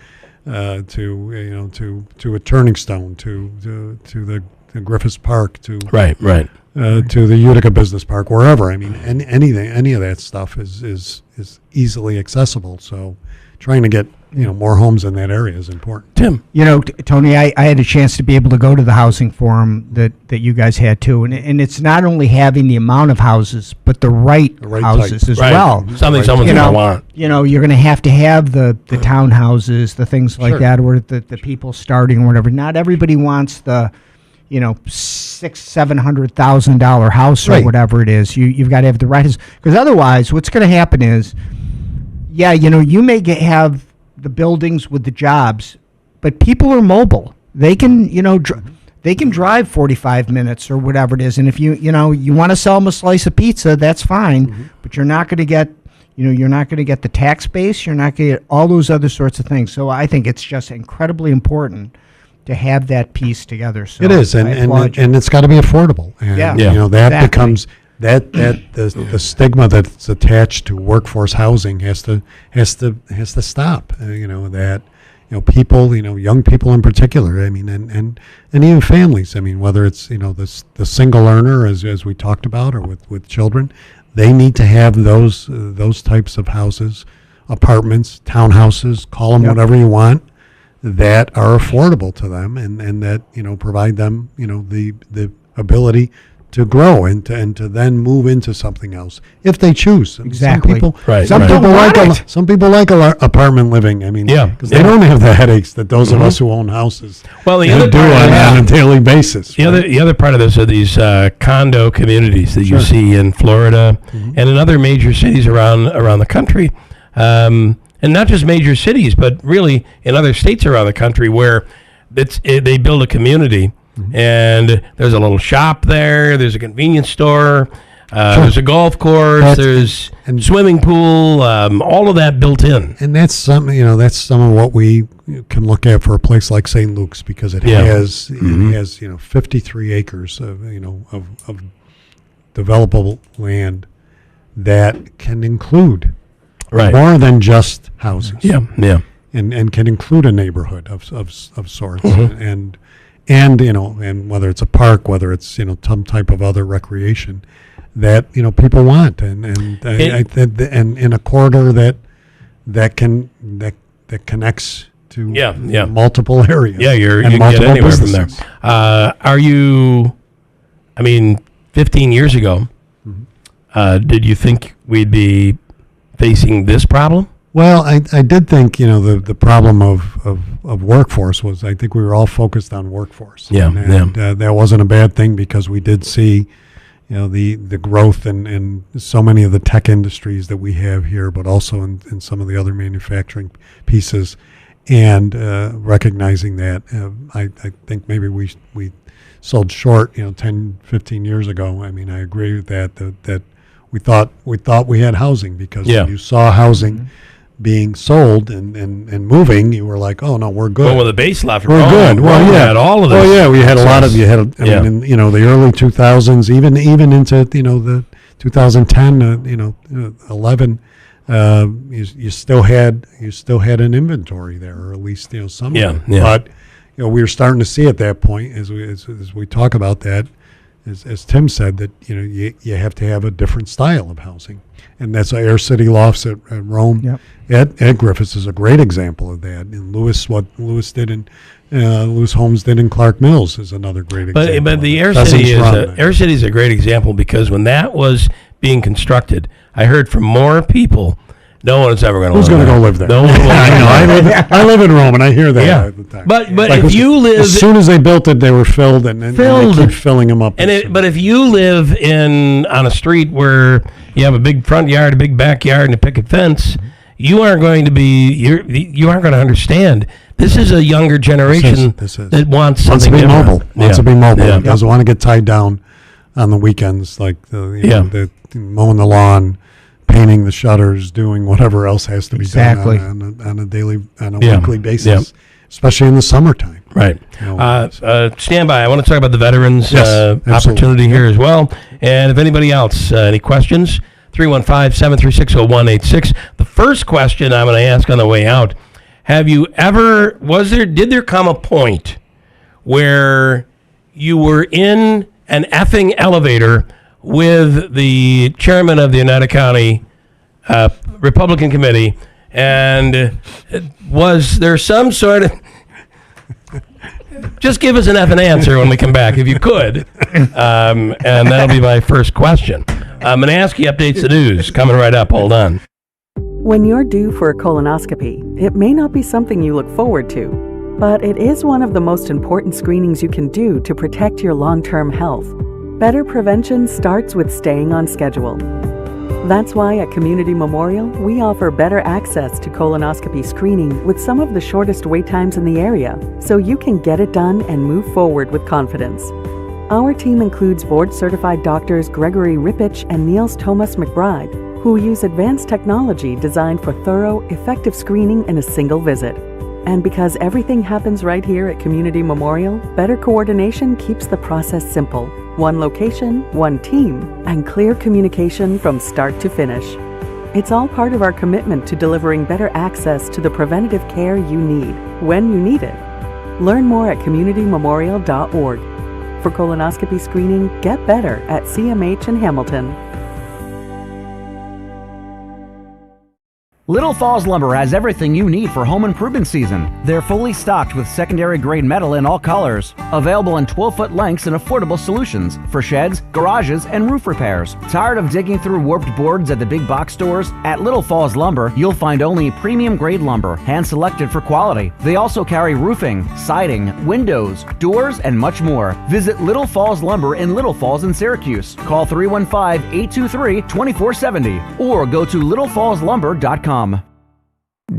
to a Turning Stone, to the Griffiths Park, to to the Utica Business Park, wherever. I mean, any of that stuff is easily accessible. So trying to get more homes in that area is important. Tim, Tony, I had a chance to be able to go to the housing forum that you guys had too, and it's not only having the amount of houses, but the right houses type. as well. Something someone's going to want. You're going to have the townhouses, the things like that, or the people starting or whatever. Not everybody wants the $600,000-$700,000 house or whatever it is. You've got to have the right house, because otherwise, what's going to happen is, you may have the buildings with the jobs, but people are mobile. They can they can drive 45 minutes or whatever it is. And if you want to sell them a slice of pizza, that's fine, but you're not going to get you're not going to get the tax base. You're not going to get all those other sorts of things. So I think it's just incredibly important to have that piece together. So it is, and it's got to be affordable. And that becomes the stigma that's attached to workforce housing has to stop. People, young people in particular. I mean, and even families. I mean, whether it's the single earner, as we talked about, or with children, they need to have those types of houses, apartments, townhouses, call them whatever you want, that are affordable to them, and that provide them the ability to grow and to then move into something else if they choose. Exactly. Some people like apartment living. I mean, because they don't have the headaches that those of us who own houses do on a daily basis. The other part of this are these condo communities that you see in Florida and in other major cities around the country. And not just major cities, but really in other states around the country, where they build a community, and there's a little shop there, there's a convenience store, there's a golf course, there's swimming pool, all of that built in. And that's some of what we can look at for a place like St. Luke's, because it has 53 acres of developable land that can include more than just houses. And can include a neighborhood of sorts, and whether it's a park, whether it's some type of other recreation that people want, and in a corridor that connects to multiple areas. You can get anywhere businesses from there. 15 years ago, Did you think we'd be facing this problem? Well, I did think, the problem of workforce was, I think we were all focused on workforce. Yeah, and that wasn't a bad thing because we did see, the growth in so many of the tech industries that we have here, but also in some of the other manufacturing pieces. And recognizing that, I think maybe we sold short, 10, 15 years ago. I mean, I agree with that we thought we had housing because when you saw housing being sold and moving, you were like, oh no, we're good. Well, with the base left, we're good. Well, yeah, had all of this. Well, yeah, we had a lot of. You had, I mean, in, the early 2000s, even into the 2010, 11. You still had an inventory there, or at least some. Yeah. But we were starting to see at that point, as we talk about that, as Tim said, that you have to have a different style of housing, and that's Air City Lofts at Rome. Yep. Ed Griffiths is a great example of that. And what Lewis did in Lewis Homes did in Clark Mills is another great example. But the Air City is a great example because when that was being constructed, I heard from more people. No one is ever going to live there. Who's going to go live there? No one will I live in Rome, and I hear that all the time. But if you live... As soon as they built it, they were filled, and they keep filling them up. But if you live on a street where you have a big front yard, a big backyard, and a picket fence, you aren't going to understand. This is a younger generation that wants something different. Wants to be mobile. Doesn't want to get tied down on the weekends, like the mowing the lawn, painting the shutters, doing whatever else has to be done on a weekly basis, especially in the summertime. Right. Stand by. I want to talk about the veterans opportunity here as well. And if anybody else, any questions, 315-736-0186. The first question I'm going to ask on the way out, did there come a point where you were in an effing elevator with the chairman of the Oneida County Republican Committee, and was there some sort of... Just give us an effing answer when we come back, if you could. And that'll be my first question. I'm going to ask you updates the news. Coming right up. Hold on. When you're due for a colonoscopy, it may not be something you look forward to, but it is one of the most important screenings you can do to protect your long-term health. Better prevention starts with staying on schedule. That's why at Community Memorial, we offer better access to colonoscopy screening with some of the shortest wait times in the area, so you can get it done and move forward with confidence. Our team includes board-certified doctors Gregory Rippich and Niels Thomas McBride, who use advanced technology designed for thorough, effective screening in a single visit. And because everything happens right here at Community Memorial, better coordination keeps the process simple. One location, one team, and clear communication from start to finish. It's all part of our commitment to delivering better access to the preventative care you need, when you need it. Learn more at communitymemorial.org. For colonoscopy screening, get better at CMH in Hamilton. Little Falls Lumber has everything you need for home improvement season. They're fully stocked with secondary grade metal in all colors, available in 12-foot lengths and affordable solutions for sheds, garages, and roof repairs. Tired of digging through warped boards at the big box stores? At Little Falls Lumber, you'll find only premium grade lumber, hand-selected for quality. They also carry roofing, siding, windows, doors, and much more. Visit Little Falls Lumber in Little Falls in Syracuse. Call 315-823-2470 or go to littlefallslumber.com.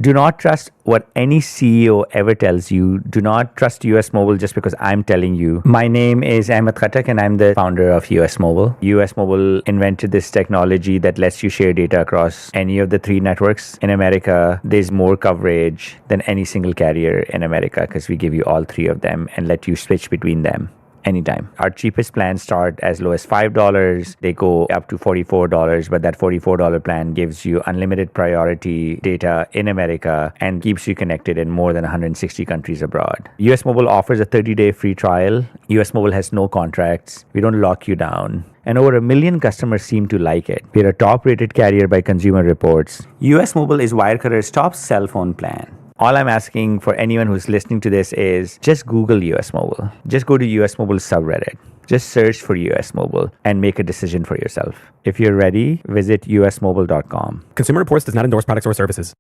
Do not trust what any CEO ever tells you. Do not trust US Mobile just because I'm telling you. My name is Ahmed Khattak and I'm the founder of US Mobile. US Mobile invented this technology that lets you share data across any of the 3 networks in America. There's more coverage than any single carrier in America because we give you all 3 of them and let you switch between them anytime. Our cheapest plans start as low as $5. They go up to $44, but that $44 plan gives you unlimited priority data in America and keeps you connected in more than 160 countries abroad. US Mobile offers a 30-day free trial. US Mobile has no contracts. We don't lock you down. And over 1 million customers seem to like it. We're a top-rated carrier by Consumer Reports. US Mobile is Wirecutters' top cell phone plan. All I'm asking for anyone who's listening to this is just Google US Mobile. Just go to US Mobile subreddit Just search for US Mobile and make a decision for yourself. If you're ready, visit usmobile.com. Consumer Reports does not endorse products or services.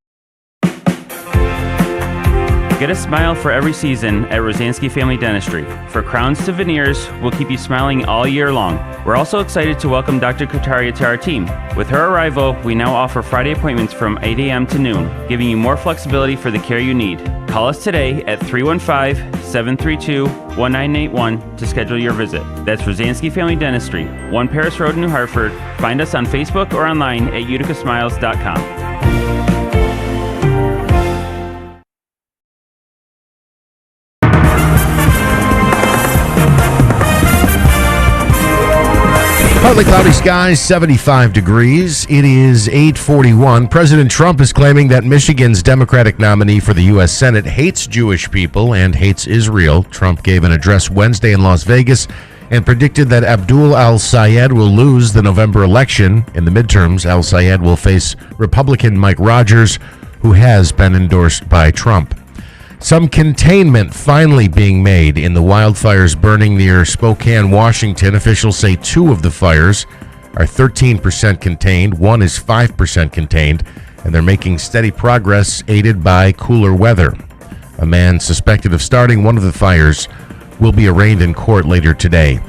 Get a smile for every season at Rosansky Family Dentistry. For crowns to veneers, we'll keep you smiling all year long. We're also excited to welcome Dr. Kutaria to our team. With her arrival, we now offer Friday appointments from 8 a.m. to noon, giving you more flexibility for the care you need. Call us today at 315-732-1981 to schedule your visit. That's Rosansky Family Dentistry, 1 Paris Road, New Hartford. Find us on Facebook or online at uticasmiles.com. Partly cloudy skies, 75 degrees. It is 8:41. President Trump is claiming that Michigan's Democratic nominee for the U.S. Senate hates Jewish people and hates Israel. Trump gave an address Wednesday in Las Vegas and predicted that Abdul al-Sayed will lose the November election. In the midterms, al-Sayed will face Republican Mike Rogers, who has been endorsed by Trump. Some containment finally being made in the wildfires burning near Spokane, Washington. Officials say 2 of the fires are 13% contained, 1 is 5% contained, and they're making steady progress aided by cooler weather. A man suspected of starting one of the fires will be arraigned in court later today.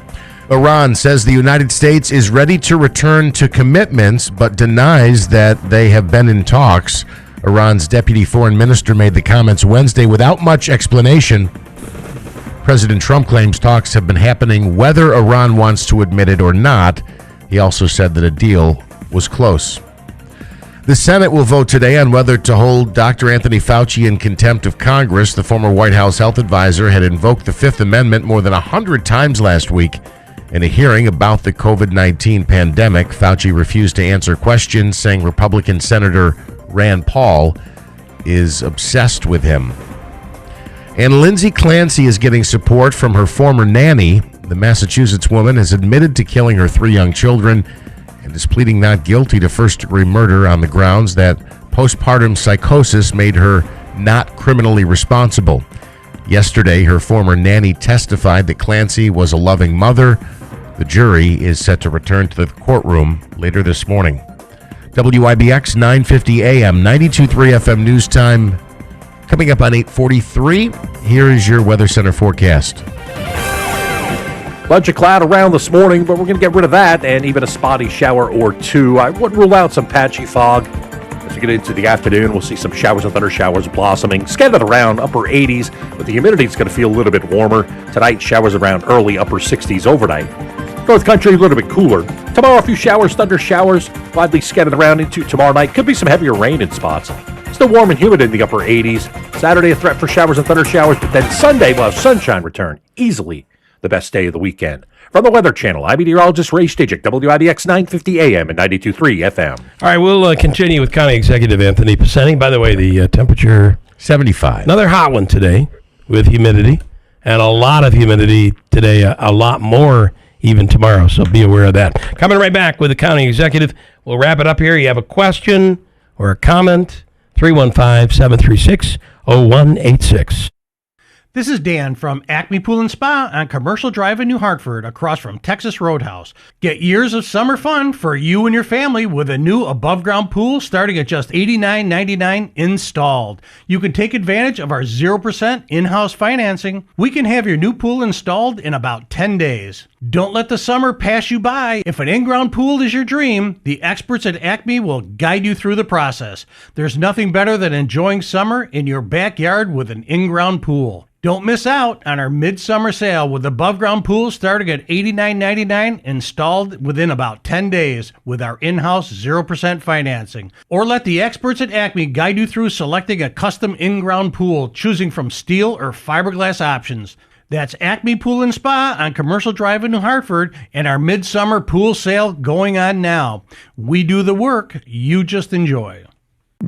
Iran says the United States is ready to return to commitments, but denies that they have been in talks. Iran's deputy foreign minister made the comments Wednesday without much explanation. President Trump claims talks have been happening whether Iran wants to admit it or not. He also said that a deal was close. The Senate will vote today on whether to hold Dr. Anthony Fauci in contempt of Congress. The former White House health advisor had invoked the Fifth Amendment more than 100 times last week. In a hearing about the COVID-19 pandemic, Fauci refused to answer questions, saying Republican Senator Rand Paul is obsessed with him. And Lindsay Clancy is getting support from her former nanny. The Massachusetts woman has admitted to killing her 3 young children and is pleading not guilty to first-degree murder on the grounds that postpartum psychosis made her not criminally responsible. Yesterday, her former nanny testified that Clancy was a loving mother. The jury is set to return to the courtroom later this morning. WIBX 950 AM, 92.3 FM news time. Coming up on 8:43, here is your Weather Center forecast. Bunch of cloud around this morning, but we're going to get rid of that and even a spotty shower or 2. I wouldn't rule out some patchy fog. As we get into the afternoon, we'll see some showers and thunder showers blossoming. Scattered around upper 80s, but the humidity is going to feel a little bit warmer. Tonight, showers around early upper 60s overnight. North Country, a little bit cooler. Tomorrow, a few showers, thunder showers, widely scattered around into tomorrow night. Could be some heavier rain in spots. Still warm and humid in the upper 80s. Saturday, a threat for showers and thunder showers, but then Sunday, we'll have sunshine return. Easily the best day of the weekend. From the Weather Channel, I'm meteorologist Ray Stijik, WIBX 950 AM and 92.3 FM. All right, we'll continue with County Executive Anthony Pisani. By the way, the temperature 75. Another hot one today with humidity, and a lot of humidity today, a lot more even tomorrow, so be aware of that. Coming right back with the County Executive. We'll wrap it up here. You have a question or a comment, 315-736-0186. This is Dan from Acme Pool and Spa on Commercial Drive in New Hartford, across from Texas Roadhouse. Get years of summer fun for you and your family with a new above-ground pool starting at just $89.99 installed. You can take advantage of our 0% in-house financing. We can have your new pool installed in about 10 days. Don't let the summer pass you by. If an in-ground pool is your dream, the experts at Acme will guide you through the process. There's nothing better than enjoying summer in your backyard with an in-ground pool. Don't miss out on our midsummer sale with above-ground pools starting at $89.99 installed within about 10 days with our in-house 0% financing. Or let the experts at Acme guide you through selecting a custom in-ground pool, choosing from steel or fiberglass options. That's Acme Pool and Spa on Commercial Drive in New Hartford, and our midsummer pool sale going on now. We do the work, you just enjoy.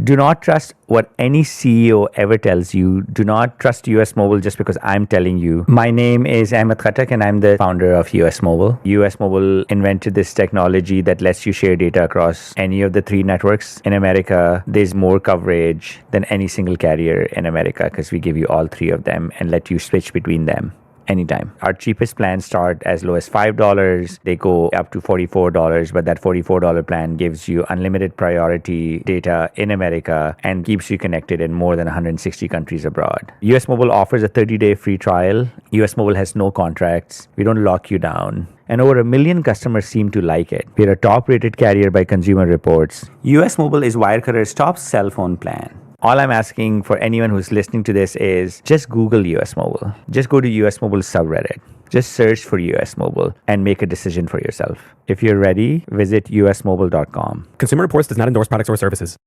Do not trust what any CEO ever tells you. Do not trust US Mobile just because I'm telling you. My name is Ahmed Khatak and I'm the founder of US Mobile. US Mobile invented this technology that lets you share data across any of the 3 networks in America. There's more coverage than any single carrier in America because we give you all 3 of them and let you switch between them. anytime. Our cheapest plans start as low as $5. They go up to $44, but that $44 plan gives you unlimited priority data in America and keeps you connected in more than 160 countries abroad. US Mobile offers a 30-day free trial. US Mobile has no contracts. We don't lock you down. And over 1 million customers seem to like it. We're a top-rated carrier by Consumer Reports. US Mobile is Wirecutters' top cell phone plan. All I'm asking for anyone who's listening to this is just Google US Mobile. Just go to US Mobile subreddit. Just search for US Mobile and make a decision for yourself. If you're ready, visit usmobile.com. Consumer Reports does not endorse products or services.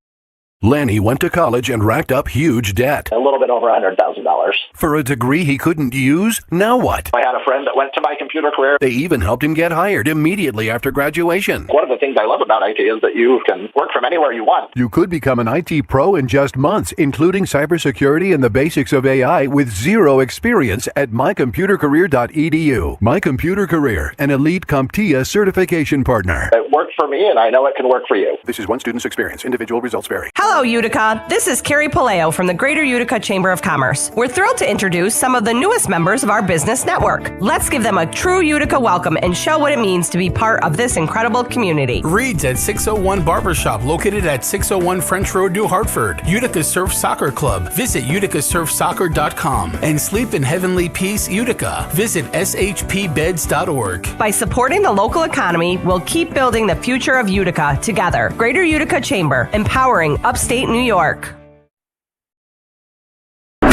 Lanny went to college and racked up huge debt. A little bit over $100,000. For a degree he couldn't use? Now what? I had a friend that went to my computer career. They even helped him get hired immediately after graduation. One of the things I love about IT is that you can work from anywhere you want. You could become an IT pro in just months, including cybersecurity and the basics of AI with zero experience at mycomputercareer.edu. My Computer Career, an elite CompTIA certification partner. It worked for me, and I know it can work for you. This is one student's experience. Individual results vary. Hello, Utica. This is Carrie Paleo from the Greater Utica Chamber of Commerce. We're thrilled to introduce some of the newest members of our business network. Let's give them a true Utica welcome and show what it means to be part of this incredible community. Reed's at 601 Barbershop, located at 601 French Road, New Hartford. Utica Surf Soccer Club. Visit uticasurfsoccer.com. And Sleep in Heavenly Peace Utica. Visit shpbeds.org. By supporting the local economy, we'll keep building the future of Utica together. Greater Utica Chamber, empowering upstate New York.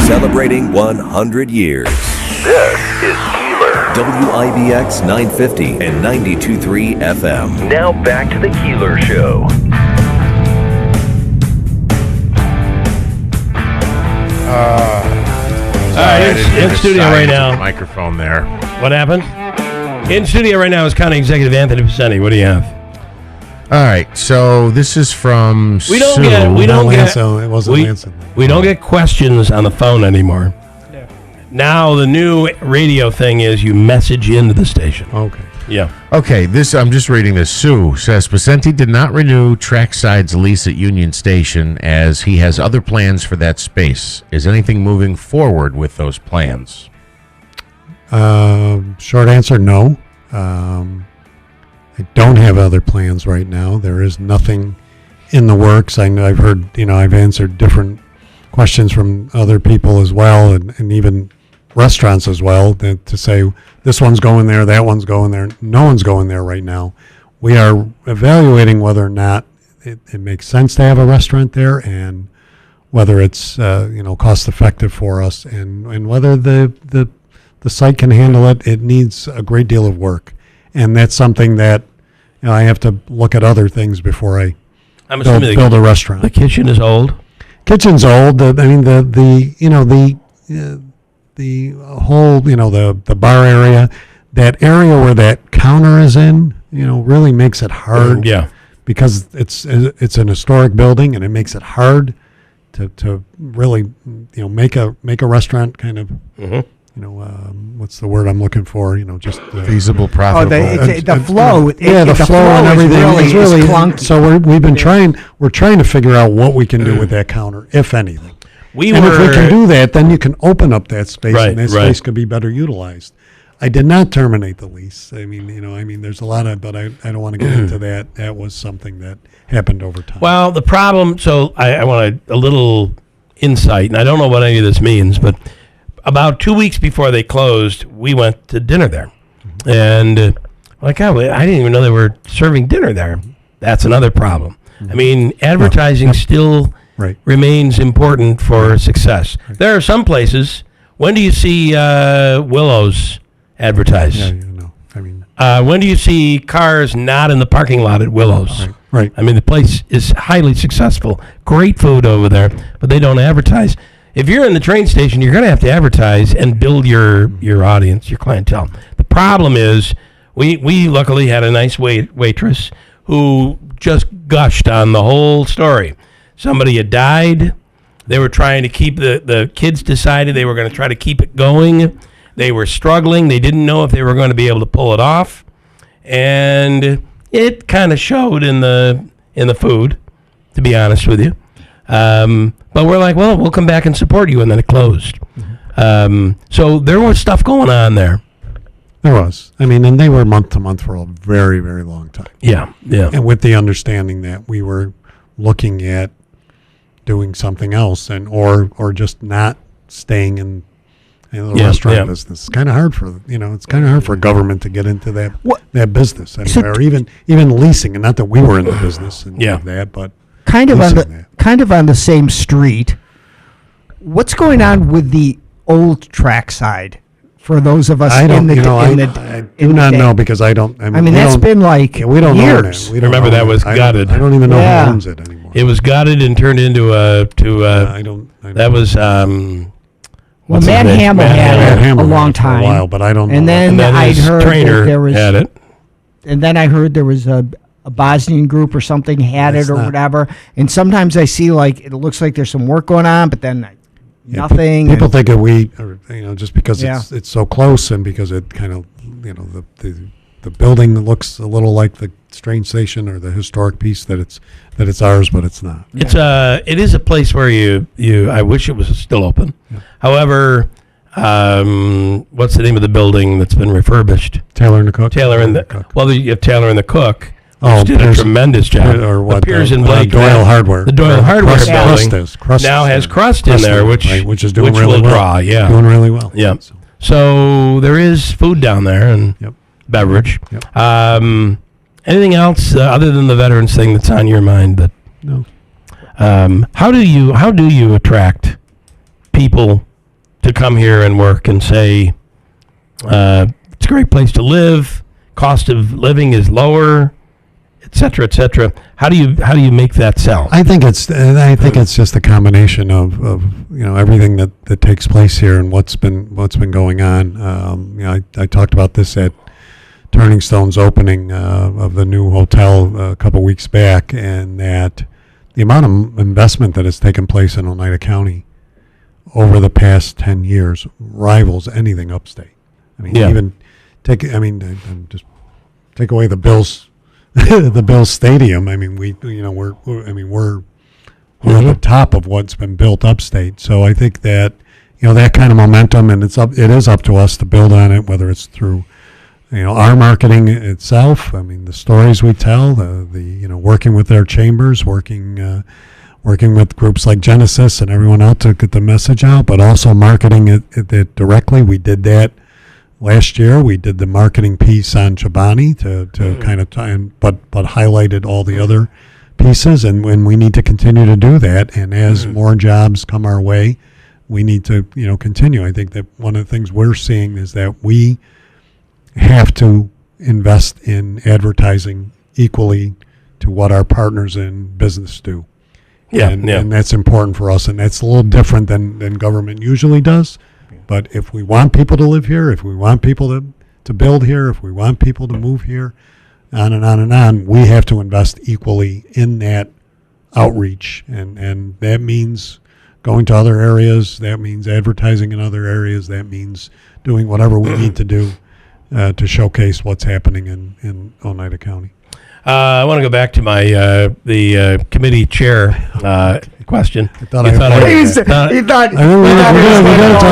Celebrating 100 years. This is Keeler. WIBX 950 and 92.3 FM. Now back to the Keeler Show. All right, in studio right now. Microphone there. What happened? In studio right now is County Executive Anthony Pacini. What do you have? All right, so this is from We don't Sue. get we don't get questions on the phone anymore. Yeah. Now the new radio thing is you message into the station. Okay. Yeah. Okay, this I'm just reading this. Sue says Pacenti did not renew Trackside's lease at Union Station as he has other plans for that space. Is anything moving forward with those plans? Short answer, no. I don't have other plans right now. There is nothing in the works. I know I've heard, I've answered different questions from other people as well, and even restaurants as well, to say this one's going there, that one's going there. No one's going there right now. We are evaluating whether or not it makes sense to have a restaurant there, and whether it's cost effective for us, and whether the site can handle it. It needs a great deal of work, and that's something that I have to look at other things before I build a restaurant. The kitchen is old. Kitchen's old. The whole the bar area, that area where that counter is in, really makes it hard. Yeah. Because it's an historic building, and it makes it hard to really make a restaurant kind of. Mm-hmm. What's the word I'm looking for? Just feasible, profitable. The flow. The flow and everything is really clunky. So we're trying to figure out what we can do with that counter, if anything. If we can do that, then you can open up that space, and that space could be better utilized. I did not terminate the lease. I mean, there's a lot of, but I don't want to get into that. That was something that happened over time. Well, the problem. So I want a little insight, and I don't know what any of this means, but. About 2 weeks before they closed, we went to dinner there. And I didn't even know they were serving dinner there. That's another problem. I mean, advertising still remains important for success. There are some places. When do you see Willows advertise? Yeah, when do you see cars not in the parking lot at Willows? Right. I mean, the place is highly successful. Great food over there, but they don't advertise. If you're in the train station, you're going to have to advertise and build your audience, your clientele. The problem is we luckily had a nice waitress who just gushed on the whole story. Somebody had died. They were trying to keep the kids decided they were going to try to keep it going. They were struggling. They didn't know if they were going to be able to pull it off. And it kind of showed in the food, to be honest with you. But we're like, well, we'll come back and support you, and then it closed. So there was stuff going on there. There was. I mean, and they were month to month for a very, very long time. Yeah, yeah. And with the understanding that we were looking at doing something else, and or just not staying in the restaurant business. It's kind of hard for it's kind of hard for government to get into that business, or even leasing. And not that we were in the business and that, but kind of on the same street. What's going on with the old track side? For those of us I in the I do not know because I don't. I mean that's been like we don't years. Own it. We don't remember that was gutted. I don't even know who owns it anymore. It was gutted and turned into I don't. That was well, Matt Hamill had it a long time, for a while, but I don't know. And then I'd heard trainer there was had it. And then I heard there was a Bosnian group or something had it or whatever. And sometimes I see like it looks like there's some work going on, but then nothing. People think that just because it's so close and because it kind of the building looks a little like the train station or the historic piece that it's ours, but it's not. It is a place where you I wish it was still open. Yeah. However, what's the name of the building that's been refurbished? Taylor and the Cook. Well, you have Taylor and the Cook. Oh, did a tremendous job. Or what? Piers and Blake Doyle Hardware. The Doyle Hardware building Crust now has Crust in there, which is doing really well. Doing really well. Yeah. So there is food down there and beverage. Yep. Anything else other than the veterans thing that's on your mind? That no. How do you attract people to come here and work and say it's a great place to live, cost of living is lower, et cetera, et cetera? How do you make that sell? I think it's just a combination of everything that takes place here and what's been going on. I talked about this at Turning Stone's opening of the new hotel a couple weeks back, and that the amount of investment that has taken place in Oneida County over the past 10 years rivals anything upstate. I mean, take away the Bills the Bills Stadium. I mean, we're at the top of what's been built upstate. So I think that that kind of momentum, and it is up to us to build on it, whether it's through our marketing itself. I mean, the stories we tell, the working with their chambers, working with groups like Genesis and everyone else to get the message out, but also marketing it directly. We did that last year. We did the marketing piece on Chobani to kind of but highlighted all the other pieces, and when we need to continue to do that, and as more jobs come our way, we need to continue. I think that one of the things we're seeing is that we have to invest in advertising equally to what our partners in business do. And that's important for us, and that's a little different than government usually does. But if we want people to live here, if we want people to build here, if we want people to move here, on and on and on, we have to invest equally in that outreach. And that means going to other areas. That means advertising in other areas. That means doing whatever we need to do to showcase what's happening in Oneida County. I want to go back to my the committee chair question. He thought we got to talk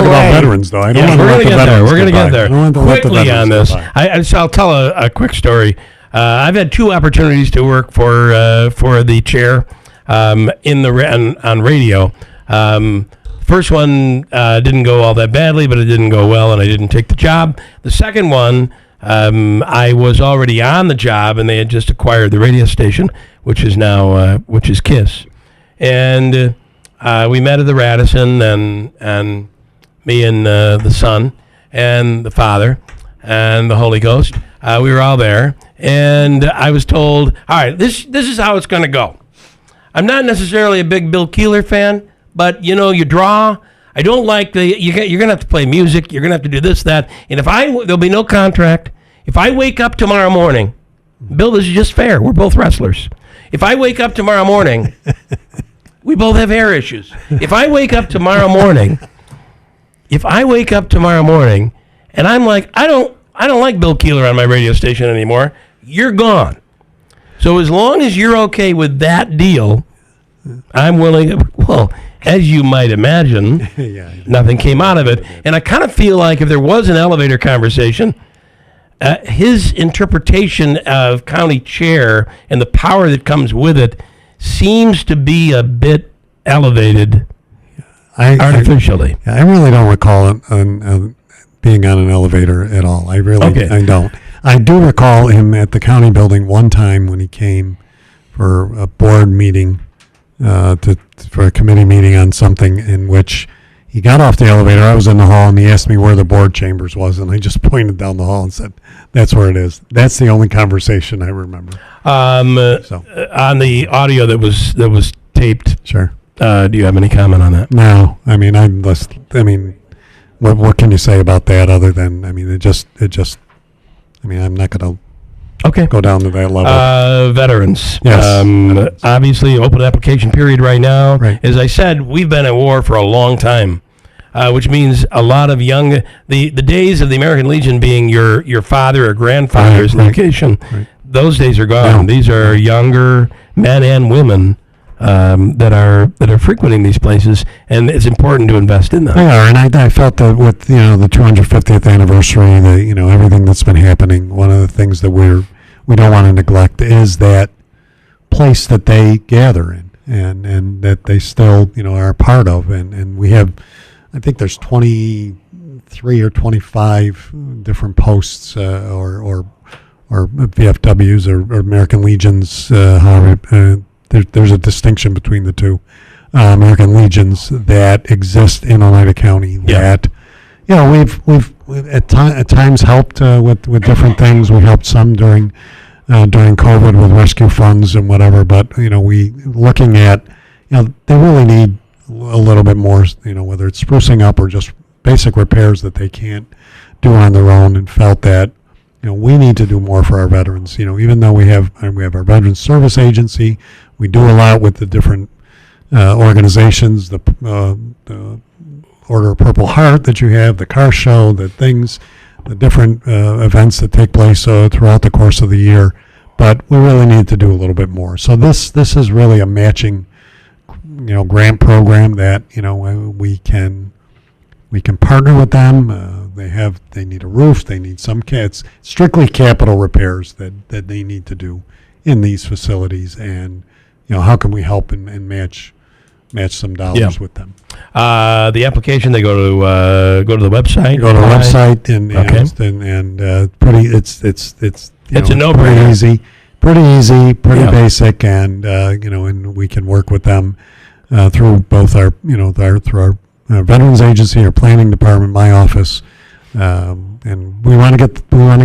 about veterans, though. I don't want to let the veterans. We're going to get there. I don't want to let the quickly on this. this. I'll tell a quick story. I've had two opportunities to work for the chair on radio. First one didn't go all that badly, but it didn't go well, and I didn't take the job. The second one, I was already on the job, and they had just acquired the radio station, which is now KISS. And we met at the Radisson, and me and the son and the father and the Holy Ghost. We were all there, and I was told, all right, this is how it's going to go. I'm not necessarily a big Bill Keeler fan, but you draw. I don't like you're going to have to play music. You're going to have to do this, that. And there'll be no contract. If I wake up tomorrow morning, Bill, this is just fair. We're both wrestlers. If I wake up tomorrow morning, we both have hair issues. If I wake up tomorrow morning, and I'm like, I don't like Bill Keeler on my radio station anymore, you're gone. So as long as you're okay with that deal, I'm willing. as you might imagine, nothing came out of it. And I kind of feel like if there was an elevator conversation, his interpretation of county chair and the power that comes with it seems to be a bit elevated artificially. I really don't recall being on an elevator at all. I don't. I do recall him at the county building one time when he came for a board meeting, for a committee meeting on something in which he got off the elevator. I was in the hall, and he asked me where the board chambers was, and I just pointed down the hall and said, "That's where it is." That's the only conversation I remember. On the audio that was taped. Sure. Do you have any comment on that? No. I mean, what can you say about that other than, it just. I'm not going to go down to that level. Veterans. Yes. Obviously, open application period right now. Right. As I said, we've been at war for a long time, which means a lot of young, the days of the American Legion being your father or grandfather's location, those days are gone. Yeah. These are younger men and women that are frequenting these places, and it's important to invest in them. They are, and I felt that with the 250th anniversary, everything that's been happening, one of the things that we don't want to neglect is that place that they gather in, and that they still are a part of, and we have, I think there's 23 or 25 different posts or VFWs or American Legions, however. There's a distinction between the two American Legions that exist in Oneida County. That we've at times helped with different things. We helped some during COVID with rescue funds and whatever. But we looking at they really need a little bit more. Whether it's sprucing up or just basic repairs that they can't do on their own, and felt that we need to do more for our veterans. Even though we have our Veterans Service Agency, we do a lot with the different organizations, the Order of Purple Heart that you have, the car show, the different events that take place throughout the course of the year. But we really need to do a little bit more. So this is really a matching, grant program that we can partner with them. They need a roof. They need some strictly capital repairs that they need to do in these facilities. And how can we help and match some dollars with them? The application, they go to the website. Go to the website and pretty. It's a no-brainer. Pretty easy, pretty basic, and and we can work with them through both our Veterans Agency, our planning department, my office, and we want to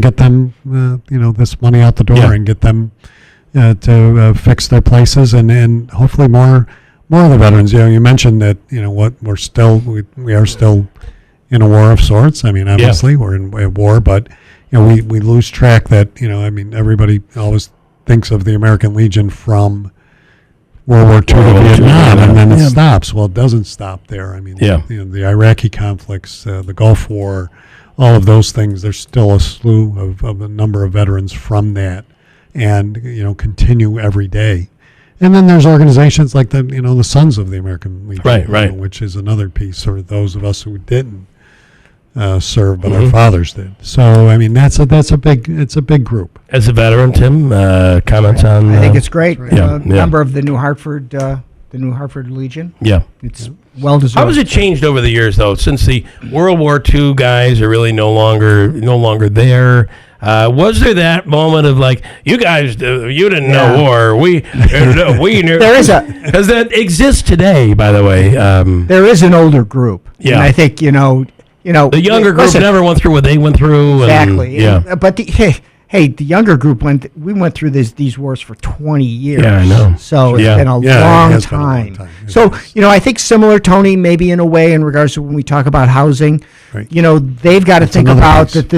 get them, this money out the door and get them to fix their places, and hopefully more of the veterans. You mentioned that we are still in a war of sorts. Obviously we're in a war, but we lose track that everybody always thinks of the American Legion from World War II to Vietnam, and then it stops. Well, it doesn't stop there. The Iraqi conflicts, the Gulf War, all of those things. There's still a slew of a number of veterans from that, and continue every day. And then there's organizations like the Sons of the American Legion, which is another piece, or those of us who didn't serve, but our fathers did. So that's a big group. As a veteran, Tim, comments on? I think it's great. Yeah, Member of the New Hartford Legion. Yeah, it's well deserved. How has it changed over the years, though? Since the World War II guys are really no longer there. Was there that moment of like, you guys, you didn't know war, we knew? There is does that exist today? By the way, there is an older group. Yeah, and I think the younger group never went through what they went through. Exactly. And, but the younger group we went through these wars for 20 years. Yeah, I know. So it's been a long time. So I think similar, Tony, maybe in a way in regards to when we talk about housing. Right. They've got to think about that.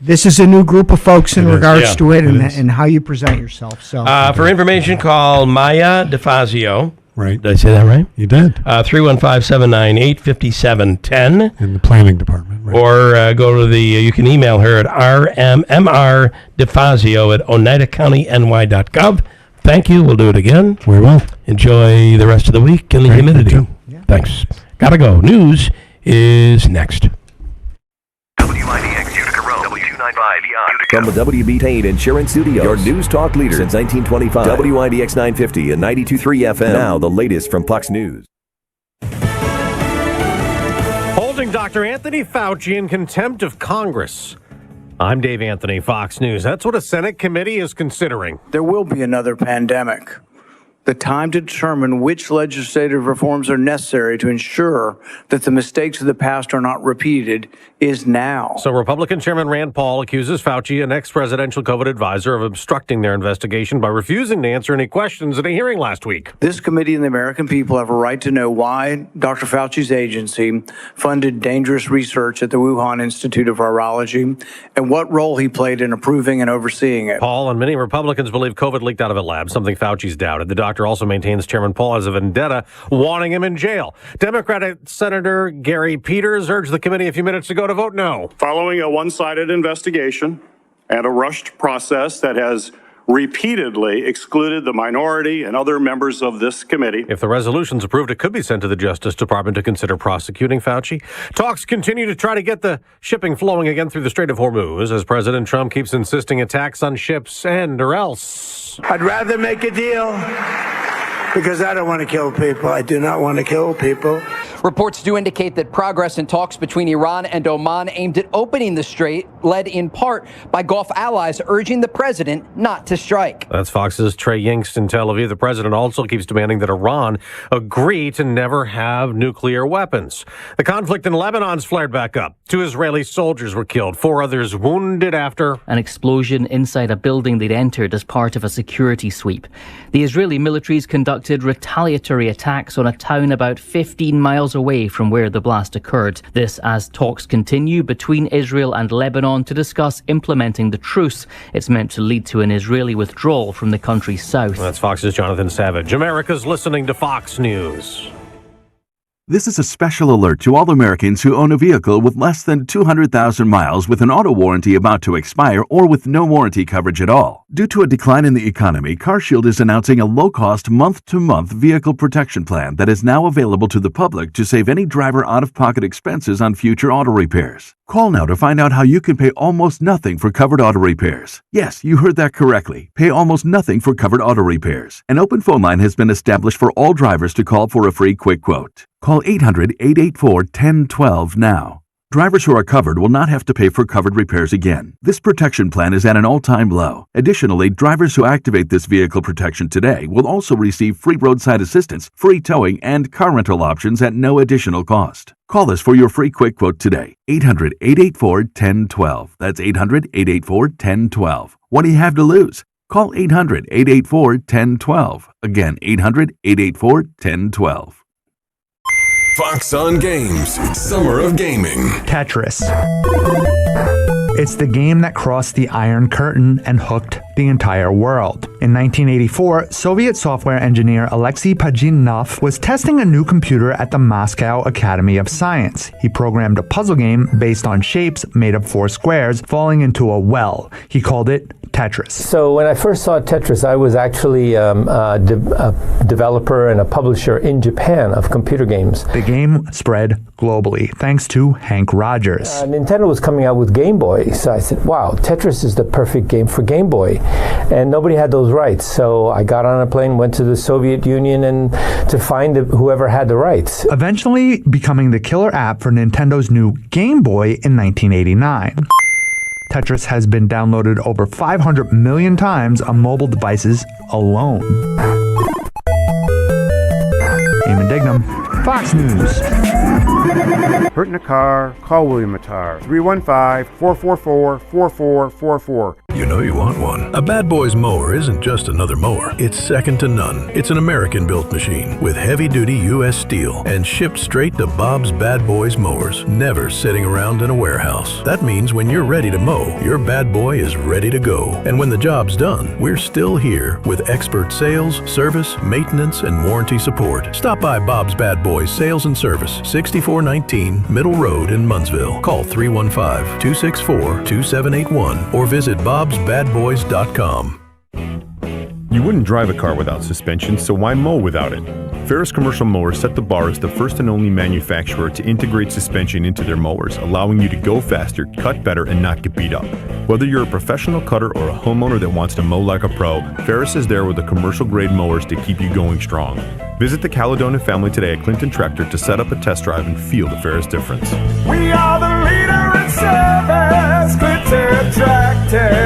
This is a new group of folks in regards to it and how you present yourself. So for information, call Maya DeFazio. Right. Did I say that right? You did. 315-798-5710. In the planning department. Right. Or go to you can email her at rmmrdefazio@oneidacountyny.gov. Thank you. We'll do it again. We will. Enjoy the rest of the week and the humidity. Thanks. Gotta go. News is next. WIBX Utica Road, W295 Utica. From the WB Tate Insurance Studios, your news talk leader since 1925. WIBX 950 and 92.3 FM. Now the latest from Fox News. Holding Dr. Anthony Fauci in contempt of Congress. I'm Dave Anthony, Fox News. That's what a Senate committee is considering. There will be another pandemic. The time to determine which legislative reforms are necessary to ensure that the mistakes of the past are not repeated is now. So Republican Chairman Rand Paul accuses Fauci, an ex-presidential COVID advisor, of obstructing their investigation by refusing to answer any questions at a hearing last week. This committee and the American people have a right to know why Dr. Fauci's agency funded dangerous research at the Wuhan Institute of Virology and what role he played in approving and overseeing it. Paul and many Republicans believe COVID leaked out of a lab, something Fauci's doubted. The doctor also maintains Chairman Paul has a vendetta, wanting him in jail. Democratic Senator Gary Peters urged the committee a few minutes ago to vote no. Following a one-sided investigation and a rushed process that has repeatedly excluded the minority and other members of this committee. If the resolution's approved, it could be sent to the Justice Department to consider prosecuting Fauci. Talks continue to try to get the shipping flowing again through the Strait of Hormuz as President Trump keeps insisting attacks on ships end or else. I'd rather make a deal because I don't want to kill people. I do not want to kill people. Reports do indicate that progress in talks between Iran and Oman aimed at opening the strait, led in part by Gulf allies urging the president not to strike. That's Fox's Trey Yingst in Tel Aviv. The president also keeps demanding that Iran agree to never have nuclear weapons. The conflict in Lebanon's flared back up. 2 Israeli soldiers were killed, 4 others wounded after an explosion inside a building they'd entered as part of a security sweep. The Israeli militaries conducted retaliatory attacks on a town about 15 miles away from where the blast occurred. This as talks continue between Israel and Lebanon to discuss implementing the truce. It's meant to lead to an Israeli withdrawal from the country's south. That's Fox's Jonathan Savage. America's listening to Fox News. This is a special alert to all Americans who own a vehicle with less than 200,000 miles with an auto warranty about to expire or with no warranty coverage at all. Due to a decline in the economy, CarShield is announcing a low-cost month-to-month vehicle protection plan that is now available to the public to save any driver out-of-pocket expenses on future auto repairs. Call now to find out how you can pay almost nothing for covered auto repairs. Yes, you heard that correctly. Pay almost nothing for covered auto repairs. An open phone line has been established for all drivers to call for a free quick quote. Call 800-884-1012 now. Drivers who are covered will not have to pay for covered repairs again. This protection plan is at an all-time low. Additionally, drivers who activate this vehicle protection today will also receive free roadside assistance, free towing, and car rental options at no additional cost. Call us for your free quick quote today. 800-884-1012. That's 800-884-1012. What do you have to lose? Call 800-884-1012. Again, 800-884-1012. Fox on Games, Summer of Gaming. Tetris. It's the game that crossed the Iron Curtain and hooked the entire world. In 1984, Soviet software engineer Alexei Pajitnov was testing a new computer at the Moscow Academy of Science. He programmed a puzzle game based on shapes made of 4 squares falling into a well. He called it Tetris. So when I first saw Tetris, I was actually a developer and a publisher in Japan of computer games. The game spread globally thanks to Hank Rogers. Nintendo was coming out with Game Boy, so I said, wow, Tetris is the perfect game for Game Boy. And nobody had those rights. So I got on a plane, went to the Soviet Union and to find whoever had the rights. Eventually becoming the killer app for Nintendo's new Game Boy in 1989. Tetris has been downloaded over 500 million times on mobile devices alone. Eamon Dignam, Fox News. Hurt in a car? Call William Attar. 315-444-4444. You know you want one. A Bad Boys mower isn't just another mower. It's second to none. It's an American-built machine with heavy-duty U.S. steel and shipped straight to Bob's Bad Boys mowers, never sitting around in a warehouse. That means when you're ready to mow, your Bad Boy is ready to go. And when the job's done, we're still here with expert sales, service, maintenance, and warranty support. Stop by Bob's Bad Boys Sales and Service, 6419 Middle Road in Munnsville. Call 315-264-2781 or visit bobsbadboys.com. You wouldn't drive a car without suspension, so why mow without it? Ferris Commercial Mowers set the bar as the first and only manufacturer to integrate suspension into their mowers, allowing you to go faster, cut better, and not get beat up. Whether you're a professional cutter or a homeowner that wants to mow like a pro, Ferris is there with the commercial-grade mowers to keep you going strong. Visit the Caledonia family today at Clinton Tractor to set up a test drive and feel the Ferris difference. We are the leader in service, Clinton Tractor.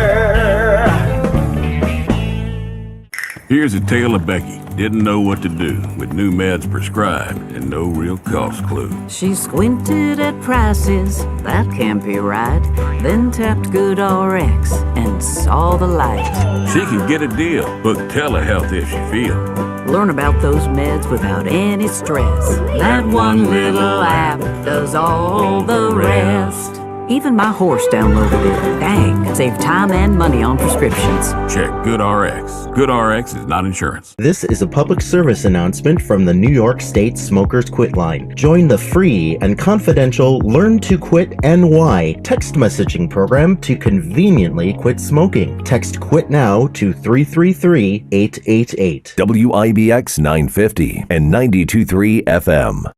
Here's a tale of Becky. Didn't know what to do with new meds prescribed and no real cost clue. She squinted at prices, that can't be right. Then tapped GoodRx and saw the light. She can get a deal, book telehealth if she feels. Learn about those meds without any stress. That one little app does all the rest. Even my horse downloaded it. Dang, save time and money on prescriptions. Check GoodRx. GoodRx is not insurance. This is a public service announcement from the New York State Smokers Quit Line. Join the free and confidential Learn to Quit NY text messaging program to conveniently quit smoking. Text QUIT NOW to 333-888. WIBX 950 and 92.3 FM.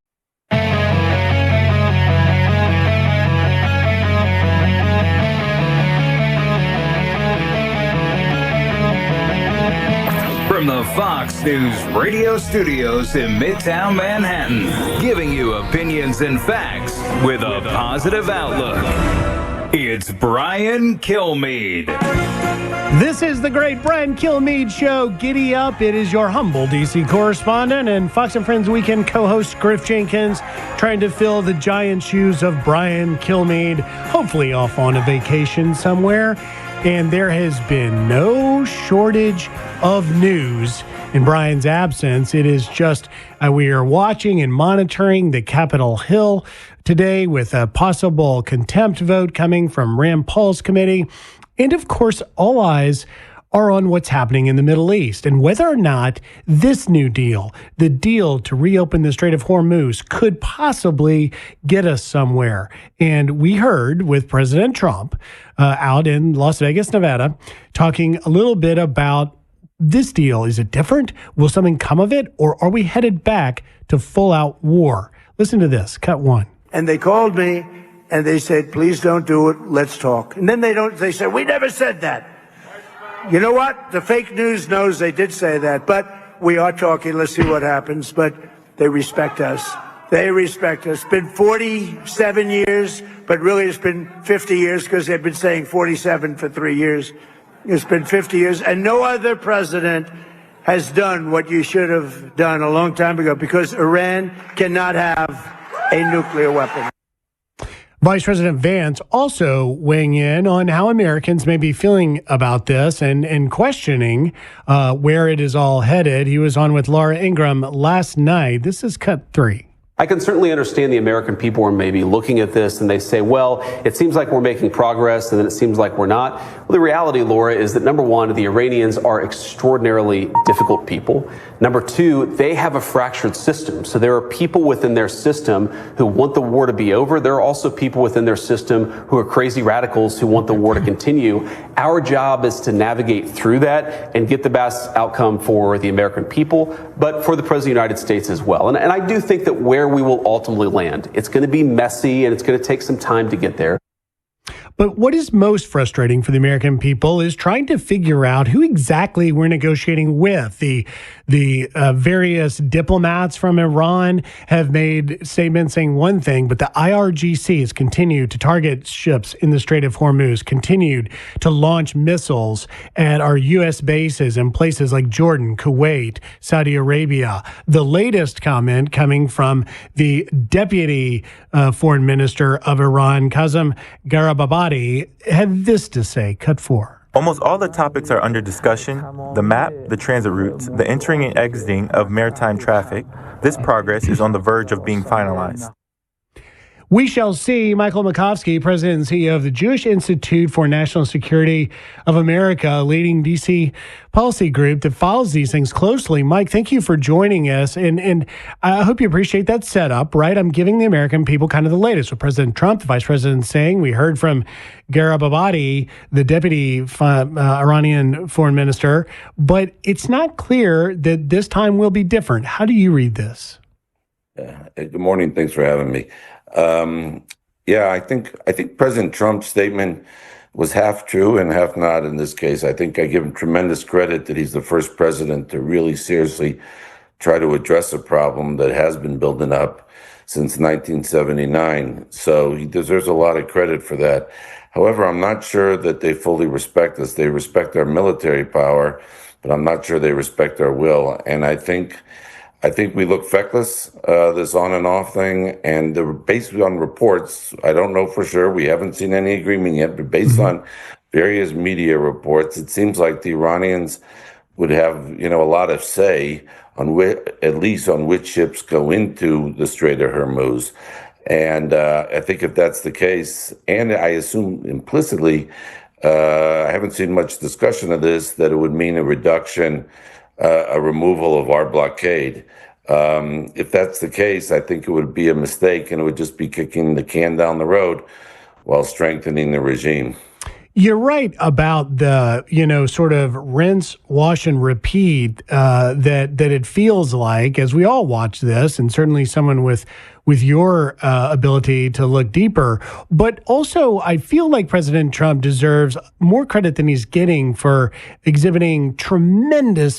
From the Fox News radio studios in Midtown Manhattan, giving you opinions and facts with a positive outlook. It's Brian Kilmeade. This is the great Brian Kilmeade Show. Giddy up. It is your humble DC correspondent and Fox and Friends Weekend co-host Griff Jenkins trying to fill the giant shoes of Brian Kilmeade, hopefully off on a vacation somewhere. And there has been no shortage of news in Brian's absence. It is just we are watching and monitoring the Capitol Hill today with a possible contempt vote coming from Rand Paul's committee. And of course, all eyes are on what's happening in the Middle East and whether or not this new deal, the deal to reopen the Strait of Hormuz, could possibly get us somewhere. And we heard with President Trump out in Las Vegas, Nevada, talking a little bit about this deal. Is it different? Will something come of it? Or are we headed back to full-out war? Listen to this, cut one. And they called me and they said, please don't do it. Let's talk. And then they said, we never said that. You know what? The fake news knows they did say that, but we are talking. Let's see what happens. But they respect us. They respect us. It's been 47 years, but really it's been 50 years because they've been saying 47 for 3 years. It's been 50 years, and no other president has done what you should have done a long time ago because Iran cannot have a nuclear weapon. Vice President Vance also weighing in on how Americans may be feeling about this and questioning where it is all headed. He was on with Laura Ingraham last night. This is cut 3. I can certainly understand the American people are maybe looking at this and they say, well, it seems like we're making progress and then it seems like we're not. Well, the reality, Laura, is that number one, the Iranians are extraordinarily difficult people. Number two, they have a fractured system. So there are people within their system who want the war to be over. There are also people within their system who are crazy radicals who want the war to continue. Our job is to navigate through that and get the best outcome for the American people, but for the President of the United States as well. And I do think that where we will ultimately land, it's going to be messy and it's going to take some time to get there. But what is most frustrating for the American people is trying to figure out who exactly we're negotiating with. The various diplomats from Iran have made statements saying one thing, but the IRGC has continued to target ships in the Strait of Hormuz, continued to launch missiles at our U.S. bases in places like Jordan, Kuwait, Saudi Arabia. The latest comment coming from the deputy foreign minister of Iran, Kazem Garibabadi, had this to say, cut 4. Almost all the topics are under discussion: the map, the transit routes, the entering and exiting of maritime traffic. This progress is on the verge of being finalized. We shall see. Michael Makovsky, President and CEO of the Jewish Institute for National Security of America, a leading D.C. policy group that follows these things closely. Mike, thank you for joining us. And I hope you appreciate that setup, right? I'm giving the American people kind of the latest. With President Trump, the vice president, saying, we heard from Garibabadi, the deputy Iranian foreign minister, but it's not clear that this time will be different. How do you read this? Good morning. Thanks for having me. I think President Trump's statement was half true and half not in this case. I think I give him tremendous credit that he's the first president to really seriously try to address a problem that has been building up since 1979. So he deserves a lot of credit for that. However, I'm not sure that they fully respect us. They respect our military power, but I'm not sure they respect our will. And I think we look feckless, this on and off thing, and based on reports, I don't know for sure, we haven't seen any agreement yet, but based on various media reports, it seems like the Iranians would have, a lot of say on at least on which ships go into the Strait of Hormuz. And I think if that's the case, and I assume implicitly, I haven't seen much discussion of this, that it would mean a reduction, a removal of our blockade. If that's the case, I think it would be a mistake, and it would just be kicking the can down the road while strengthening the regime. You're right about the, sort of rinse, wash, and repeat that it feels like as we all watch this, and certainly someone with your ability to look deeper. But also, I feel like President Trump deserves more credit than he's getting for exhibiting tremendous